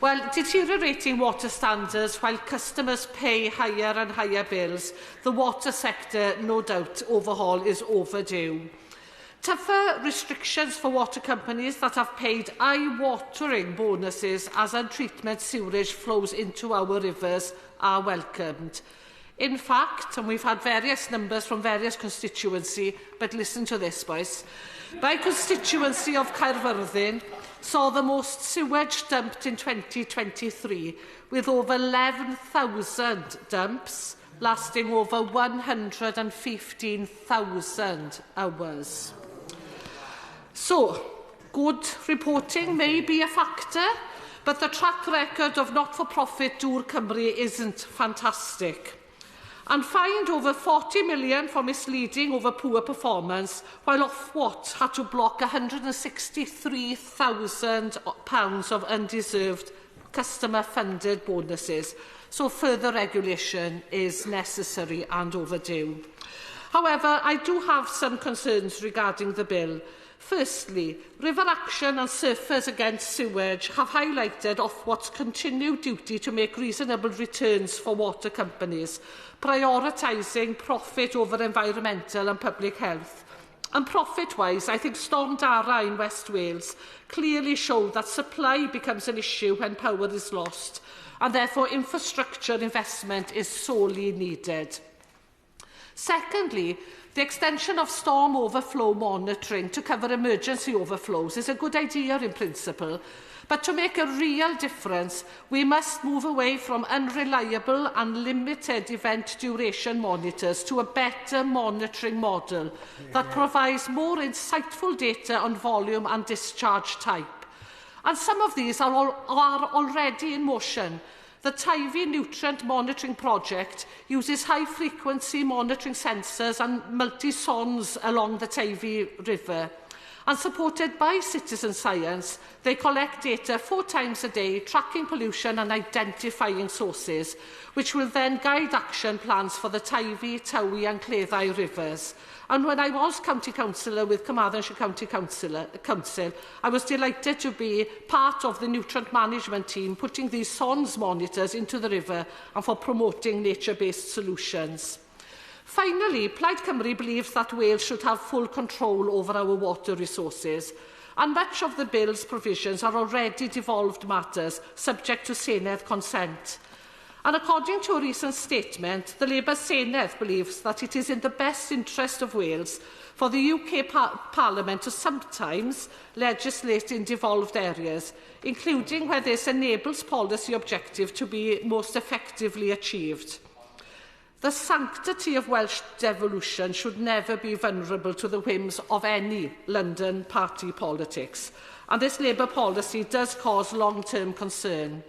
Well, deteriorating water standards while customers pay higher and higher bills, the water sector, no doubt, overhaul is overdue. Tougher restrictions for water companies that have paid eye-watering bonuses as untreatment sewerage flows into our rivers are welcomed. In fact, and we've had various numbers from various constituencies, but listen to this, boys. My constituency of Caerfyrddin saw the most sewage dumped in 2023, with over 11,000 dumps lasting over 115,000 hours. So, good reporting may be a factor, but the track record of not-for-profit Dŵr Cymru isn't fantastic. And fined over 40 million for misleading over poor performance, while Ofwat had to block £163,000 of undeserved customer-funded bonuses. So further regulation is necessary and overdue. However, I do have some concerns regarding the bill. Firstly, River Action and Surfers Against Sewage have highlighted Ofwat's continued duty to make reasonable returns for water companies, prioritising profit over environmental and public health. And profit-wise, I think Storm Dara in West Wales clearly showed that supply becomes an issue when power is lost, and therefore infrastructure investment is sorely needed. Secondly, the extension of storm overflow monitoring to cover emergency overflows is a good idea in principle, but to make a real difference, we must move away from unreliable and limited event duration monitors to a better monitoring model that provides more insightful data on volume and discharge type. And some of these are already in motion. The Tyvi Nutrient Monitoring Project uses high-frequency monitoring sensors and multi-sons along the Tyvi River. And supported by citizen science, they collect data 4 times a day, tracking pollution and identifying sources, which will then guide action plans for the Tyvi, Towie and Cleddau rivers. And when I was County Councillor with Carmarthenshire County Council, I was delighted to be part of the nutrient management team putting these SONS monitors into the river and for promoting nature-based solutions. Finally, Plaid Cymru believes that Wales should have full control over our water resources, and much of the bill's provisions are already devolved matters subject to Senedd consent. And according to a recent statement, the Labour Senedd believes that it is in the best interest of Wales for the UK Parliament to sometimes legislate in devolved areas, including where this enables policy objective to be most effectively achieved. The sanctity of Welsh devolution should never be vulnerable to the whims of any London party politics, and this Labour policy does cause long-term concern.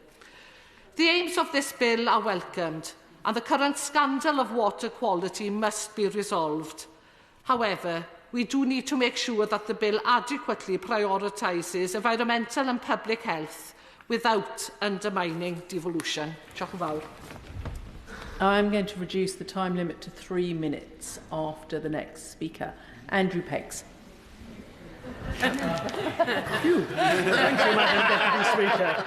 The aims of this bill are welcomed, and the current scandal of water quality must be resolved. However, we do need to make sure that the bill adequately prioritises environmental and public health without undermining devolution. Diolch yn fawr. I'm going to reduce the time limit to 3 minutes after the next speaker. Andrew Peggs. Thank you, Madam Deputy Speaker.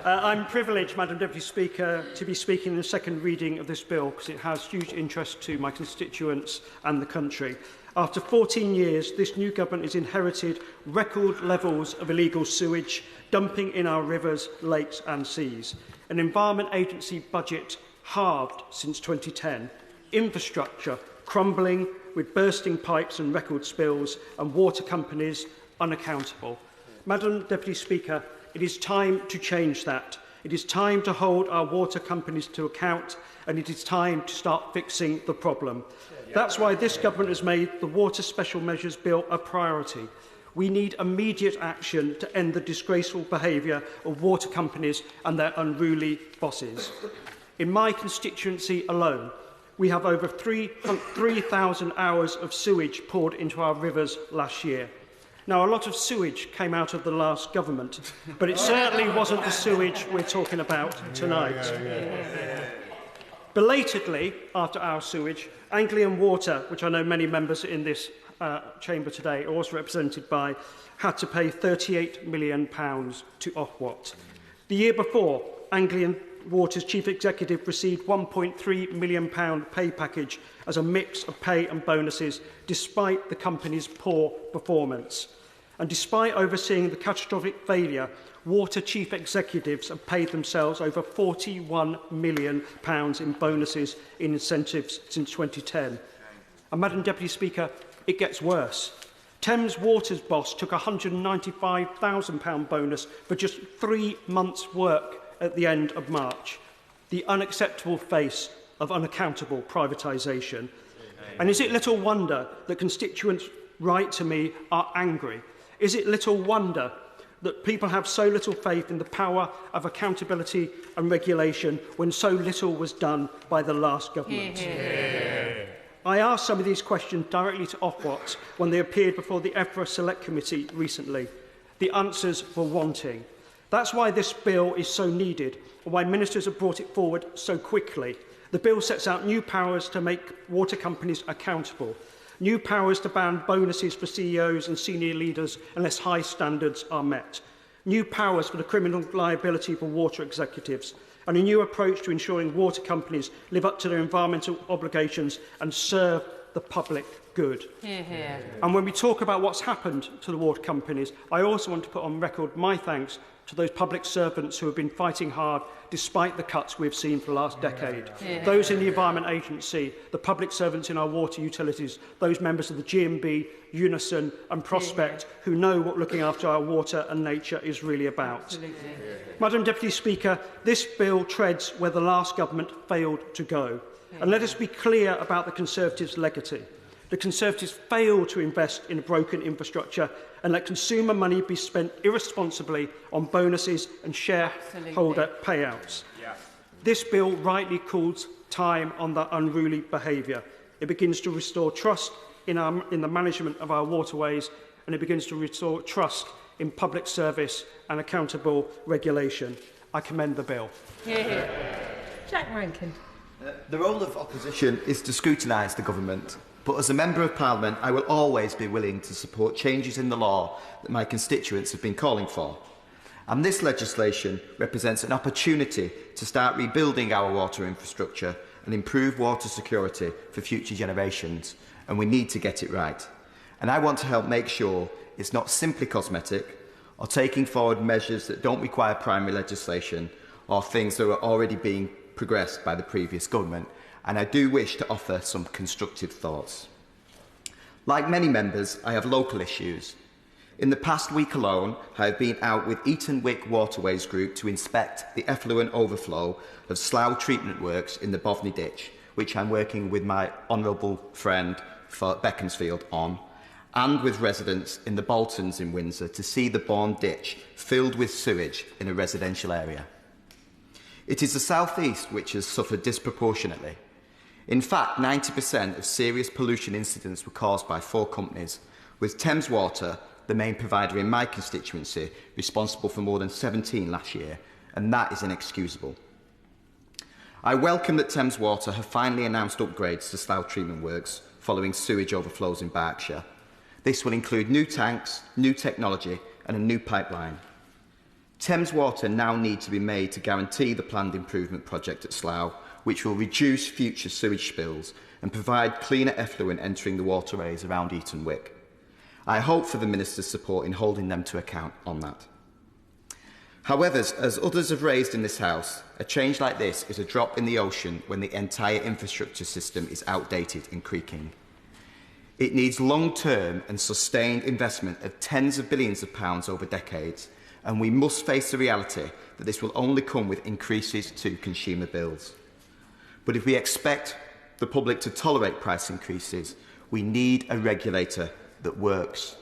I'm privileged, Madam Deputy Speaker, to be speaking in the second reading of this bill because it has huge interest to my constituents and the country. After 14 years, this new government has inherited record levels of illegal sewage dumping in our rivers, lakes and seas. An Environment Agency budget halved since 2010, infrastructure crumbling with bursting pipes and record spills, and water companies unaccountable. Madam Deputy Speaker, it is time to change that. It is time to hold our water companies to account, and it is time to start fixing the problem. That's why this government has made the Water Special Measures Bill a priority. We need immediate action to end the disgraceful behaviour of water companies and their unruly bosses. In my constituency alone, we have over 3,000 hours of sewage poured into our rivers last year. Now, a lot of sewage came out of the last government, but it certainly wasn't the sewage we're talking about tonight. Belatedly, after our sewage, Anglian Water, which I know many members in this chamber today are also represented by, had to pay £38 million to Ofwat. The year before, Anglian Water's chief executive received £1.3 million pay package as a mix of pay and bonuses, despite the company's poor performance. And despite overseeing the catastrophic failure, water chief executives have paid themselves over £41 million in bonuses in incentives since 2010. And Madam Deputy Speaker, it gets worse. Thames Water's boss took a £195,000 bonus for just 3 months' work at the end of March. The unacceptable face of unaccountable privatisation. And is it little wonder that constituents write to me are angry? Is it little wonder that people have so little faith in the power of accountability and regulation when so little was done by the last government? I asked some of these questions directly to Ofwat when they appeared before the EFRA Select Committee recently. The answers were wanting. That's why this bill is so needed, and why ministers have brought it forward so quickly. The bill sets out new powers to make water companies accountable, new powers to ban bonuses for CEOs and senior leaders unless high standards are met, new powers for the criminal liability for water executives, and a new approach to ensuring water companies live up to their environmental obligations and serve the public good. And when we talk about what's happened to the water companies, I also want to put on record my thanks to those public servants who have been fighting hard despite the cuts we've seen for the last decade. Those in the Environment Agency, the public servants in our water utilities, those members of the GMB, Unison and Prospect who know what looking after our water and nature is really about. Madam Deputy Speaker, this bill treads where the last government failed to go. And let us be clear about the Conservatives' legacy. The Conservatives failed to invest in a broken infrastructure and let consumer money be spent irresponsibly on bonuses and shareholder payouts. This bill rightly calls time on that unruly behaviour. It begins to restore trust in the management of our waterways, and it begins to restore trust in public service and accountable regulation. I commend the bill. Jack Rankin. The role of opposition is to scrutinise the government, but as a Member of Parliament I will always be willing to support changes in the law that my constituents have been calling for. And this legislation represents an opportunity to start rebuilding our water infrastructure and improve water security for future generations, and we need to get it right. And I want to help make sure it's not simply cosmetic or taking forward measures that don't require primary legislation or things that are already being progressed by the previous government, and I do wish to offer some constructive thoughts. Like many members, I have local issues. In the past week alone, I have been out with Eton Wick Waterways Group to inspect the effluent overflow of Slough Treatment Works in the Boveney Ditch, which I'm working with my honourable friend for Beaconsfield on, and with residents in the Boltons in Windsor to see the Bourne Ditch filled with sewage in a residential area. It is the South East which has suffered disproportionately. In fact, 90% of serious pollution incidents were caused by 4 companies, with Thames Water, the main provider in my constituency, responsible for more than 17 last year, and that is inexcusable. I welcome that Thames Water have finally announced upgrades to Slough Treatment Works following sewage overflows in Berkshire. This will include new tanks, new technology and a new pipeline. Thames Water now need to be made to guarantee the planned improvement project at Slough, which will reduce future sewage spills and provide cleaner effluent entering the waterways around Eton Wick. I hope for the Minister's support in holding them to account on that. However, as others have raised in this House, a change like this is a drop in the ocean when the entire infrastructure system is outdated and creaking. It needs long-term and sustained investment of tens of billions of pounds over decades, and we must face the reality that this will only come with increases to consumer bills. But if we expect the public to tolerate price increases, we need a regulator that works.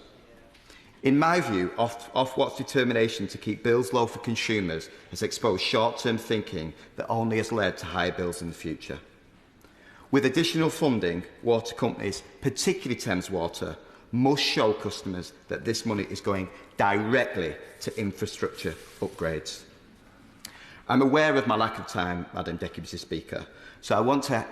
In my view, Ofwat's determination to keep bills low for consumers has exposed short-term thinking that only has led to higher bills in the future. With additional funding, water companies, particularly Thames Water, must show customers that this money is going directly to infrastructure upgrades. I'm aware of my lack of time, Madam Deputy Speaker, so I want to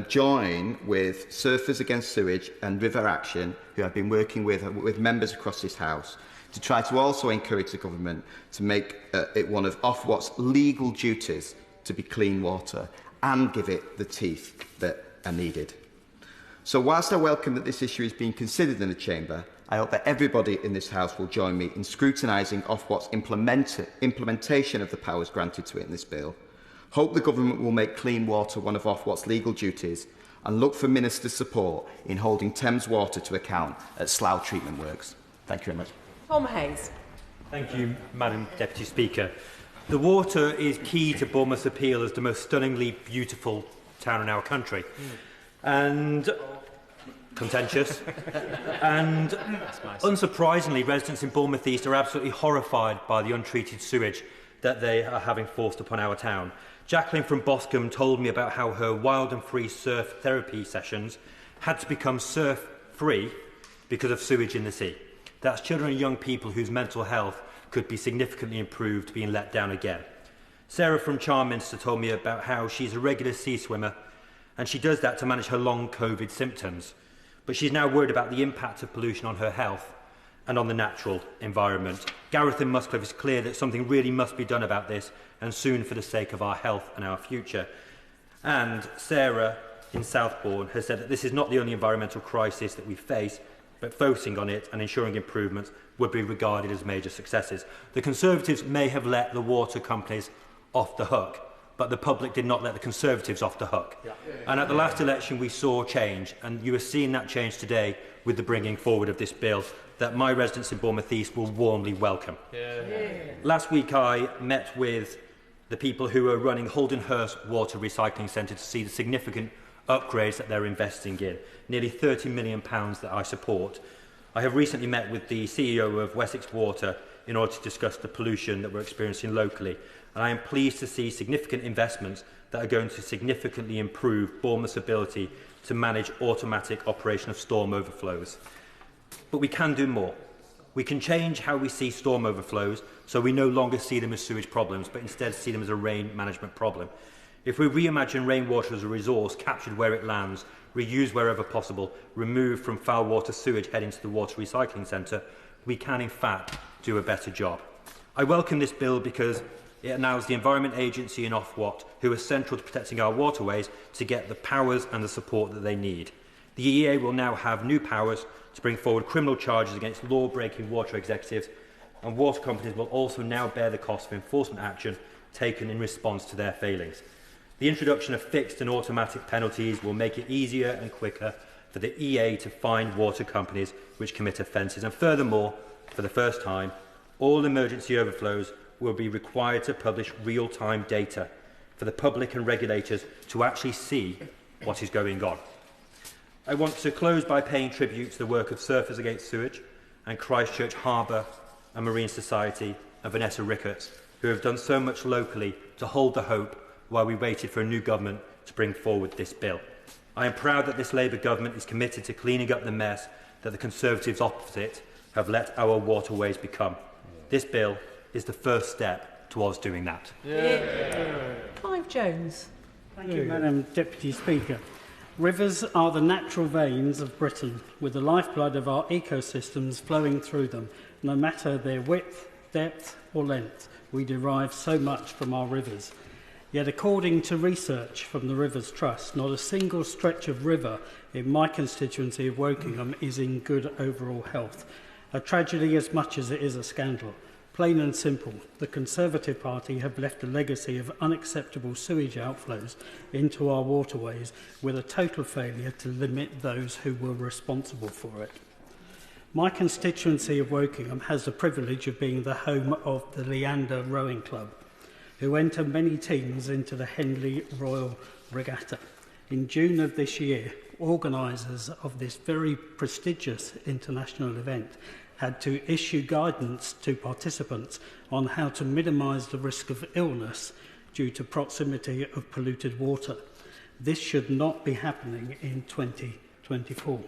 join with Surfers Against Sewage and River Action, who I've been working with members across this House, to try to also encourage the Government to make it one of Ofwat's legal duties to be clean water and give it the teeth that are needed. So whilst I welcome that this issue is being considered in the Chamber, I hope that everybody in this House will join me in scrutinising Ofwat's implementation of the powers granted to it in this bill. Hope the Government will make clean water one of Ofwat's legal duties and look for Minister's support in holding Thames Water to account at Slough Treatment Works. Thank you very much. Tom Hayes. Thank you, Madam Deputy Speaker. The water is key to Bournemouth's appeal as the most stunningly beautiful town in our country. And contentious. And unsurprisingly, residents in Bournemouth East are absolutely horrified by the untreated sewage that they are having forced upon our town. Jacqueline from Boscombe told me about how her wild and free surf therapy sessions had to become surf-free because of sewage in the sea. That's children and young people whose mental health could be significantly improved being let down again. Sarah from Charminster told me about how she's a regular sea swimmer and she does that to manage her long COVID symptoms. But she's now worried about the impact of pollution on her health and on the natural environment. Gareth in Muscliffe is clear that something really must be done about this, and soon for the sake of our health and our future. And Sarah in Southbourne has said that this is not the only environmental crisis that we face, but focusing on it and ensuring improvements would be regarded as major successes. The Conservatives may have let the water companies off the hook, but the public did not let the Conservatives off the hook. Yeah. And at the last election we saw change, and you are seeing that change today with the bringing forward of this bill that my residents in Bournemouth East will warmly welcome. Yeah. Last week I met with the people who are running Holdenhurst Water Recycling Centre to see the significant upgrades that they're investing in, nearly £30 million that I support. I have recently met with the CEO of Wessex Water in order to discuss the pollution that we're experiencing locally, and I am pleased to see significant investments that are going to significantly improve Bournemouth's ability to manage automatic operation of storm overflows. But we can do more. We can change how we see storm overflows so we no longer see them as sewage problems, but instead see them as a rain management problem. If we reimagine rainwater as a resource captured where it lands, reused wherever possible, removed from foul water sewage heading to the water recycling centre, we can in fact do a better job. I welcome this bill because it allows the Environment Agency and Ofwat, who are central to protecting our waterways, to get the powers and the support that they need. The EA will now have new powers to bring forward criminal charges against law-breaking water executives, and water companies will also now bear the cost of enforcement action taken in response to their failings. The introduction of fixed and automatic penalties will make it easier and quicker for the EA to find water companies which commit offences. And furthermore, for the first time, all emergency overflows will be required to publish real-time data for the public and regulators to actually see what is going on. I want to close by paying tribute to the work of Surfers Against Sewage and Christchurch Harbour and Marine Society and Vanessa Rickards, who have done so much locally to hold the hope while we waited for a new government to bring forward this bill. I am proud that this Labour government is committed to cleaning up the mess that the Conservatives opposite have let our waterways become. This bill is the first step towards doing that. Clive Jones. Thank you, Madam Deputy Speaker. Rivers are the natural veins of Britain, with the lifeblood of our ecosystems flowing through them. No matter their width, depth or length, we derive so much from our rivers. Yet according to research from the Rivers Trust, not a single stretch of river in my constituency of Wokingham is in good overall health. A tragedy as much as it is a scandal. Plain and simple, the Conservative Party have left a legacy of unacceptable sewage outflows into our waterways with a total failure to limit those who were responsible for it. My constituency of Wokingham has the privilege of being the home of the Leander Rowing Club, who enter many teams into the Henley Royal Regatta. In June of this year, organisers of this very prestigious international event had to issue guidance to participants on how to minimise the risk of illness due to proximity of polluted water. This should not be happening in 2024.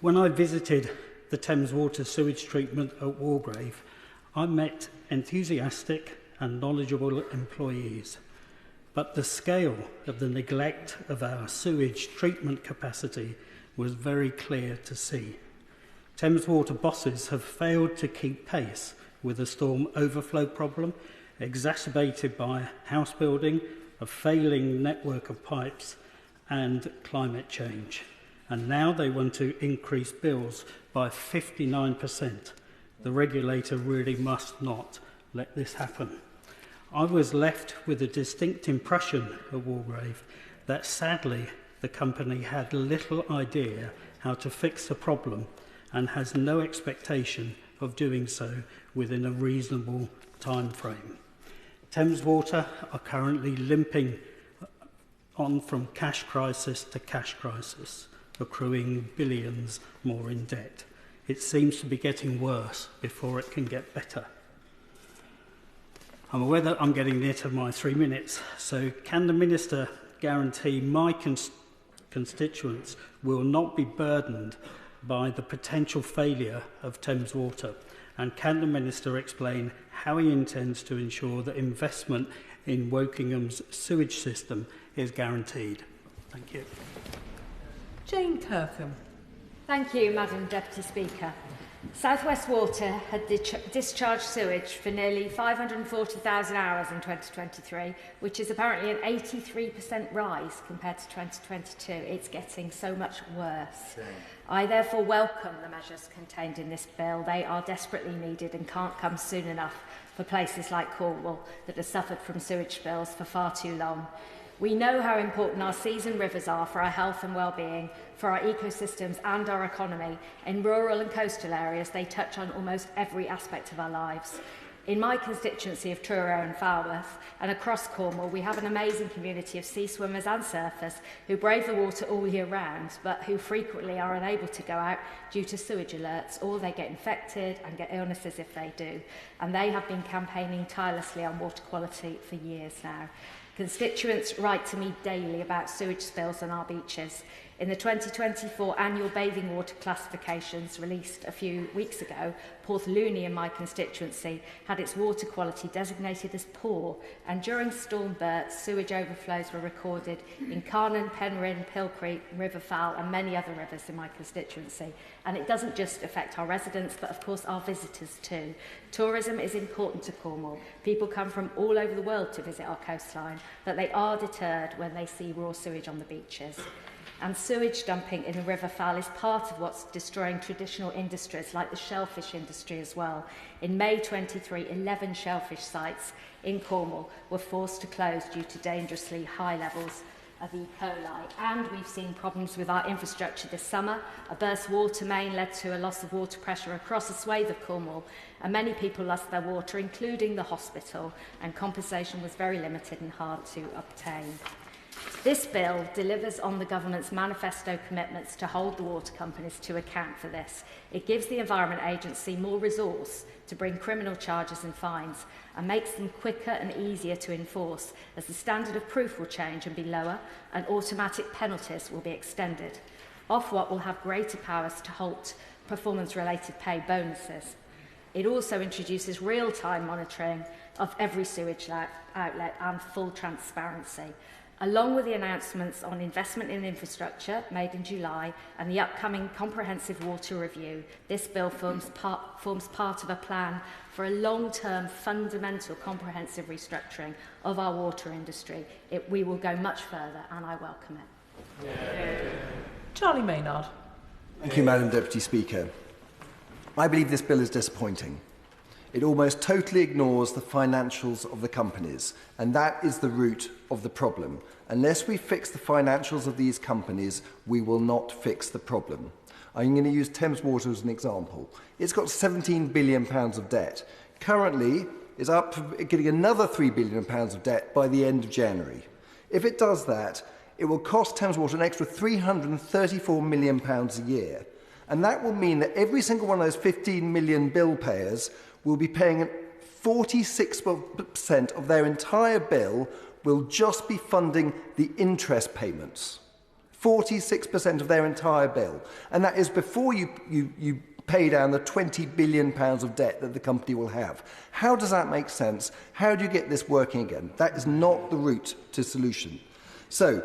When I visited the Thames Water sewage treatment at Walgrave, I met enthusiastic and knowledgeable employees. But the scale of the neglect of our sewage treatment capacity was very clear to see. Thames Water bosses have failed to keep pace with the storm overflow problem, exacerbated by house building, a failing network of pipes and climate change. And now they want to increase bills by 59%. The regulator really must not let this happen. I was left with a distinct impression of Walgrave that sadly the company had little idea how to fix the problem and has no expectation of doing so within a reasonable time frame. Thames Water are currently limping on from cash crisis to cash crisis, accruing billions more in debt. It seems to be getting worse before it can get better. I'm aware that I'm getting near to my 3 minutes, so can the Minister guarantee my constituents will not be burdened by the potential failure of Thames Water? And can the Minister explain how he intends to ensure that investment in Wokingham's sewage system is guaranteed? Thank you. Jane Kirkham. Thank you, Madam Deputy Speaker. South West Water had discharged sewage for nearly 540,000 hours in 2023, which is apparently an 83% rise compared to 2022. It's getting so much worse. I therefore welcome the measures contained in this bill. They are desperately needed and can't come soon enough for places like Cornwall that have suffered from sewage spills for far too long. We know how important our seas and rivers are for our health and well-being, for our ecosystems and our economy. In rural and coastal areas, they touch on almost every aspect of our lives. In my constituency of Truro and Falworth and across Cornwall, we have an amazing community of sea swimmers and surfers who brave the water all year round, but who frequently are unable to go out due to sewage alerts, or they get infected and get illnesses if they do. And they have been campaigning tirelessly on water quality for years now. Constituents write to me daily about sewage spills on our beaches. In the 2024 annual bathing water classifications released a few weeks ago, Porthluni in my constituency had its water quality designated as poor, and during Storm Bert, sewage overflows were recorded in Carnan, Penryn, Pilcrete, Riverfowl and many other rivers in my constituency. And it doesn't just affect our residents, but of course our visitors too. Tourism is important to Cornwall. People come from all over the world to visit our coastline, but they are deterred when they see raw sewage on the beaches. and sewage dumping in the River Fal is part of what's destroying traditional industries like the shellfish industry as well. In May 23, 11 shellfish sites in Cornwall were forced to close due to dangerously high levels of E. coli. And we've seen problems with our infrastructure this summer. A burst water main led to a loss of water pressure across a swathe of Cornwall, and many people lost their water, including the hospital, and compensation was very limited and hard to obtain. This bill delivers on the government's manifesto commitments to hold the water companies to account for this. It gives the Environment Agency more resource to bring criminal charges and fines and makes them quicker and easier to enforce, as the standard of proof will change and be lower and automatic penalties will be extended. Ofwat will have greater powers to halt performance-related pay bonuses. It also introduces real-time monitoring of every sewage outlet and full transparency. Along with the announcements on investment in infrastructure made in July and the upcoming comprehensive water review, this bill forms part of a plan for a long-term, fundamental, comprehensive restructuring of our water industry. We will go much further, and I welcome it. Yeah. Charlie Maynard. Thank you, Madam Deputy Speaker. I believe this bill is disappointing. It almost totally ignores the financials of the companies, and that is the root of the problem. Unless we fix the financials of these companies, we will not fix the problem. I'm going to use Thames Water as an example. It's got £17 billion of debt. Currently, it's up for getting another £3 billion of debt by the end of January. If it does that, it will cost Thames Water an extra £334 million a year. And that will mean that every single one of those 15 million bill payers will be paying 46% of their entire bill will just be funding the interest payments. 46% of their entire bill. And that is before you pay down the £20 billion of debt that the company will have. How does that make sense? How do you get this working again? That is not the route to solution. So,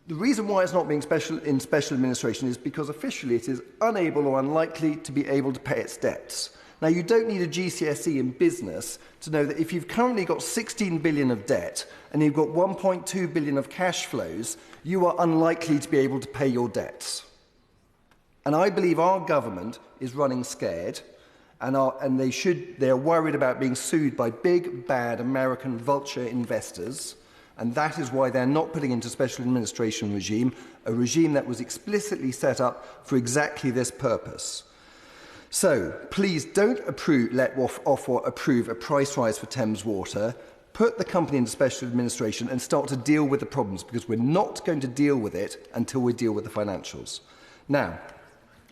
the reason why it's not being in special administration is because officially it is unable or unlikely to be able to pay its debts. Now, you don't need a GCSE in business to know that if you've currently got 16 billion of debt and you've got 1.2 billion of cash flows, you are unlikely to be able to pay your debts. And I believe our government is running scared, and they are worried about being sued by big, bad American vulture investors. And that is why they're not putting into special administration regime, a regime that was explicitly set up for exactly this purpose. So, please don't let Ofwat approve a price rise for Thames Water. Put the company into special administration and start to deal with the problems, because we're not going to deal with it until we deal with the financials. Now,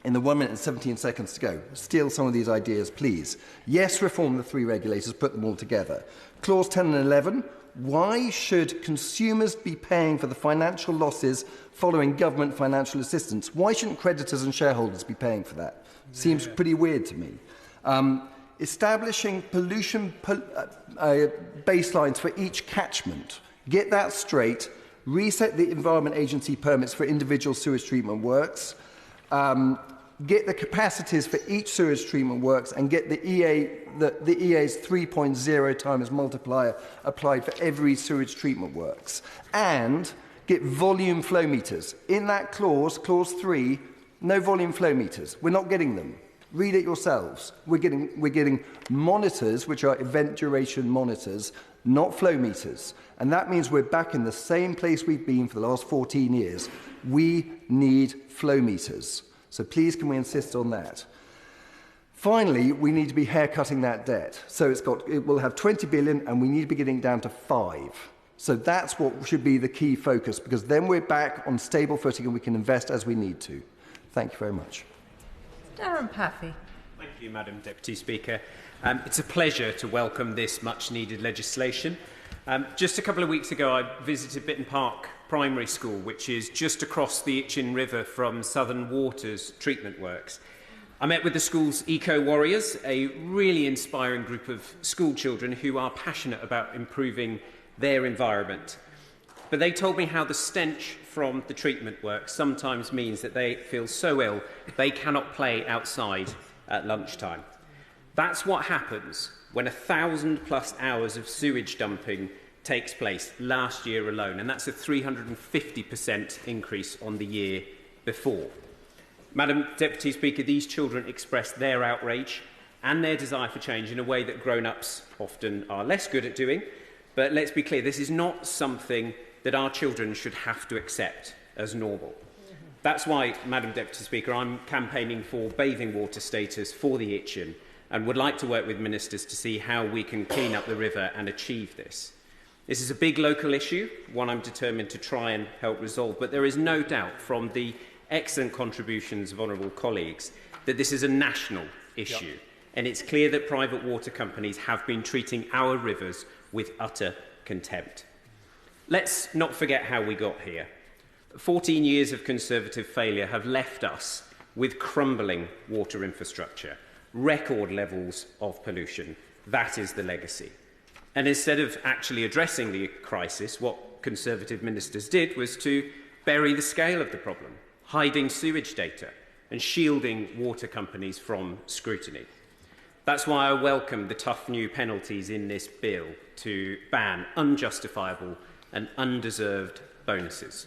in the 1 minute and 17 seconds to go, steal some of these ideas, please. Yes, reform the 3 regulators, put them all together. Clause 10 and 11. Why should consumers be paying for the financial losses following government financial assistance? Why shouldn't creditors and shareholders be paying for that? Seems pretty weird to me. Establishing pollution baselines for each catchment. Get that straight. Reset the Environment Agency permits for individual sewage treatment works. Get the capacities for each sewage treatment works, and get the EA's 3.0 times multiplier applied for every sewage treatment works. And get volume flow meters. In that clause 3, no volume flow meters. We're not getting them. Read it yourselves. We're getting monitors, which are event duration monitors, not flow meters. And that means we're back in the same place we've been for the last 14 years. We need flow meters. So please, can we insist on that? Finally, we need to be haircutting that debt. So it will have 20 billion, and we need to be getting down to 5. So that's what should be the key focus, because then we're back on stable footing and we can invest as we need to. Thank you very much. Darren Paffy. Thank you, Madam Deputy Speaker. It's a pleasure to welcome this much-needed legislation. Just a couple of weeks ago, I visited Bitton Park Primary School, which is just across the Itchen River from Southern Water's treatment works. I met with the school's eco-warriors, a really inspiring group of school children who are passionate about improving their environment. But they told me how the stench from the treatment work sometimes means that they feel so ill they cannot play outside at lunchtime. That's what happens when 1,000+ hours of sewage dumping takes place last year alone, and that's a 350% increase on the year before. Madam Deputy Speaker, these children express their outrage and their desire for change in a way that grown-ups often are less good at doing. But let's be clear, this is not something that our children should have to accept as normal. That's why, Madam Deputy Speaker, I'm campaigning for bathing water status for the Itchen and would like to work with ministers to see how we can clean up the river and achieve this. This is a big local issue, one I'm determined to try and help resolve, but there is no doubt from the excellent contributions of honourable colleagues that this is a national issue. Yep. And it's clear that private water companies have been treating our rivers with utter contempt. Let's not forget how we got here. 14 years of Conservative failure have left us with crumbling water infrastructure, record levels of pollution. That is the legacy. And instead of actually addressing the crisis, what Conservative ministers did was to bury the scale of the problem, hiding sewage data and shielding water companies from scrutiny. That's why I welcome the tough new penalties in this bill to ban unjustifiable and undeserved bonuses.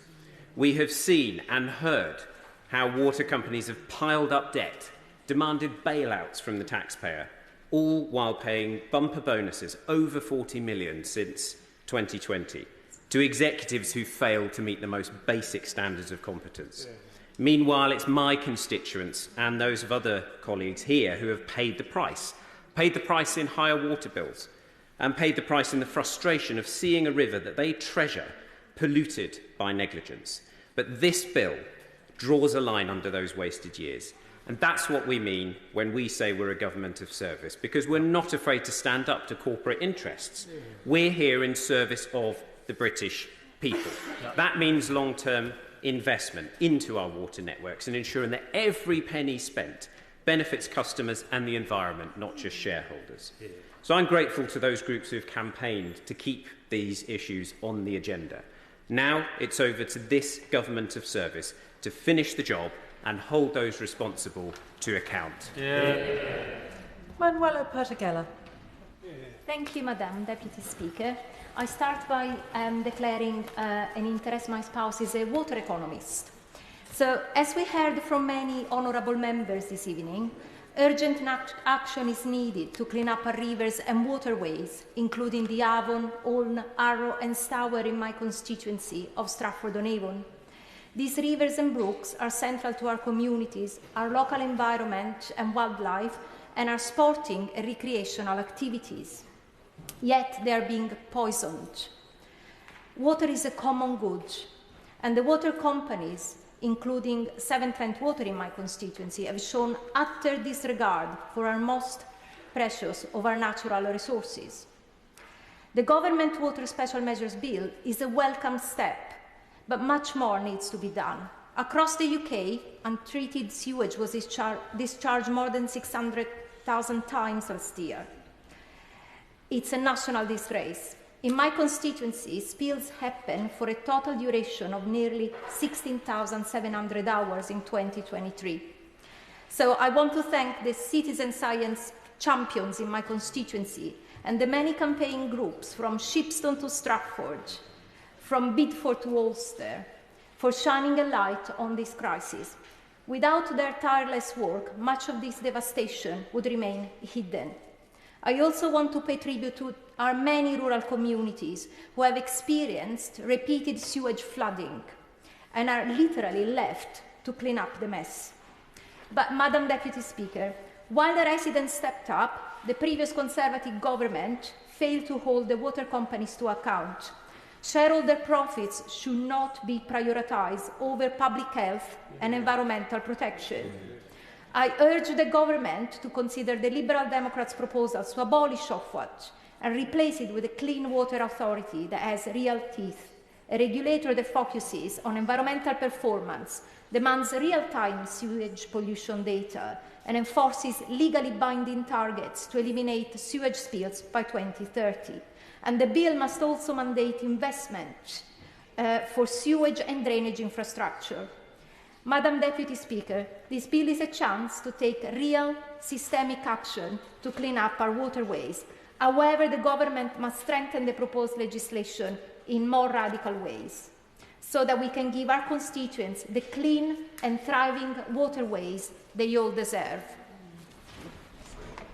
We have seen and heard how water companies have piled up debt, demanded bailouts from the taxpayer, all while paying bumper bonuses over 40 million since 2020 to executives who failed to meet the most basic standards of competence. Meanwhile, it's my constituents and those of other colleagues here who have paid the price in higher water bills, and paid the price in the frustration of seeing a river that they treasure polluted by negligence. But this bill draws a line under those wasted years. And that's what we mean when we say we're a government of service, because we're not afraid to stand up to corporate interests. We're here in service of the British people. That means long-term investment into our water networks and ensuring that every penny spent benefits customers and the environment, not just shareholders. So I'm grateful to those groups who have campaigned to keep these issues on the agenda. Now it's over to this government of service to finish the job and hold those responsible to account. Manuela Pertigella. Thank you, Madam Deputy Speaker. I start by declaring an interest. My spouse is a water economist. So, as we heard from many honourable members this evening, urgent action is needed to clean up our rivers and waterways, including the Avon, Olne, Arrow and Stour in my constituency of Stratford-on-Avon. These rivers and brooks are central to our communities, our local environment and wildlife, and our sporting and recreational activities. Yet they are being poisoned. Water is a common good, and the water companies, including Severn Trent Water in my constituency, have shown utter disregard for our most precious of our natural resources. The Government Water Special Measures Bill is a welcome step, but much more needs to be done. Across the UK, untreated sewage was discharged more than 600,000 times last year. It's a national disgrace. In my constituency, spills happen for a total duration of nearly 16,700 hours in 2023. So I want to thank the citizen science champions in my constituency and the many campaign groups from Shipston to Stratford, from Bidford to Ulster, for shining a light on this crisis. Without their tireless work, much of this devastation would remain hidden. I also want to pay tribute to our many rural communities who have experienced repeated sewage flooding and are literally left to clean up the mess. But, Madam Deputy Speaker, while the residents stepped up, the previous Conservative government failed to hold the water companies to account. Shareholder profits should not be prioritised over public health and environmental protection. I urge the government to consider the Liberal Democrats' proposals to abolish Ofwat and replace it with a clean water authority that has real teeth, a regulator that focuses on environmental performance, demands real-time sewage pollution data, and enforces legally binding targets to eliminate sewage spills by 2030. And the bill must also mandate investment for sewage and drainage infrastructure. Madam Deputy Speaker, this bill is a chance to take real systemic action to clean up our waterways, However, the government must strengthen the proposed legislation in more radical ways, so that we can give our constituents the clean and thriving waterways they all deserve.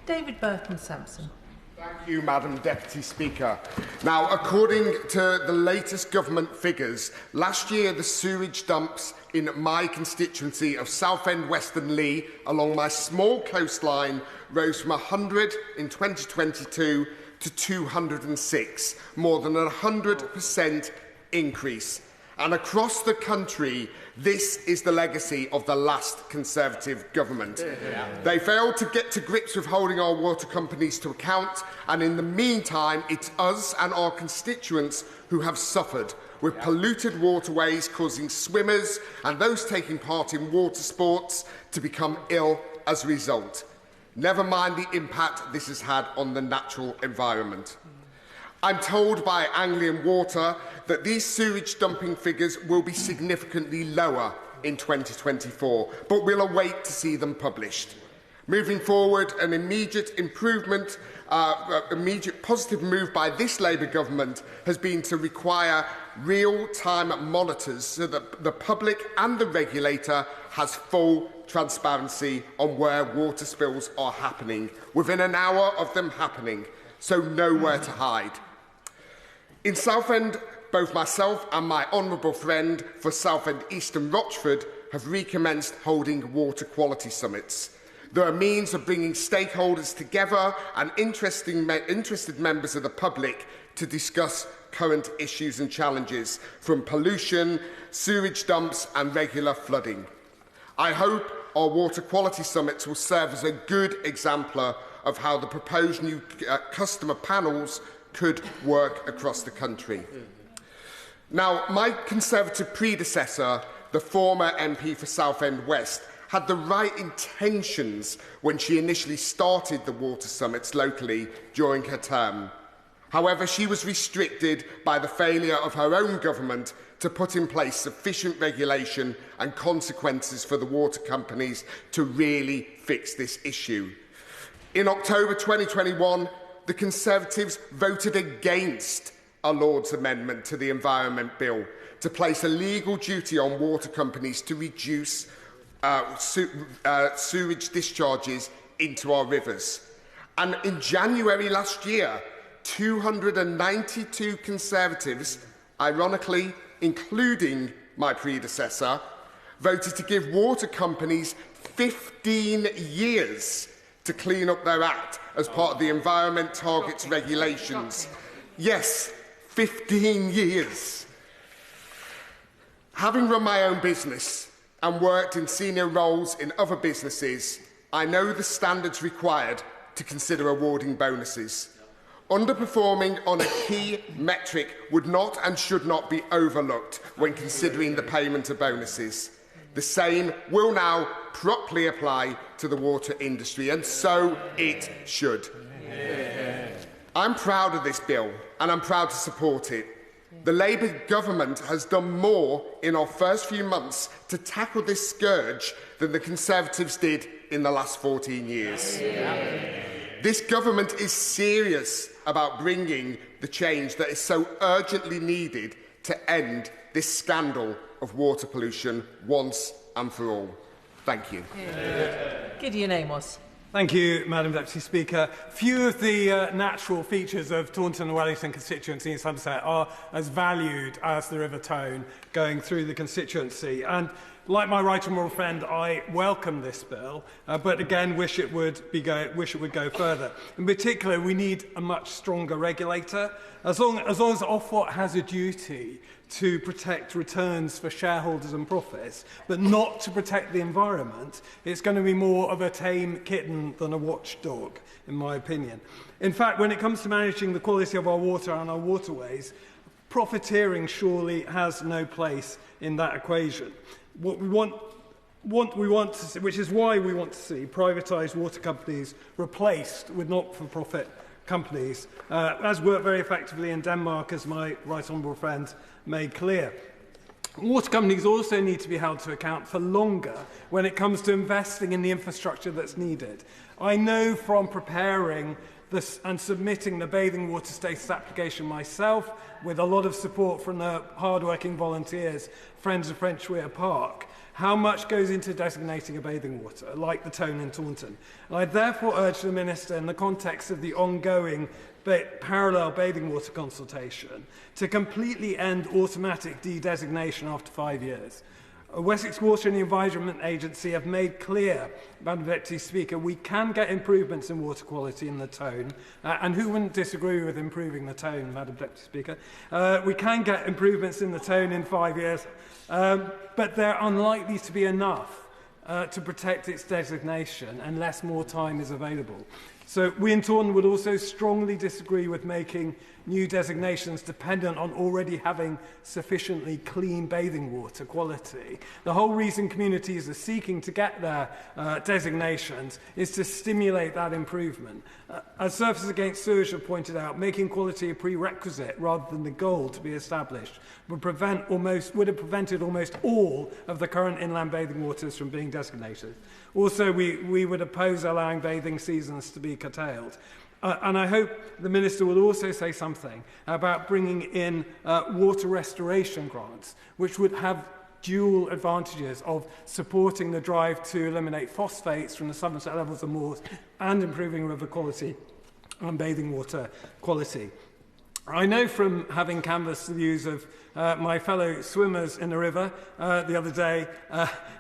David Burton-Sampson. Thank you, Madam Deputy Speaker. Now, according to the latest government figures, last year the sewage dumps in my constituency of Southend Western Lee along my small coastline rose from 100 in 2022 to 206, more than a 100% increase. And across the country, this is the legacy of the last Conservative government. They failed to get to grips with holding our water companies to account, and in the meantime, it's us and our constituents who have suffered, with polluted waterways causing swimmers and those taking part in water sports to become ill as a result. Never mind the impact this has had on the natural environment. I'm told by Anglian Water that these sewage dumping figures will be significantly lower in 2024, but we'll await to see them published. Moving forward, an immediate positive move by this Labour government has been to require real-time monitors so that the public and the regulator has full transparency on where water spills are happening, within an hour of them happening, so nowhere to hide. In Southend, both myself and my honourable friend for Southend East and Rochford have recommenced holding water quality summits. There are means of bringing stakeholders together and interested members of the public to discuss current issues and challenges, from pollution, sewage dumps and regular flooding. I hope our water quality summits will serve as a good exemplar of how the proposed new customer panels could work across the country. Now, my Conservative predecessor, the former MP for Southend West, had the right intentions when she initially started the water summits locally during her term. However, she was restricted by the failure of her own government to put in place sufficient regulation and consequences for the water companies to really fix this issue. In October 2021, the Conservatives voted against a Lord's amendment to the Environment Bill to place a legal duty on water companies to reduce sewage discharges into our rivers. And in January last year, 292 Conservatives, ironically including my predecessor, voted to give water companies 15 years to clean up their act as part of the Environment Targets regulations. Yes, 15 years. Having run my own business and worked in senior roles in other businesses, I know the standards required to consider awarding bonuses. Underperforming on a key metric would not and should not be overlooked when considering the payment of bonuses. The same will now properly apply to the water industry, and so it should. I'm proud of this bill, and I'm proud to support it. The Labour government has done more in our first few months to tackle this scourge than the Conservatives did in the last 14 years. This government is serious about bringing the change that is so urgently needed to end this scandal of water pollution once and for all. Thank you. Gideon Amos. Thank you, Madam Deputy Speaker. Few of the natural features of Taunton and Wellington constituency in Somerset are as valued as the River Tone going through the constituency. And like my right honourable friend, I welcome this bill, but again wish it would go further. In particular, we need a much stronger regulator. As long as Ofwat has a duty to protect returns for shareholders and profits, but not to protect the environment, it's going to be more of a tame kitten than a watchdog, in my opinion. In fact, when it comes to managing the quality of our water and our waterways, profiteering surely has no place in that equation. What we want to see, which is why we want to see privatised water companies replaced with not-for-profit companies, as worked very effectively in Denmark, as my right honourable friend made clear. Water companies also need to be held to account for longer when it comes to investing in the infrastructure that's needed. I know from preparing and submitting the bathing water status application myself, with a lot of support from the hard-working volunteers, Friends of French Weir Park. How much goes into designating a bathing water, like the Tone in Taunton? And I therefore urge the Minister, in the context of the ongoing parallel bathing water consultation, to completely end automatic de-designation after 5 years. Wessex Water and the Environment Agency have made clear, Madam Deputy Speaker, we can get improvements in water quality in the Tone, and who wouldn't disagree with improving the Tone, Madam Deputy Speaker? We can get improvements in the Tone in 5 years, but they're unlikely to be enough to protect its designation unless more time is available. So we in Taunton would also strongly disagree with making new designations dependent on already having sufficiently clean bathing water quality. The whole reason communities are seeking to get their designations is to stimulate that improvement. As Surfers Against Sewage have pointed out, making quality a prerequisite rather than the goal to be established would have prevented almost all of the current inland bathing waters from being designated. Also, we would oppose allowing bathing seasons to be curtailed. And I hope the Minister will also say something about bringing in water restoration grants, which would have dual advantages of supporting the drive to eliminate phosphates from the Somerset levels of moors and improving river quality and bathing water quality. I know from having canvassed the views of my fellow swimmers in the river the other day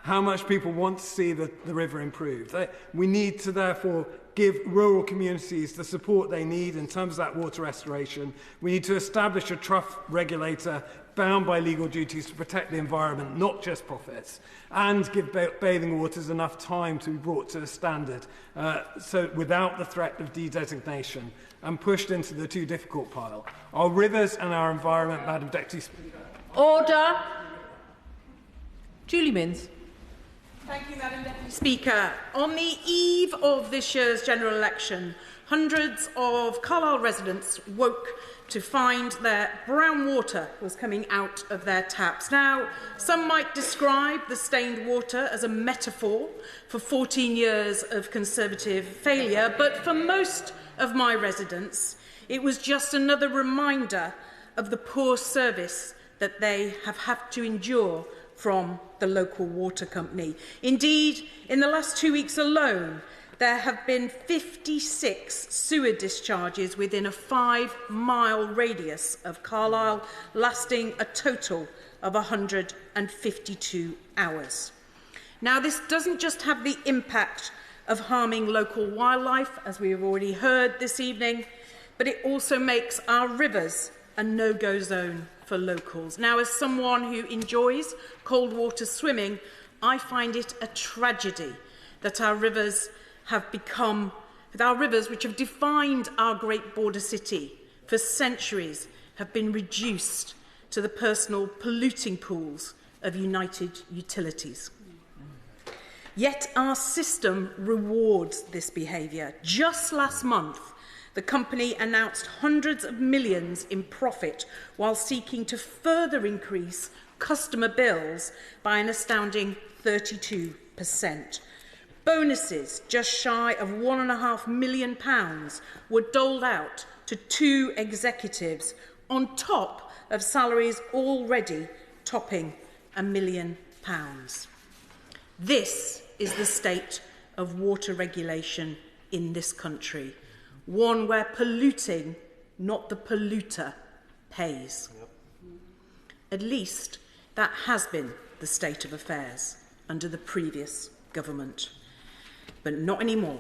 how much people want to see the river improved. We need to therefore give rural communities the support they need in terms of that water restoration. We need to establish a trough regulator bound by legal duties to protect the environment, not just profits, and give bathing waters enough time to be brought to a standard so without the threat of de-designation and pushed into the too difficult pile. Our rivers and our environment, Madam Deputy Speaker. Order. Julie Minns. Thank you, Madam Deputy Speaker. On the eve of this year's general election, hundreds of Carlisle residents woke to find their brown water was coming out of their taps. Now, some might describe the stained water as a metaphor for 14 years of Conservative failure, but for most of my residents, it was just another reminder of the poor service that they have had to endure from the local water company. Indeed, in the last 2 weeks alone, there have been 56 sewer discharges within a 5-mile radius of Carlisle, lasting a total of 152 hours. Now, this doesn't just have the impact of harming local wildlife, as we have already heard this evening, but it also makes our rivers a no-go zone for locals. Now, as someone who enjoys cold water swimming, I find it a tragedy that our rivers which have defined our great border city for centuries, have been reduced to the personal polluting pools of United Utilities. Yet our system rewards this behaviour. Just last month, the company announced hundreds of millions in profit while seeking to further increase customer bills by an astounding 32%. Bonuses just shy of £1.5 million were doled out to 2 executives on top of salaries already topping £1 million. This is the state of water regulation in this country, one where polluting, not the polluter, pays. At least that has been the state of affairs under the previous government. But not anymore.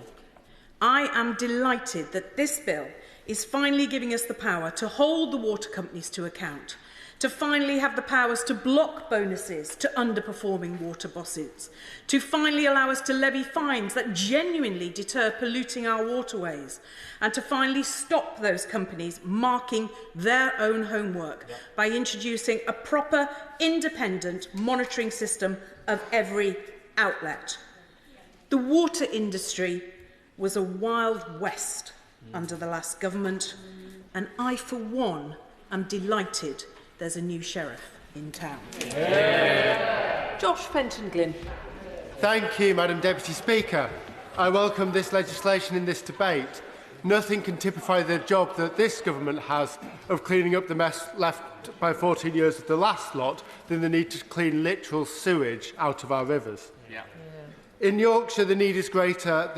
I am delighted that this bill is finally giving us the power to hold the water companies to account, to finally have the powers to block bonuses to underperforming water bosses, to finally allow us to levy fines that genuinely deter polluting our waterways, and to finally stop those companies marking their own homework by introducing a proper, independent monitoring system of every outlet. The water industry was a wild west under the last government, and I, for one, am delighted there's a new sheriff in town. Josh Fenton-Glynn. Thank you, Madam Deputy Speaker. I welcome this legislation in this debate. nothing can typify the job that this government has of cleaning up the mess left by 14 years of the last lot than the need to clean literal sewage out of our rivers. Yeah. In Yorkshire, the need is greater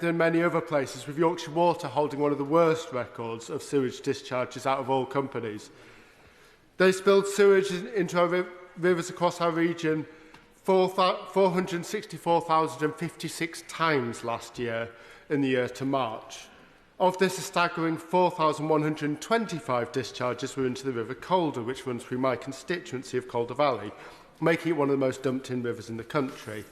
than many other places, with Yorkshire Water holding one of the worst records of sewage discharges out of all companies. They spilled sewage into our rivers across our region 464,056 times last year in the year to March. Of this, a staggering 4,125 discharges were into the River Calder, which runs through my constituency of Calder Valley, making it one of the most dumped-in rivers in the country.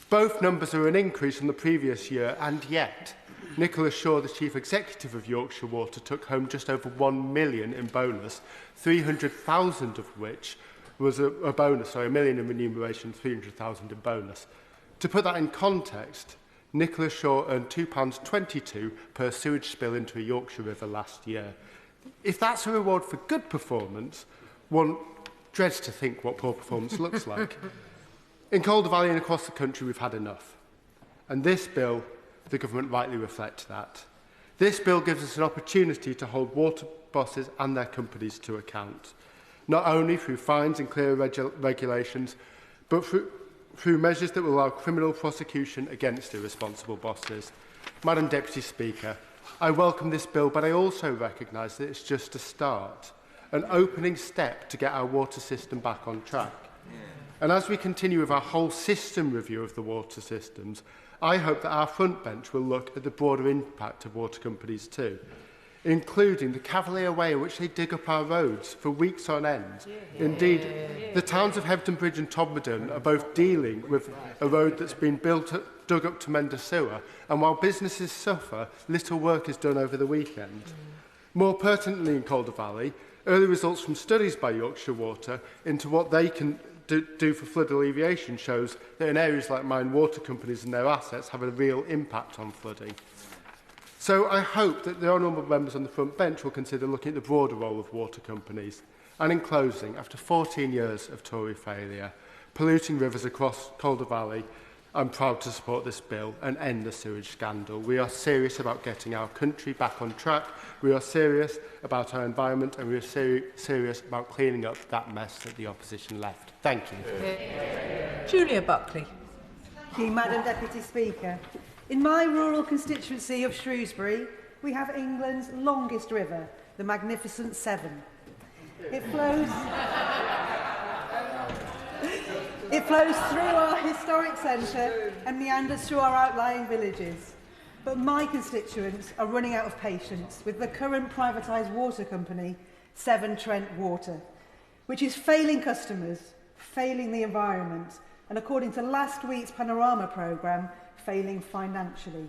Both numbers are an increase from the previous year, and yet Nicholas Shaw, the Chief Executive of Yorkshire Water, took home just over £1 million in bonus, 300,000 of which was a bonus, sorry, £1 million in remuneration, 300,000 in bonus. To put that in context, Nicholas Shaw earned £2.22 per sewage spill into a Yorkshire river last year. If that's a reward for good performance, one dreads to think what poor performance looks like. In Calder Valley and across the country, we've had enough. And this bill, the government rightly reflects that. This bill gives us an opportunity to hold water bosses and their companies to account, not only through fines and clearer regulations, but through measures that will allow criminal prosecution against irresponsible bosses. Madam Deputy Speaker, I welcome this bill, but I also recognise that it's just a start, an opening step to get our water system back on track. And as we continue with our whole system review of the water systems, I hope that our front bench will look at the broader impact of water companies too, including the cavalier way in which they dig up our roads for weeks on end. Indeed, the towns of Hebden Bridge and Todmorden are both dealing with a road that's been dug up to mend a sewer, and while businesses suffer, little work is done over the weekend. More pertinently in Calder Valley, early results from studies by Yorkshire Water into what they can do for flood alleviation shows that in areas like mine, water companies and their assets have a real impact on flooding. So I hope that the honourable members on the front bench will consider looking at the broader role of water companies. And in closing, after 14 years of Tory failure, polluting rivers across Calder Valley, I'm proud to support this bill and end the sewage scandal. We are serious about getting our country back on track. We are serious about our environment, and we are serious about cleaning up that mess that the opposition left. Thank you. Julia Buckley. Thank you, Madam Deputy Speaker. In my rural constituency of Shrewsbury, we have England's longest river, the magnificent Severn. It flows through our historic centre and meanders through our outlying villages. But my constituents are running out of patience with the current privatised water company, Severn Trent Water, which is failing customers, failing the environment, and according to last week's Panorama programme, failing financially.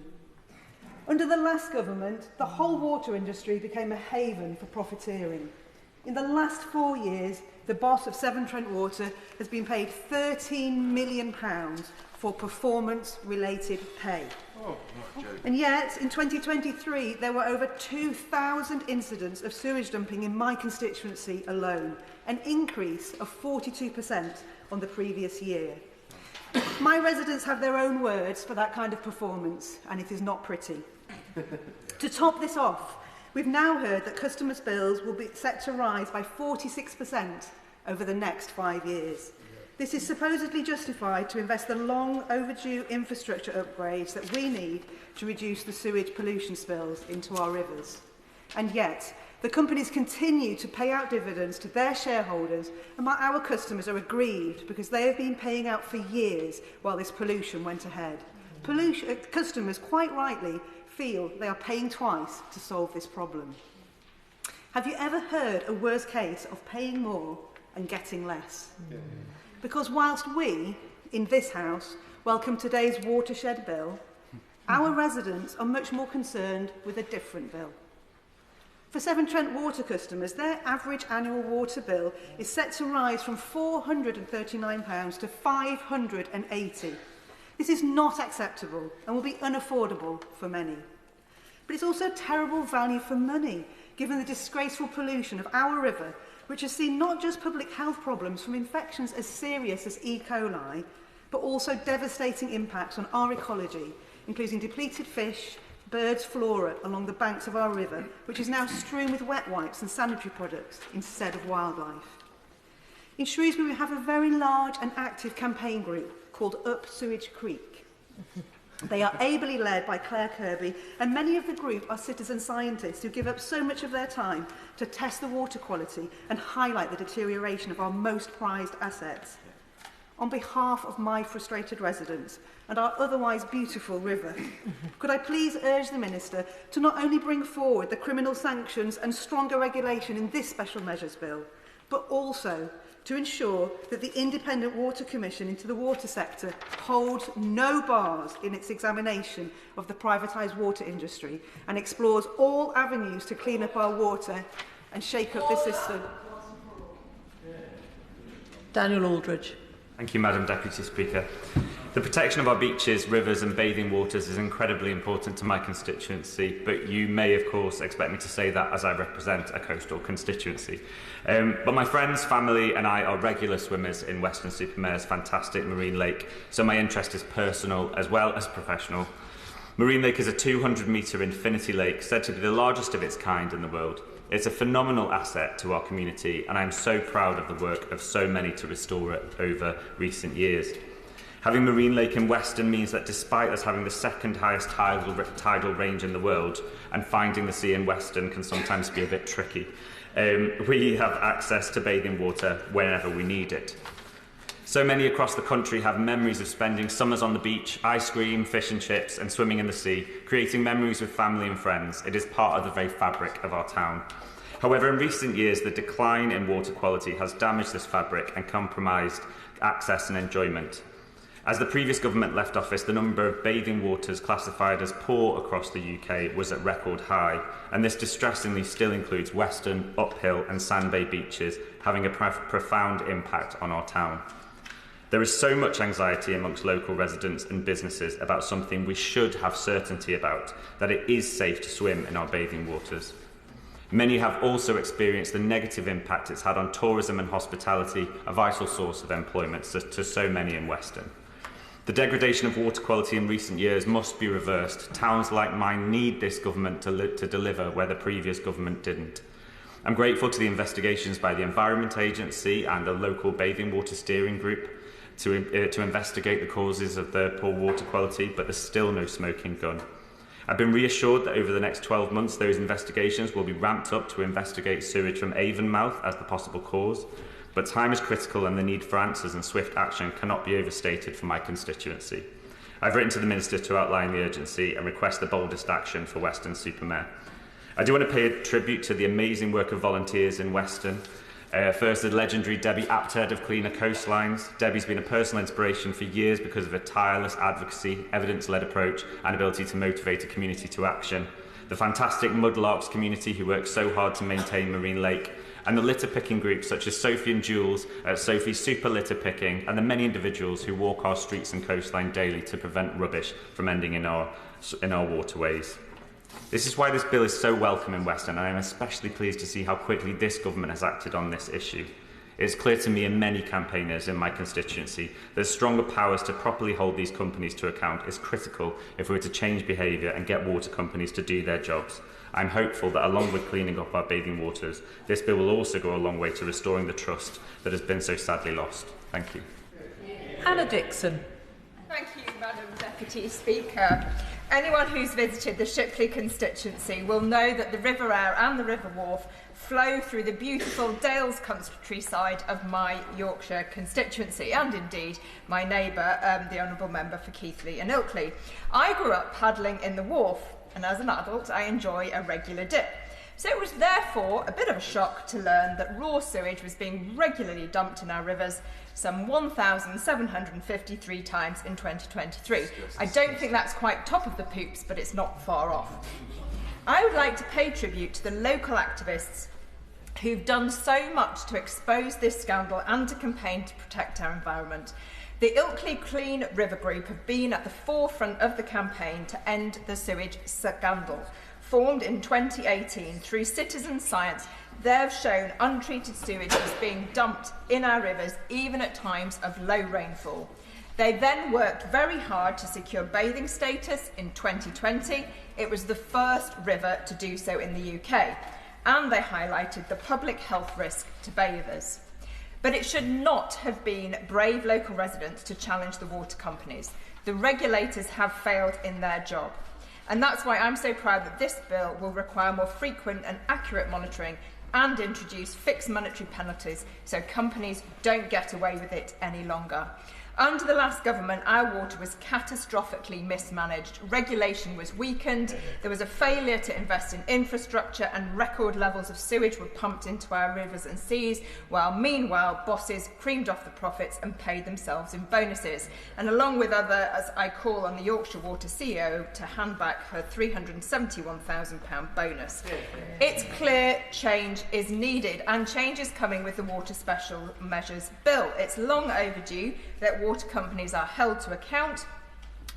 Under the last government, the whole water industry became a haven for profiteering. In the last 4 years, the boss of Severn Trent Water has been paid £13 million for performance-related pay. And yet, in 2023, there were over 2,000 incidents of sewage dumping in my constituency alone, an increase of 42% on the previous year. My residents have their own words for that kind of performance, and it is not pretty. To top this off, we've now heard that customers' bills will be set to rise by 46% over the next 5 years. This is supposedly justified to invest the long overdue infrastructure upgrades that we need to reduce the sewage pollution spills into our rivers. And yet, the companies continue to pay out dividends to their shareholders, and our customers are aggrieved because they have been paying out for years while this pollution went ahead. Customers, quite rightly, feel they are paying twice to solve this problem. Have you ever heard a worse case of paying more and getting less? Because whilst we, in this House, welcome today's watershed bill, our residents are much more concerned with a different bill. For Severn Trent Water customers, their average annual water bill is set to rise from £439 to £580. This is not acceptable and will be unaffordable for many. But it's also terrible value for money, given the disgraceful pollution of our river, which has seen not just public health problems from infections as serious as E. coli, but also devastating impacts on our ecology, including depleted fish, birds' flora along the banks of our river, which is now strewn with wet wipes and sanitary products instead of wildlife. In Shrewsbury, we have a very large and active campaign group called Up Sewage Creek. They are ably led by Claire Kirby, and many of the group are citizen scientists who give up so much of their time to test the water quality and highlight the deterioration of our most prized assets. On behalf of my frustrated residents and our otherwise beautiful river, could I please urge the Minister to not only bring forward the criminal sanctions and stronger regulation in this Special Measures Bill, but also to ensure that the Independent Water Commission into the water sector holds no bars in its examination of the privatised water industry and explores all avenues to clean up our water and shake up this system. Daniel Aldridge. Thank you, Madam Deputy Speaker. The protection of our beaches, rivers and bathing waters is incredibly important to my constituency, but you may, of course, expect me to say that as I represent a coastal constituency. But my friends, family and I are regular swimmers in Weston-super-Mare's fantastic marine lake, so my interest is personal as well as professional. Marine Lake is a 200-metre infinity lake, said to be the largest of its kind in the world. It's a phenomenal asset to our community, and I'm so proud of the work of so many to restore it over recent years. Having Marine Lake in Weston means that despite us having the second highest tidal range in the world, and finding the sea in Weston can sometimes be a bit tricky, we have access to bathing water whenever we need it. So many across the country have memories of spending summers on the beach, ice cream, fish and chips, and swimming in the sea, creating memories with family and friends. It is part of the very fabric of our town. However, in recent years, the decline in water quality has damaged this fabric and compromised access and enjoyment. As the previous government left office, the number of bathing waters classified as poor across the UK was at record high, and this distressingly still includes Western, Uphill and Sandbay beaches, having a profound impact on our town. There is so much anxiety amongst local residents and businesses about something we should have certainty about, that it is safe to swim in our bathing waters. Many have also experienced the negative impact it's had on tourism and hospitality, a vital source of employment to so many in Weston. The degradation of water quality in recent years must be reversed. Towns like mine need this government to deliver where the previous government didn't. I'm grateful to the investigations by the Environment Agency and the local bathing water steering group to investigate the causes of the poor water quality, but there's still no smoking gun. I've been reassured that over the next 12 months those investigations will be ramped up to investigate sewage from Avonmouth as the possible cause, but time is critical and the need for answers and swift action cannot be overstated for my constituency. I've written to the Minister to outline the urgency and request the boldest action for Weston-super-Mare. I do want to pay a tribute to the amazing work of volunteers in Weston. First, the legendary Debbie Apted of Cleaner Coastlines. Debbie's been a personal inspiration for years because of her tireless advocacy, evidence-led approach and ability to motivate a community to action. The fantastic Mudlarks community who work so hard to maintain Marine Lake, and the litter picking groups such as Sophie and Jules at Sophie's Super Litter Picking, and the many individuals who walk our streets and coastline daily to prevent rubbish from ending in our waterways. This is why this bill is so welcome in Weston, and I am especially pleased to see how quickly this government has acted on this issue. It is clear to me and many campaigners in my constituency that stronger powers to properly hold these companies to account is critical if we are to change behaviour and get water companies to do their jobs. I'm hopeful that along with cleaning up our bathing waters, this bill will also go a long way to restoring the trust that has been so sadly lost. Thank you. Anna Dixon. Thank you, Madam Deputy Speaker. Anyone who's visited the Shipley constituency will know that the River Aire and the River Wharfe flow through the beautiful Dales countryside of my Yorkshire constituency, and indeed my neighbour, the Honourable Member for Keighley and Ilkley. I grew up paddling in the Wharfe, and as an adult I enjoy a regular dip. So it was therefore a bit of a shock to learn that raw sewage was being regularly dumped in our rivers, some 1,753 times in 2023. I don't think that's quite top of the poops, but it's not far off. I would like to pay tribute to the local activists who've done so much to expose this scandal and to campaign to protect our environment. The Ilkley Clean River Group have been at the forefront of the campaign to end the sewage scandal. Formed in 2018 through citizen science, they've shown untreated sewage is being dumped in our rivers, even at times of low rainfall. They then worked very hard to secure bathing status in 2020. It was the first river to do so in the UK, and they highlighted the public health risk to bathers. But it should not have been brave local residents to challenge the water companies. The regulators have failed in their job. And that's why I'm so proud that this bill will require more frequent and accurate monitoring and introduce fixed monetary penalties so companies don't get away with it any longer. Under the last government, our water was catastrophically mismanaged. Regulation was weakened, there was a failure to invest in infrastructure, and record levels of sewage were pumped into our rivers and seas, while meanwhile bosses creamed off the profits and paid themselves in bonuses. And along with others, I call on the Yorkshire Water CEO to hand back her £371,000 bonus. It's clear change is needed, and change is coming with the Water Special Measures Bill. It's long overdue that water companies are held to account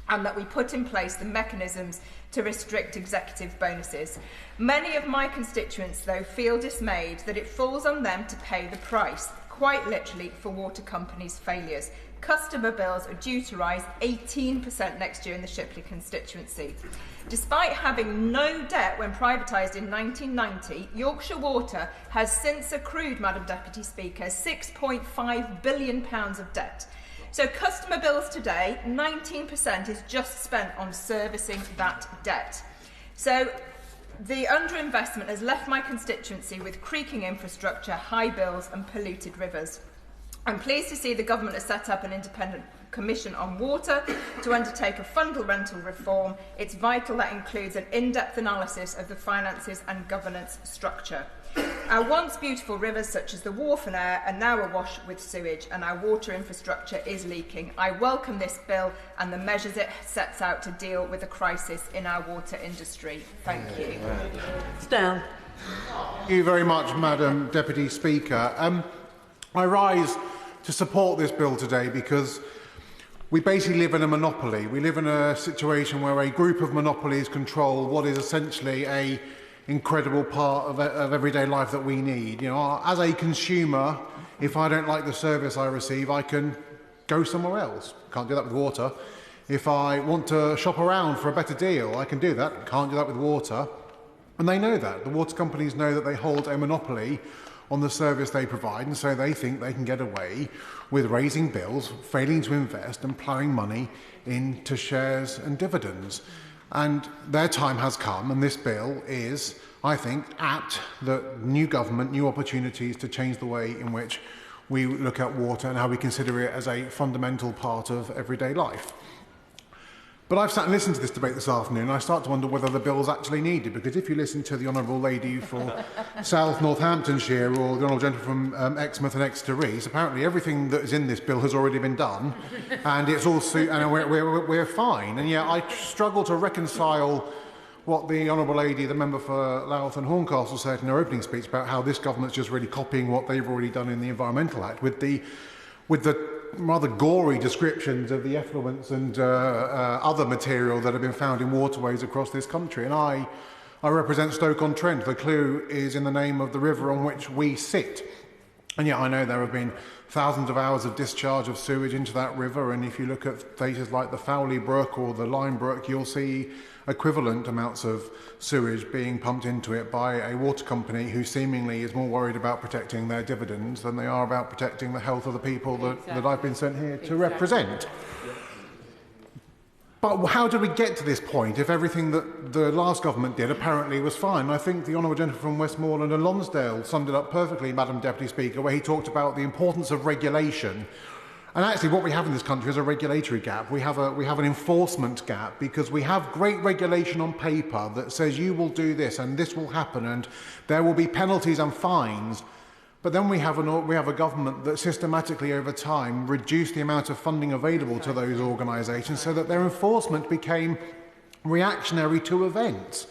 and that we put in place the mechanisms to restrict executive bonuses. Many of my constituents, though, feel dismayed that it falls on them to pay the price, quite literally, for water companies' failures. Customer bills are due to rise 18% next year in the Shipley constituency. Despite having no debt when privatised in 1990, Yorkshire Water has since accrued, Madam Deputy Speaker, £6.5 billion of debt. So customer bills today, 19% is just spent on servicing that debt. So the underinvestment has left my constituency with creaking infrastructure, high bills and polluted rivers. I'm pleased to see the government has set up an independent commission on water to undertake a fundamental reform. It's vital that includes an in-depth analysis of the finances and governance structure. Our once beautiful rivers such as the Wharfe and Aire are now awash with sewage, and our water infrastructure is leaking. I welcome this bill and the measures it sets out to deal with the crisis in our water industry. Thank you. Down. Thank you very much, Madam Deputy Speaker. I rise to support this bill today because we basically live in a monopoly. We live in a situation where a group of monopolies control what is essentially a incredible part of everyday life that we need. You know, as a consumer, if I don't like the service I receive, I can go somewhere else. Can't do that with water. If I want to shop around for a better deal, I can do that. Can't do that with water. And they know that. The water companies know that they hold a monopoly on the service they provide, and so they think they can get away with raising bills, failing to invest and ploughing money into shares and dividends. And their time has come, and this bill is, I think, apt that new government, new opportunities to change the way in which we look at water and how we consider it as a fundamental part of everyday life. But I've sat and listened to this debate this afternoon, and I start to wonder whether the bill's actually needed, because if you listen to the Honourable Lady for South Northamptonshire or the Honourable Gentleman from Exmouth and Exeter East, apparently everything that is in this bill has already been done, and it's all and we're fine. And yet I struggle to reconcile what the Honourable Lady, the member for Louth and Horncastle, said in her opening speech about how this government's just really copying what they've already done in the Environmental Act, with the rather gory descriptions of the effluents and other material that have been found in waterways across this country. And I represent Stoke-on-Trent. The clue is in the name of the river on which we sit. And yet I know there have been thousands of hours of discharge of sewage into that river, and if you look at places like the Fowley Brook or the Lyme Brook, you'll see equivalent amounts of sewage being pumped into it by a water company who seemingly is more worried about protecting their dividends than they are about protecting the health of the people that I've been sent here to represent. But how did we get to this point if everything that the last government did apparently was fine? I think the Honourable Gentleman from Westmorland and Lonsdale summed it up perfectly, Madam Deputy Speaker, where he talked about the importance of regulation. And actually what we have in this country is a regulatory gap. We have an enforcement gap, because we have great regulation on paper that says you will do this and this will happen and there will be penalties and fines. But then we have a government that systematically over time reduced the amount of funding available to those organisations so that their enforcement became reactionary to events.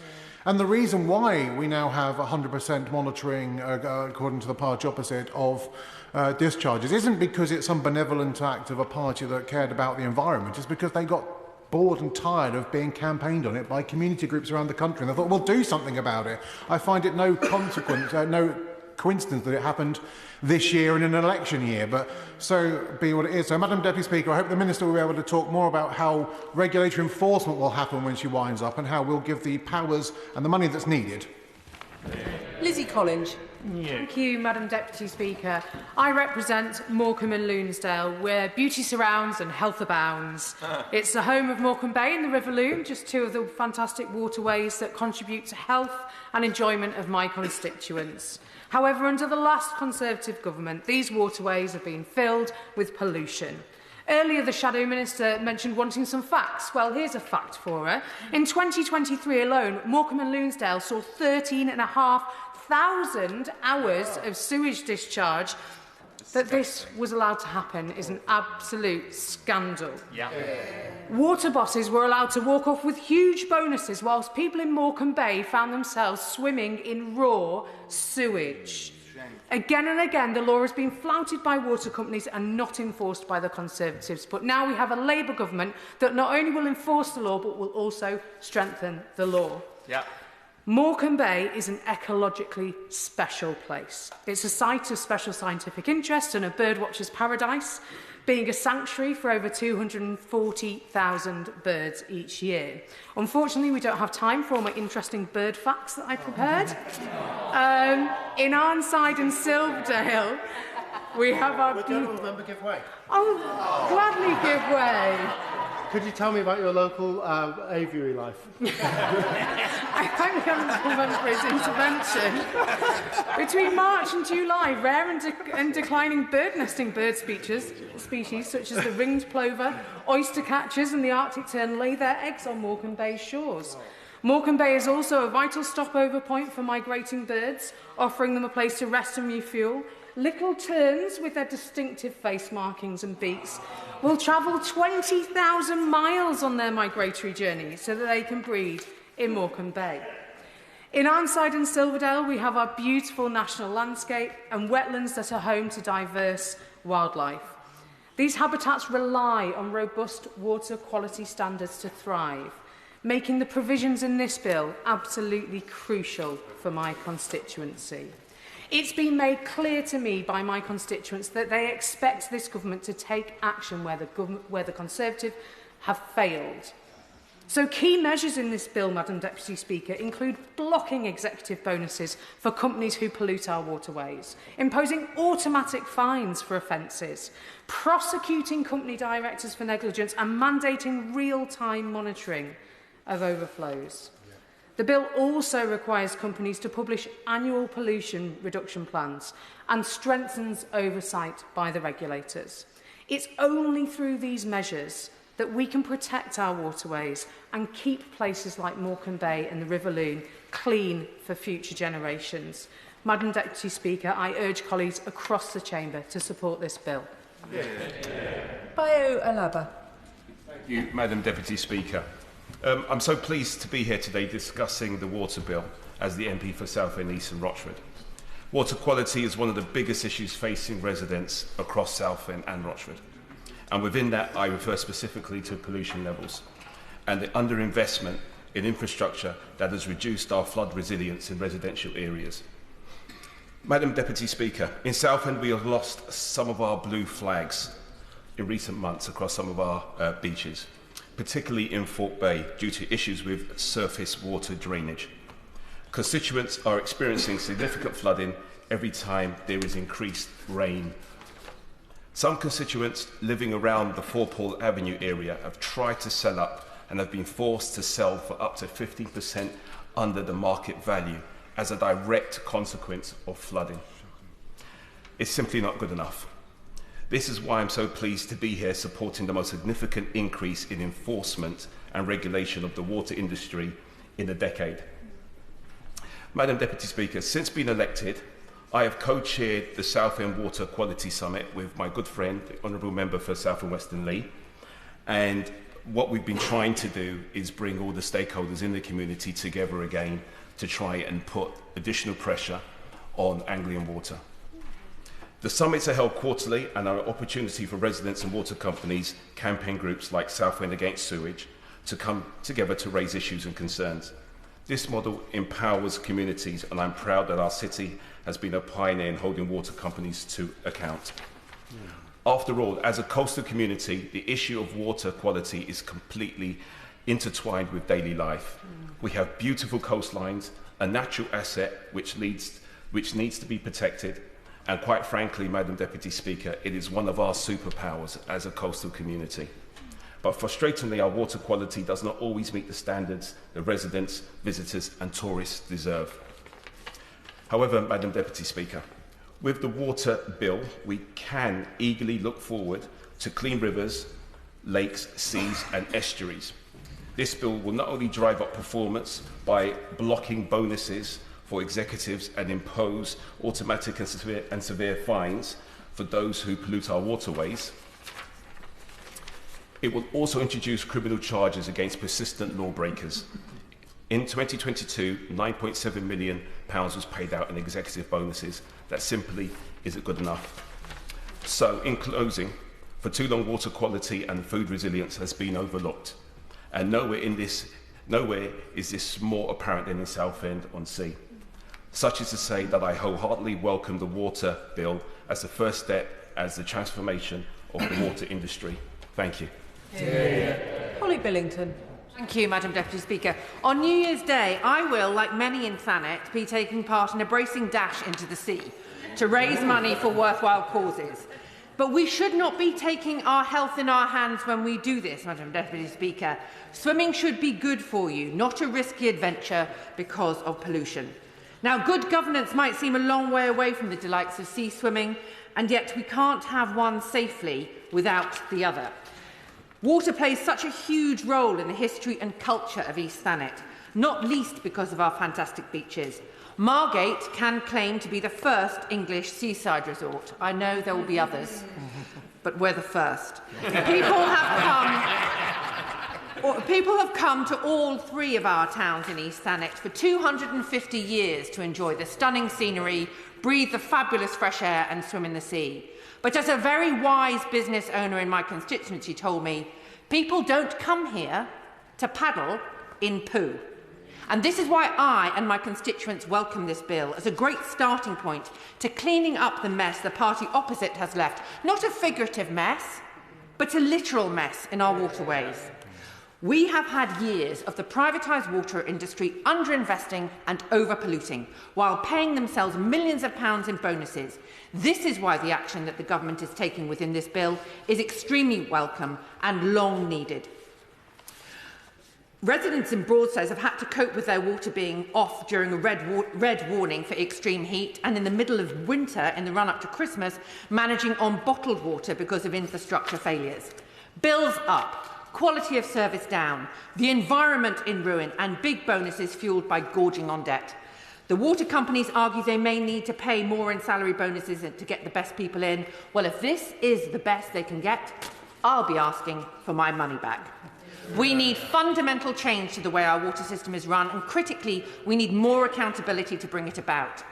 And the reason why we now have 100% monitoring, according to the party opposite, of discharges isn't because it's some benevolent act of a party that cared about the environment. It's because they got bored and tired of being campaigned on it by community groups around the country, and they thought, we'll do something about it. I find it no consequence, no coincidence that it happened this year in an election year, but so be what it is. So, Madam Deputy Speaker, I hope the Minister will be able to talk more about how regulatory enforcement will happen when she winds up and how we'll give the powers and the money that's needed. Lizzie Collins. Thank you, Madam Deputy Speaker. I represent Morecambe and Lonsdale, where beauty surrounds and health abounds. It's the home of Morecambe Bay and the River Loon, just two of the fantastic waterways that contribute to health and enjoyment of my constituents. However, under the last Conservative government, these waterways have been filled with pollution. Earlier, the Shadow Minister mentioned wanting some facts. Well, here's a fact for her. In 2023 alone, Morecambe and Lonsdale saw 13,500 hours of sewage discharge. That this was allowed to happen is an absolute scandal. Water bosses were allowed to walk off with huge bonuses, whilst people in Morecambe Bay found themselves swimming in raw sewage. Again and again, the law has been flouted by water companies and not enforced by the Conservatives. But now we have a Labour government that not only will enforce the law, but will also strengthen the law. Morecambe Bay is an ecologically special place. It's a site of special scientific interest and a birdwatcher's paradise, being a sanctuary for over 240,000 birds each year. Unfortunately, we don't have time for all my interesting bird facts that I prepared. In Arnside and Silverdale, we have our... Would the honourable member give way? Oh, gladly give way. Could you tell me about your local aviary life? I thank the honourable member for his intervention. Between March and July, rare and declining bird-nesting bird species such as the ringed plover, oyster catchers and the Arctic tern lay their eggs on Morecambe Bay shores. Morecambe Bay is also a vital stopover point for migrating birds, offering them a place to rest and refuel. Little terns, with their distinctive face markings and beaks, will travel 20,000 miles on their migratory journey so that they can breed in Morecambe Bay. In Arnside and Silverdale, we have our beautiful national landscape and wetlands that are home to diverse wildlife. These habitats rely on robust water quality standards to thrive, making the provisions in this bill absolutely crucial for my constituency. It's been made clear to me by my constituents that they expect this government to take action where the Conservative have failed. So key measures in this bill, Madam Deputy Speaker, include blocking executive bonuses for companies who pollute our waterways, imposing automatic fines for offences, prosecuting company directors for negligence and mandating real-time monitoring of overflows. The bill also requires companies to publish annual pollution reduction plans and strengthens oversight by the regulators. It's only through these measures that we can protect our waterways and keep places like Morecambe Bay and the River Loon clean for future generations. Madam Deputy Speaker, I urge colleagues across the chamber to support this bill. Bio Alaba. Thank you, Madam Deputy Speaker. I'm so pleased to be here today discussing the water bill as the MP for Southend, East and Rochford. Water quality is one of the biggest issues facing residents across Southend and Rochford. And within that, I refer specifically to pollution levels and the underinvestment in infrastructure that has reduced our flood resilience in residential areas. Madam Deputy Speaker, in Southend we have lost some of our blue flags in recent months across some of our beaches, particularly in Fort Bay, due to issues with surface water drainage. Constituents are experiencing significant flooding every time there is increased rain. Some constituents living around the Four Paul Avenue area have tried to sell up and have been forced to sell for up to 15% under the market value as a direct consequence of flooding. It's simply not good enough. This is why I'm so pleased to be here supporting the most significant increase in enforcement and regulation of the water industry in a decade. Madam Deputy Speaker, since being elected, I have co-chaired the Southend Water Quality Summit with my good friend, the Honourable Member for South and Western Lee. And what we've been trying to do is bring all the stakeholders in the community together again to try and put additional pressure on Anglian Water. The summits are held quarterly and are an opportunity for residents and water companies, campaign groups like Southend Against Sewage, to come together to raise issues and concerns. This model empowers communities, and I'm proud that our city has been a pioneer in holding water companies to account. After all, as a coastal community, the issue of water quality is completely intertwined with daily life. We have beautiful coastlines, a natural asset which needs to be protected, and quite frankly, Madam Deputy Speaker, it is one of our superpowers as a coastal community. But frustratingly, our water quality does not always meet the standards the residents, visitors and tourists deserve. However, Madam Deputy Speaker, with the water bill, we can eagerly look forward to clean rivers, lakes, seas and estuaries. This bill will not only drive up performance by blocking bonuses for executives and impose automatic and severe fines for those who pollute our waterways, it will also introduce criminal charges against persistent lawbreakers. In 2022, £9.7 million was paid out in executive bonuses. That simply isn't good enough. So, in closing, for too long, water quality and food resilience has been overlooked. And nowhere is this more apparent than in Southend-on-Sea. Such is to say that I wholeheartedly welcome the water bill as the first step as the transformation of the water industry. Thank you. Holly Billington. Thank you, Madam Deputy Speaker. On New Year's Day, I will, like many in Thanet, be taking part in a bracing dash into the sea to raise money for worthwhile causes. But we should not be taking our health in our hands when we do this, Madam Deputy Speaker. Swimming should be good for you, not a risky adventure because of pollution. Now, good governance might seem a long way away from the delights of sea swimming, and yet we can't have one safely without the other. Water plays such a huge role in the history and culture of East Thanet, not least because of our fantastic beaches. Margate can claim to be the first English seaside resort. I know there will be others, but we're the first. People have come to all three of our towns in East Thanet for 250 years to enjoy the stunning scenery, breathe the fabulous fresh air and swim in the sea. But as a very wise business owner in my constituency told me, people don't come here to paddle in poo. And this is why I and my constituents welcome this bill as a great starting point to cleaning up the mess the party opposite has left. Not a figurative mess, but a literal mess in our waterways. We have had years of the privatised water industry underinvesting and over-polluting, while paying themselves millions of pounds in bonuses. This is why the action that the government is taking within this bill is extremely welcome and long needed. Residents in Broadstairs have had to cope with their water being off during a red warning for extreme heat, and in the middle of winter, in the run-up to Christmas, managing on bottled water because of infrastructure failures. Bills up. Quality of service down, the environment in ruin and big bonuses fuelled by gorging on debt. The water companies argue they may need to pay more in salary bonuses to get the best people in. Well, if this is the best they can get, I'll be asking for my money back. We need fundamental change to the way our water system is run, and critically, we need more accountability to bring it about.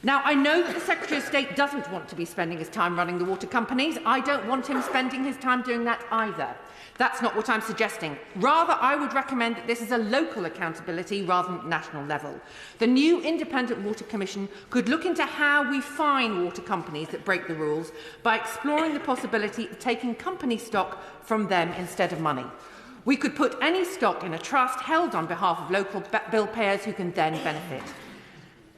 Now, I know that the Secretary of State doesn't want to be spending his time running the water companies. I don't want him spending his time doing that either. That's not what I'm suggesting. Rather, I would recommend that this is a local accountability rather than national level. The new Independent Water Commission could look into how we fine water companies that break the rules by exploring the possibility of taking company stock from them instead of money. We could put any stock in a trust held on behalf of local bill payers who can then benefit.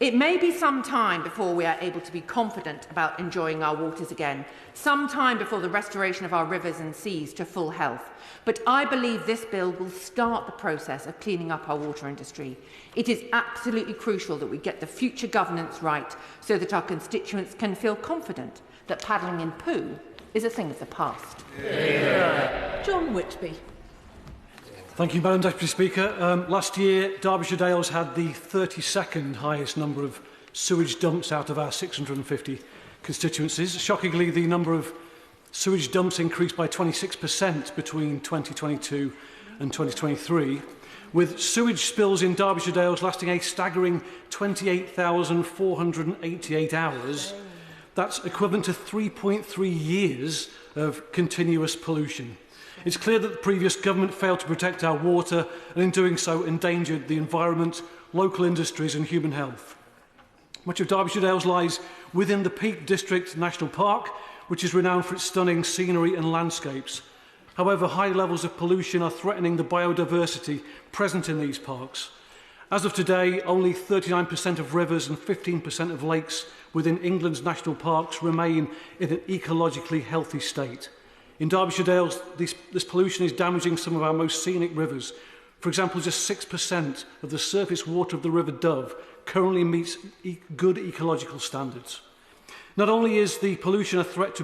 It may be some time before we are able to be confident about enjoying our waters again, some time before the restoration of our rivers and seas to full health. But I believe this bill will start the process of cleaning up our water industry. It is absolutely crucial that we get the future governance right so that our constituents can feel confident that paddling in poo is a thing of the past. John Whitby. Thank you, Madam Deputy Speaker. Last year, Derbyshire Dales had the 32nd highest number of sewage dumps out of our 650 constituencies. Shockingly, the number of sewage dumps increased by 26% between 2022 and 2023, with sewage spills in Derbyshire Dales lasting a staggering 28,488 hours. That's equivalent to 3.3 years of continuous pollution. It's clear that the previous government failed to protect our water and in doing so endangered the environment, local industries and human health. Much of Derbyshire Dales lies within the Peak District National Park, which is renowned for its stunning scenery and landscapes. However, high levels of pollution are threatening the biodiversity present in these parks. As of today, only 39% of rivers and 15% of lakes within England's national parks remain in an ecologically healthy state. In Derbyshire Dales, this pollution is damaging some of our most scenic rivers. For example, just 6% of the surface water of the River Dove currently meets good ecological standards. Not only is the pollution a threat to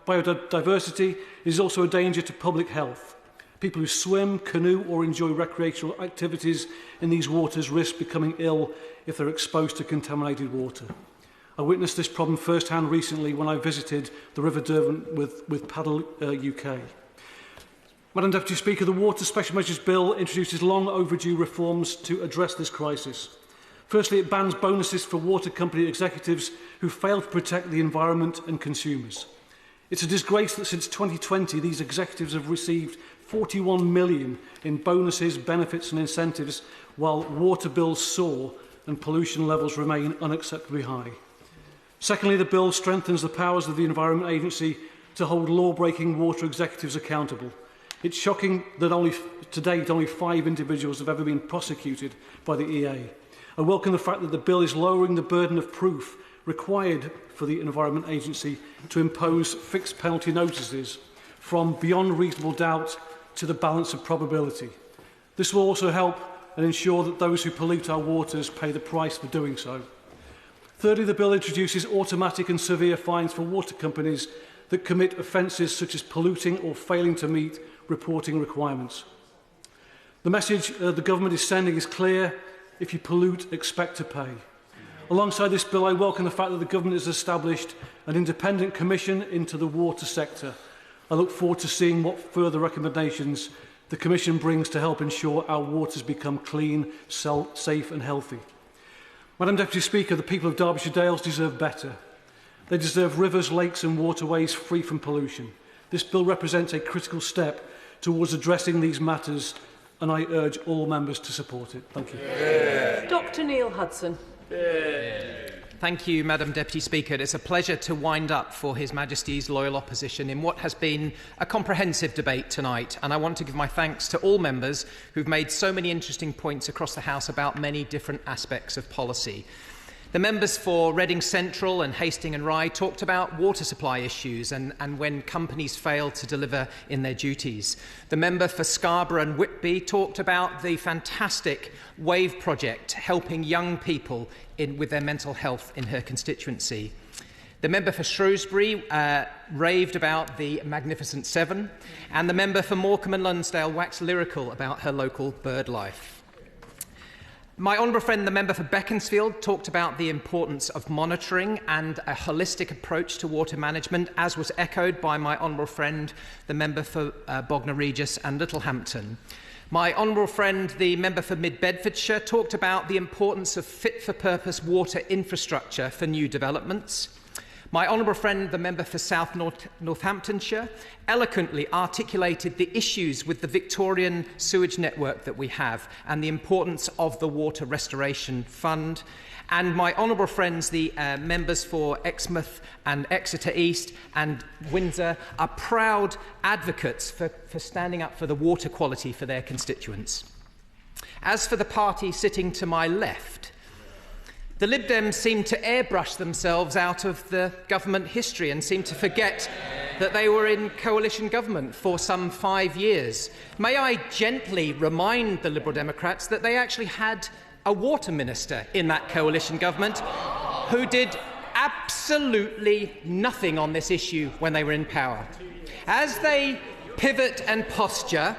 biodiversity, it is also a danger to public health. People who swim, canoe or enjoy recreational activities in these waters risk becoming ill if they're exposed to contaminated water. I witnessed this problem firsthand recently when I visited the River Derwent with Paddle UK. Madam Deputy Speaker, the Water Special Measures Bill introduces long overdue reforms to address this crisis. Firstly, it bans bonuses for water company executives who fail to protect the environment and consumers. It's a disgrace that since 2020 these executives have received 41 million in bonuses, benefits and incentives while water bills soar and pollution levels remain unacceptably high. Secondly, the bill strengthens the powers of the Environment Agency to hold law-breaking water executives accountable. It's shocking that to date only 5 individuals have ever been prosecuted by the EA. I welcome the fact that the bill is lowering the burden of proof required for the Environment Agency to impose fixed penalty notices from beyond reasonable doubt to the balance of probability. This will also help and ensure that those who pollute our waters pay the price for doing so. Thirdly, the bill introduces automatic and severe fines for water companies that commit offences such as polluting or failing to meet reporting requirements. The message the government is sending is clear: if you pollute, expect to pay. Alongside this bill, I welcome the fact that the government has established an independent commission into the water sector. I look forward to seeing what further recommendations the commission brings to help ensure our waters become clean, safe and healthy. Madam Deputy Speaker, the people of Derbyshire Dales deserve better. They deserve rivers, lakes and waterways free from pollution. This bill represents a critical step towards addressing these matters and I urge all members to support it. Thank you. Yeah. Dr Neil Hudson. Thank you, Madam Deputy Speaker. It's a pleasure to wind up for His Majesty's loyal opposition in what has been a comprehensive debate tonight, and I want to give my thanks to all members who've made so many interesting points across the House about many different aspects of policy. The members for Reading Central and Hastings and Rye talked about water supply issues and when companies fail to deliver in their duties. The member for Scarborough and Whitby talked about the fantastic WAVE project helping young people with their mental health in her constituency. The member for Shrewsbury raved about the Magnificent Seven, and the member for Morecambe and Lonsdale waxed lyrical about her local bird life. My honourable friend, the member for Beaconsfield, talked about the importance of monitoring and a holistic approach to water management, as was echoed by my honourable friend, the member for Bognor Regis and Littlehampton. My honourable friend, the member for Mid-Bedfordshire, talked about the importance of fit-for-purpose water infrastructure for new developments. My honourable friend, the member for South Northamptonshire, eloquently articulated the issues with the Victorian sewage network that we have and the importance of the Water Restoration Fund. And my honourable friends, the members for Exmouth and Exeter East and Windsor, are proud advocates for standing up for the water quality for their constituents. As for the party sitting to my left, the Lib Dems seem to airbrush themselves out of the government history and seem to forget that they were in coalition government for some 5 years. May I gently remind the Liberal Democrats that they actually had a water minister in that coalition government who did absolutely nothing on this issue when they were in power. As they pivot and posture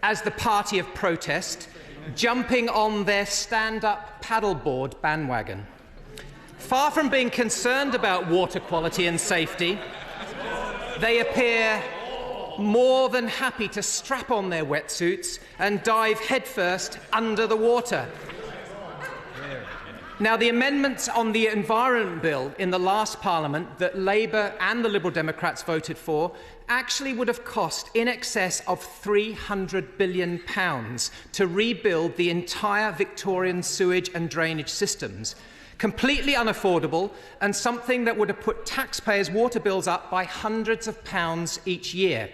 as the party of protest, jumping on their stand-up paddleboard bandwagon. Far from being concerned about water quality and safety, they appear more than happy to strap on their wetsuits and dive headfirst under the water. Now, the amendments on the Environment Bill in the last Parliament that Labour and the Liberal Democrats voted for actually would have cost in excess of £300 billion to rebuild the entire Victorian sewage and drainage systems. Completely unaffordable and something that would have put taxpayers' water bills up by hundreds of pounds each year.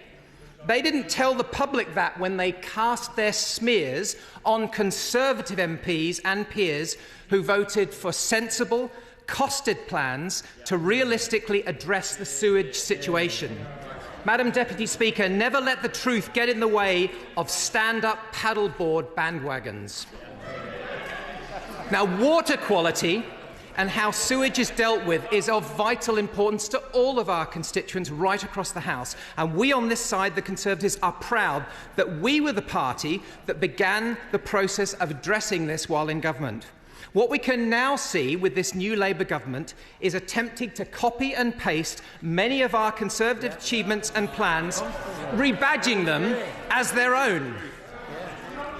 They didn't tell the public that when they cast their smears on Conservative MPs and peers who voted for sensible, costed plans to realistically address the sewage situation. Madam Deputy Speaker, never let the truth get in the way of stand-up paddleboard bandwagons. Now, water quality and how sewage is dealt with is of vital importance to all of our constituents right across the House. And we on this side, the Conservatives, are proud that we were the party that began the process of addressing this while in government. What we can now see with this new Labour government is attempting to copy and paste many of our Conservative achievements and plans, rebadging them as their own.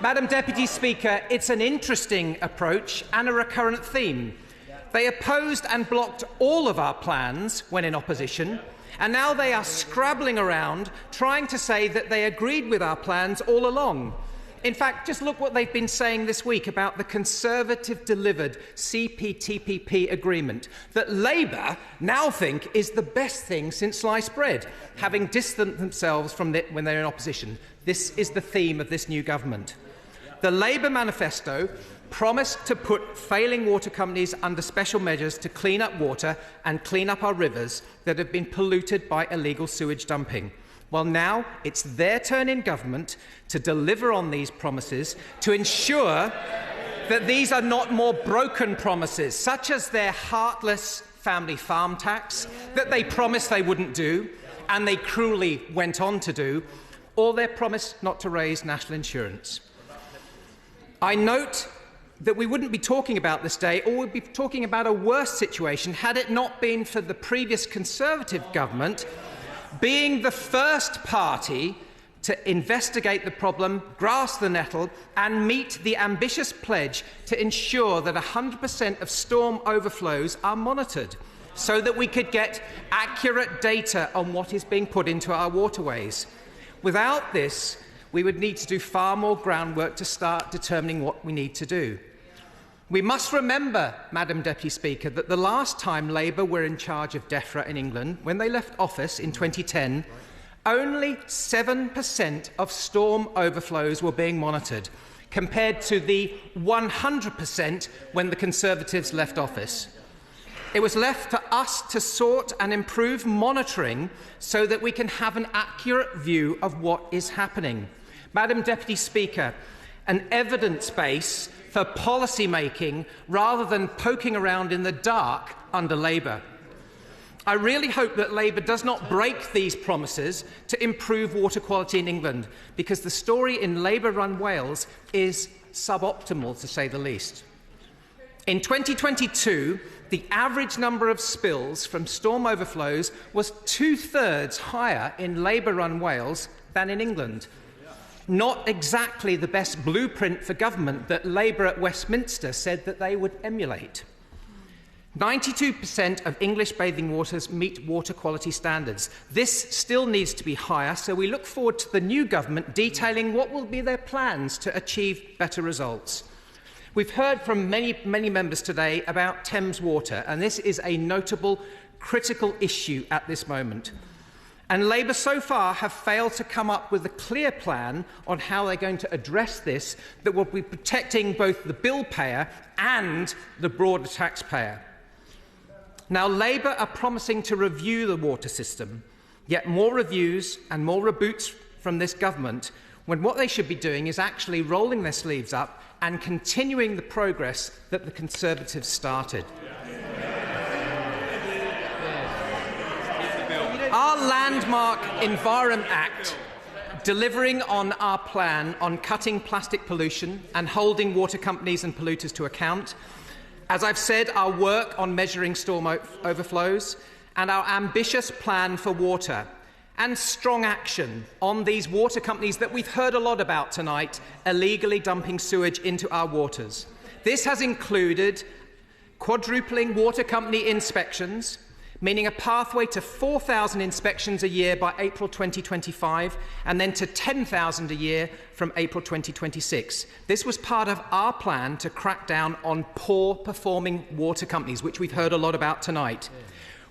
Madam Deputy Speaker, it's an interesting approach and a recurrent theme. They opposed and blocked all of our plans when in opposition, and now they are scrabbling around trying to say that they agreed with our plans all along. In fact, just look what they've been saying this week about the Conservative-delivered CPTPP agreement that Labour now think is the best thing since sliced bread, having distanced themselves from it when they're in opposition. This is the theme of this new government. The Labour manifesto promised to put failing water companies under special measures to clean up water and clean up our rivers that have been polluted by illegal sewage dumping. Well, now it's their turn in government to deliver on these promises, to ensure that these are not more broken promises, such as their heartless family farm tax that they promised they wouldn't do and they cruelly went on to do, or their promise not to raise national insurance. I note that we wouldn't be talking about this day, or we'd be talking about a worse situation had it not been for the previous Conservative government being the first party to investigate the problem, grasp the nettle and meet the ambitious pledge to ensure that 100% of storm overflows are monitored so that we could get accurate data on what is being put into our waterways. Without this, we would need to do far more groundwork to start determining what we need to do. We must remember, Madam Deputy Speaker, that the last time Labour were in charge of DEFRA in England, when they left office in 2010, only 7% of storm overflows were being monitored, compared to the 100% when the Conservatives left office. It was left to us to sort and improve monitoring so that we can have an accurate view of what is happening. Madam Deputy Speaker, an evidence base for policy making rather than poking around in the dark under Labour. I really hope that Labour does not break these promises to improve water quality in England, because the story in Labour-run Wales is suboptimal, to say the least. In 2022, the average number of spills from storm overflows was 2/3 higher in Labour-run Wales than in England. Not exactly the best blueprint for government that Labour at Westminster said that they would emulate. 92% of English bathing waters meet water quality standards. This still needs to be higher, so we look forward to the new government detailing what will be their plans to achieve better results. We've heard from many members today about Thames Water, and this is a notable, critical issue at this moment. And Labour so far have failed to come up with a clear plan on how they're going to address this that will be protecting both the bill payer and the broader taxpayer. Now, Labour are promising to review the water system, yet more reviews and more reboots from this government, when what they should be doing is actually rolling their sleeves up and continuing the progress that the Conservatives started. Our landmark Environment Act, delivering on our plan on cutting plastic pollution and holding water companies and polluters to account, as I've said, our work on measuring storm overflows and our ambitious plan for water, and strong action on these water companies that we've heard a lot about tonight, illegally dumping sewage into our waters. This has included quadrupling water company inspections, meaning a pathway to 4,000 inspections a year by April 2025 and then to 10,000 a year from April 2026. This was part of our plan to crack down on poor-performing water companies, which we've heard a lot about tonight.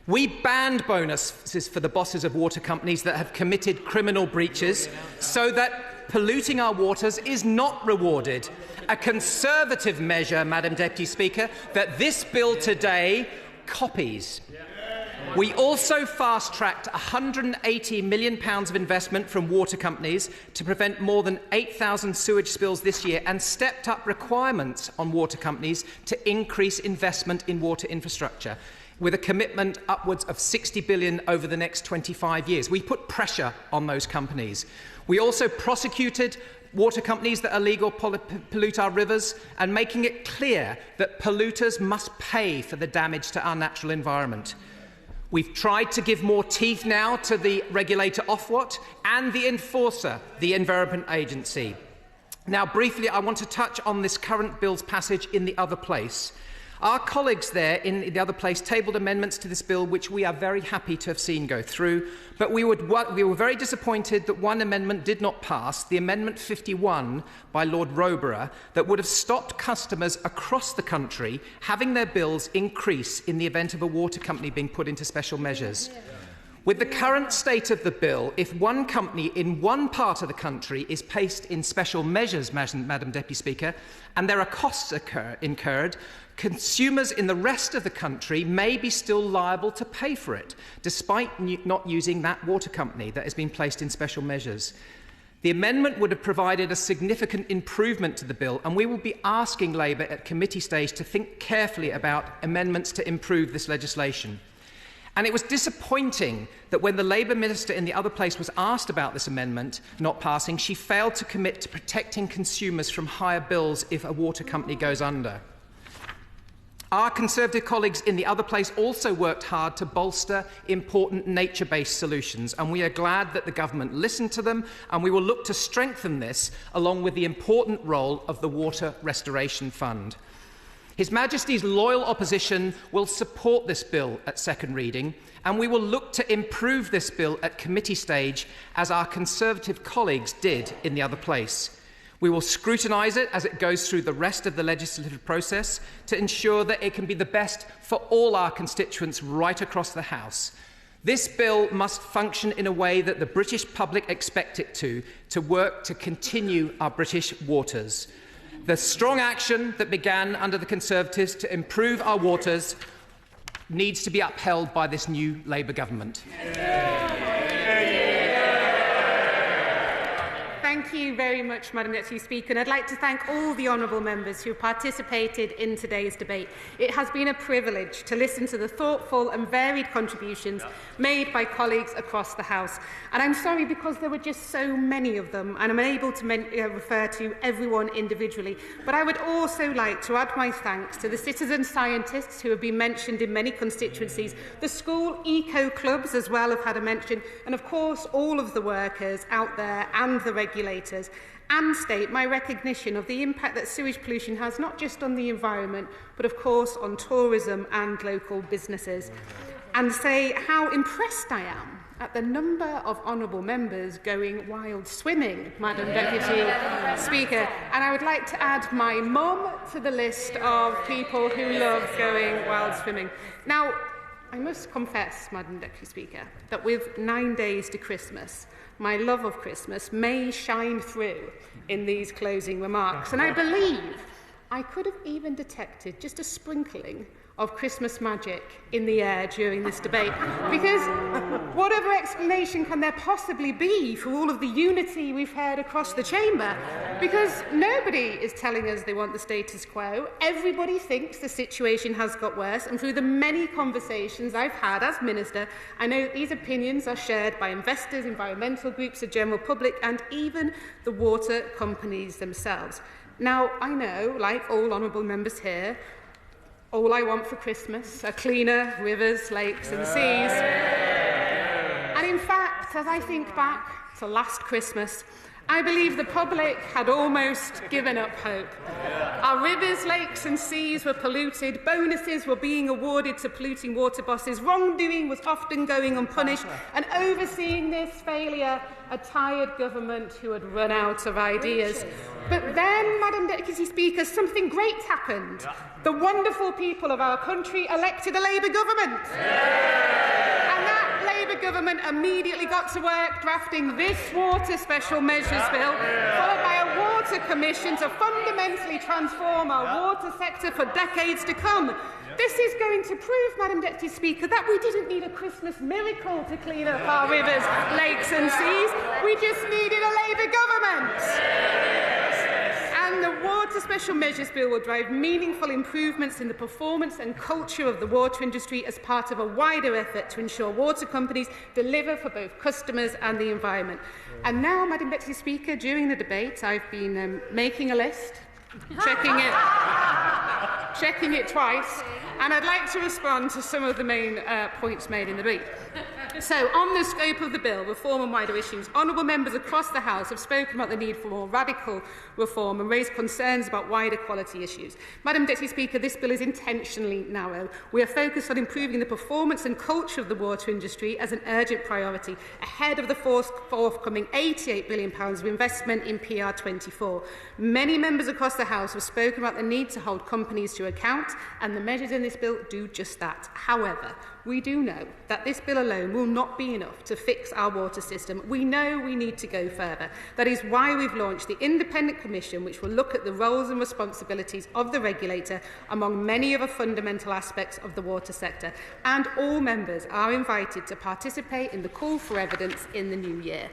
We banned bonuses for the bosses of water companies that have committed criminal breaches so that polluting our waters is not rewarded. A Conservative measure, Madam Deputy Speaker, that this bill today copies. We also fast-tracked £180 million of investment from water companies to prevent more than 8,000 sewage spills this year and stepped up requirements on water companies to increase investment in water infrastructure, with a commitment upwards of £60 billion over the next 25 years. We put pressure on those companies. We also prosecuted water companies that illegally pollute our rivers and making it clear that polluters must pay for the damage to our natural environment. We've tried to give more teeth now to the regulator Ofwat and the enforcer, the Environment Agency. Now, briefly, I want to touch on this current bill's passage in the other place. Our colleagues there in the other place tabled amendments to this bill which we are very happy to have seen go through, but we were very disappointed that one amendment did not pass, the Amendment 51 by Lord Rodda, that would have stopped customers across the country having their bills increase in the event of a water company being put into special measures. With the current state of the bill, if one company in one part of the country is placed in special measures, Madam Deputy Speaker, and there are costs incurred, consumers in the rest of the country may be still liable to pay for it, despite not using that water company that has been placed in special measures. The amendment would have provided a significant improvement to the bill, and we will be asking Labour at committee stage to think carefully about amendments to improve this legislation. And it was disappointing that when the Labour minister in the other place was asked about this amendment not passing, she failed to commit to protecting consumers from higher bills if a water company goes under. Our Conservative colleagues in the other place also worked hard to bolster important nature-based solutions, and we are glad that the government listened to them, and we will look to strengthen this along with the important role of the Water Restoration Fund. His Majesty's loyal opposition will support this bill at second reading, and we will look to improve this bill at committee stage, as our Conservative colleagues did in the other place. We will scrutinise it as it goes through the rest of the legislative process to ensure that it can be the best for all our constituents right across the House. This bill must function in a way that the British public expect it to work to continue our British waters. The strong action that began under the Conservatives to improve our waters needs to be upheld by this new Labour government. Thank you very much, Madam Deputy Speaker, and I'd like to thank all the honourable members who participated in today's debate. It has been a privilege to listen to the thoughtful and varied contributions made by colleagues across the House. And I'm sorry because there were just so many of them, and I'm unable to refer to everyone individually. But I would also like to add my thanks to the citizen scientists who have been mentioned in many constituencies, the school eco-clubs as well have had a mention, and of course all of the workers out there and the regulators, and state my recognition of the impact that sewage pollution has not just on the environment but of course on tourism and local businesses, and say how impressed I am at the number of honourable members going wild swimming, Madam Deputy Speaker. And I would like to add my mum to the list of people who love going wild swimming. Now, I must confess, Madam Deputy Speaker, that with 9 days to Christmas, my love of Christmas may shine through in these closing remarks. And I believe I could have even detected just a sprinkling of Christmas magic in the air during this debate. Because whatever explanation can there possibly be for all of the unity we've heard across the chamber? Because nobody is telling us they want the status quo. Everybody thinks the situation has got worse. And through the many conversations I've had as Minister, I know that these opinions are shared by investors, environmental groups, the general public, and even the water companies themselves. Now, I know, like all honourable members here, all I want for Christmas are cleaner rivers, lakes and seas. And in fact, as I think back to last Christmas, I believe the public had almost given up hope. Our rivers, lakes and seas were polluted, bonuses were being awarded to polluting water bosses, wrongdoing was often going unpunished, and overseeing this failure, a tired government who had run out of ideas. But then, Madam Deputy Speaker, something great happened. The wonderful people of our country elected a Labour government. And that Labour government immediately got to work drafting this Water Special Measures Bill, followed by a Water Commission to fundamentally transform our water sector for decades to come. This is going to prove, Madam Deputy Speaker, that we didn't need a Christmas miracle to clean up our rivers, lakes and seas. We just needed a Labour government. And the Water Special Measures Bill will drive meaningful improvements in the performance and culture of the water industry as part of a wider effort to ensure water companies deliver for both customers and the environment. And now, Madam Deputy Speaker, during the debate, I've been making a list, checking it twice, and I'd like to respond to some of the main points made in the debate. So, on the scope of the bill, reform and wider issues, honourable members across the House have spoken about the need for more radical reform and raised concerns about wider quality issues. Madam Deputy Speaker, this bill is intentionally narrow. We are focused on improving the performance and culture of the water industry as an urgent priority, ahead of the forthcoming £88 billion of investment in PR24. Many members across the House have spoken about the need to hold companies to account, and the measures in this bill do just that. However, we do know that this bill alone will not be enough to fix our water system. We know we need to go further. That is why we've launched the Independent Commission, which will look at the roles and responsibilities of the regulator among many other fundamental aspects of the water sector. And all members are invited to participate in the call for evidence in the new year.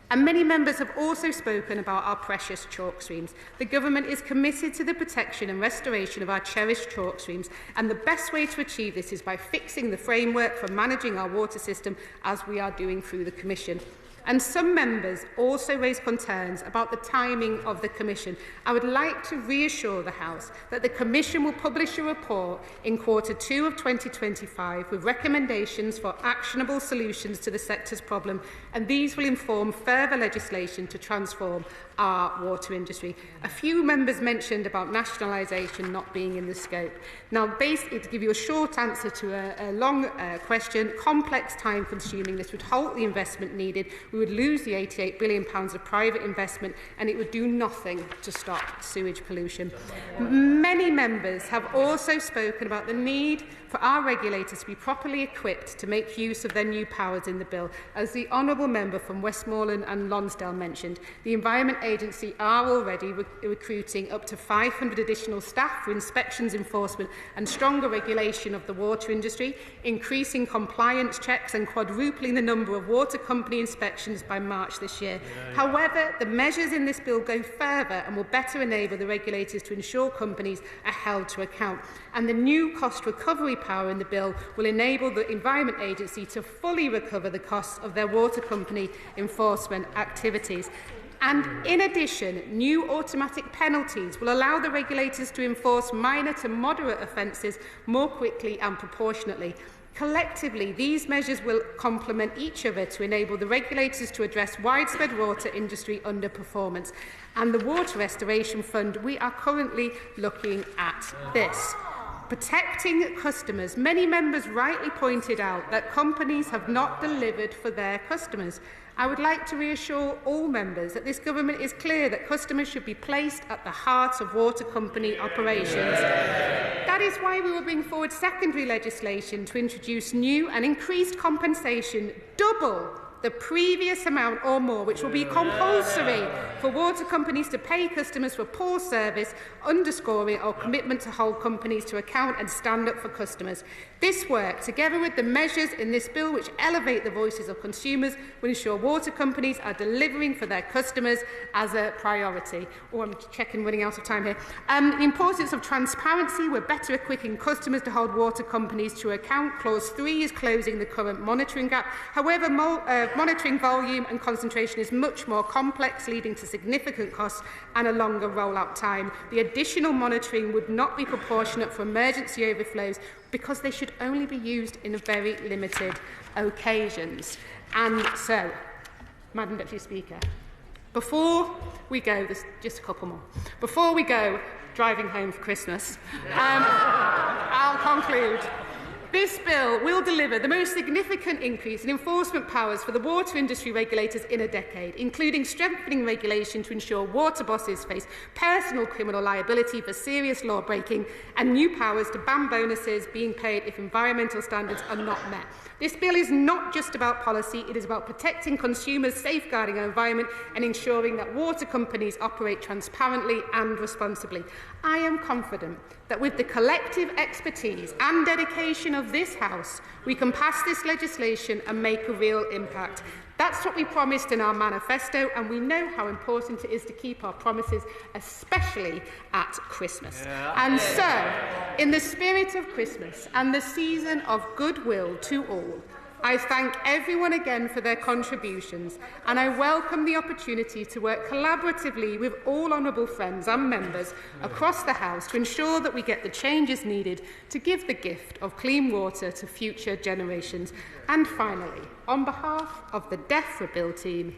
And many members have also spoken about our precious chalk streams. The government is committed to the protection and restoration of our cherished chalk streams, and the best way to achieve this is by fixing the framework for managing our water system, as we are doing through the Commission. And some members also raised concerns about the timing of the Commission. I would like to reassure the House that the Commission will publish a report in Q2 of 2025 with recommendations for actionable solutions to the sector's problem, and these will inform further legislation to transform our water industry. A few members mentioned about nationalisation not being in the scope. Now, basically, to give you a short answer to a long question, complex, time-consuming, this would halt the investment needed. We would lose the £88 billion of private investment, and it would do nothing to stop sewage pollution. Many members have also spoken about the need for our regulators to be properly equipped to make use of their new powers in the bill. As the honourable member from Westmorland and Lonsdale mentioned, the Environment Agency are already recruiting up to 500 additional staff for inspections, enforcement and stronger regulation of the water industry, increasing compliance checks and quadrupling the number of water company inspections by March this year. However, the measures in this bill go further and will better enable the regulators to ensure companies are held to account. And the new cost recovery power in the bill will enable the Environment Agency to fully recover the costs of their water company enforcement activities. And in addition, new automatic penalties will allow the regulators to enforce minor to moderate offences more quickly and proportionately. Collectively, these measures will complement each other to enable the regulators to address widespread water industry underperformance. And the Water Restoration Fund, we are currently looking at this. Protecting customers. Many members rightly pointed out that companies have not delivered for their customers. I would like to reassure all members that this government is clear that customers should be placed at the heart of water company operations. That is why we will bring forward secondary legislation to introduce new and increased compensation, double the previous amount or more, which will be compulsory for water companies to pay customers for poor service, underscoring our commitment to hold companies to account and stand up for customers. This work, together with the measures in this bill which elevate the voices of consumers, will ensure water companies are delivering for their customers as a priority. Oh, I'm checking, running out of time here. The importance of transparency. We're better equipping customers to hold water companies to account. Clause 3 is closing the current monitoring gap. However, monitoring volume and concentration is much more complex, leading to significant costs and a longer rollout time. The additional monitoring would not be proportionate for emergency overflows because they should only be used in very limited occasions. And so, Madam Deputy Speaker, Before we go, there's just a couple more. Before we go driving home for Christmas, I'll conclude. This bill will deliver the most significant increase in enforcement powers for the water industry regulators in a decade, including strengthening regulation to ensure water bosses face personal criminal liability for serious law breaking and new powers to ban bonuses being paid if environmental standards are not met. This bill is not just about policy, it is about protecting consumers, safeguarding our environment and ensuring that water companies operate transparently and responsibly. I am confident that with the collective expertise and dedication of this House, we can pass this legislation and make a real impact. That's what we promised in our manifesto, and we know how important it is to keep our promises, especially at Christmas. And so, in the spirit of Christmas and the season of goodwill to all, I thank everyone again for their contributions, and I welcome the opportunity to work collaboratively with all honourable friends and members across the House to ensure that we get the changes needed to give the gift of clean water to future generations. And finally, on behalf of the Deaf for Bill team,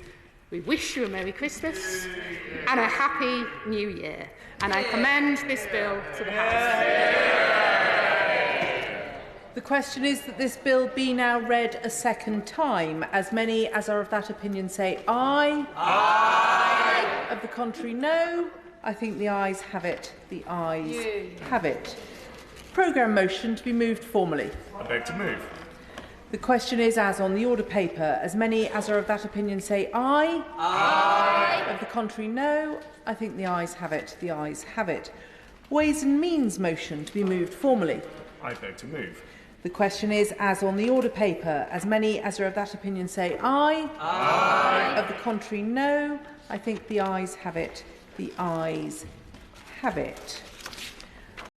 we wish you a Merry Christmas and a Happy New Year. And I commend this bill to the House. The question is that this bill be now read a second time. As many as are of that opinion say aye. Aye. Of the contrary, no. I think the ayes have it. The ayes have it. Programme motion to be moved formally. I beg to move. The question is as on the order paper. As many as are of that opinion say aye. Aye. Of the contrary, no. I think the ayes have it. The ayes have it. Ways and Means motion to be moved formally. I beg to move. The question is as on the order paper. As many as are of that opinion say aye. Aye. Of the contrary, no. I think the ayes have it. The ayes have it.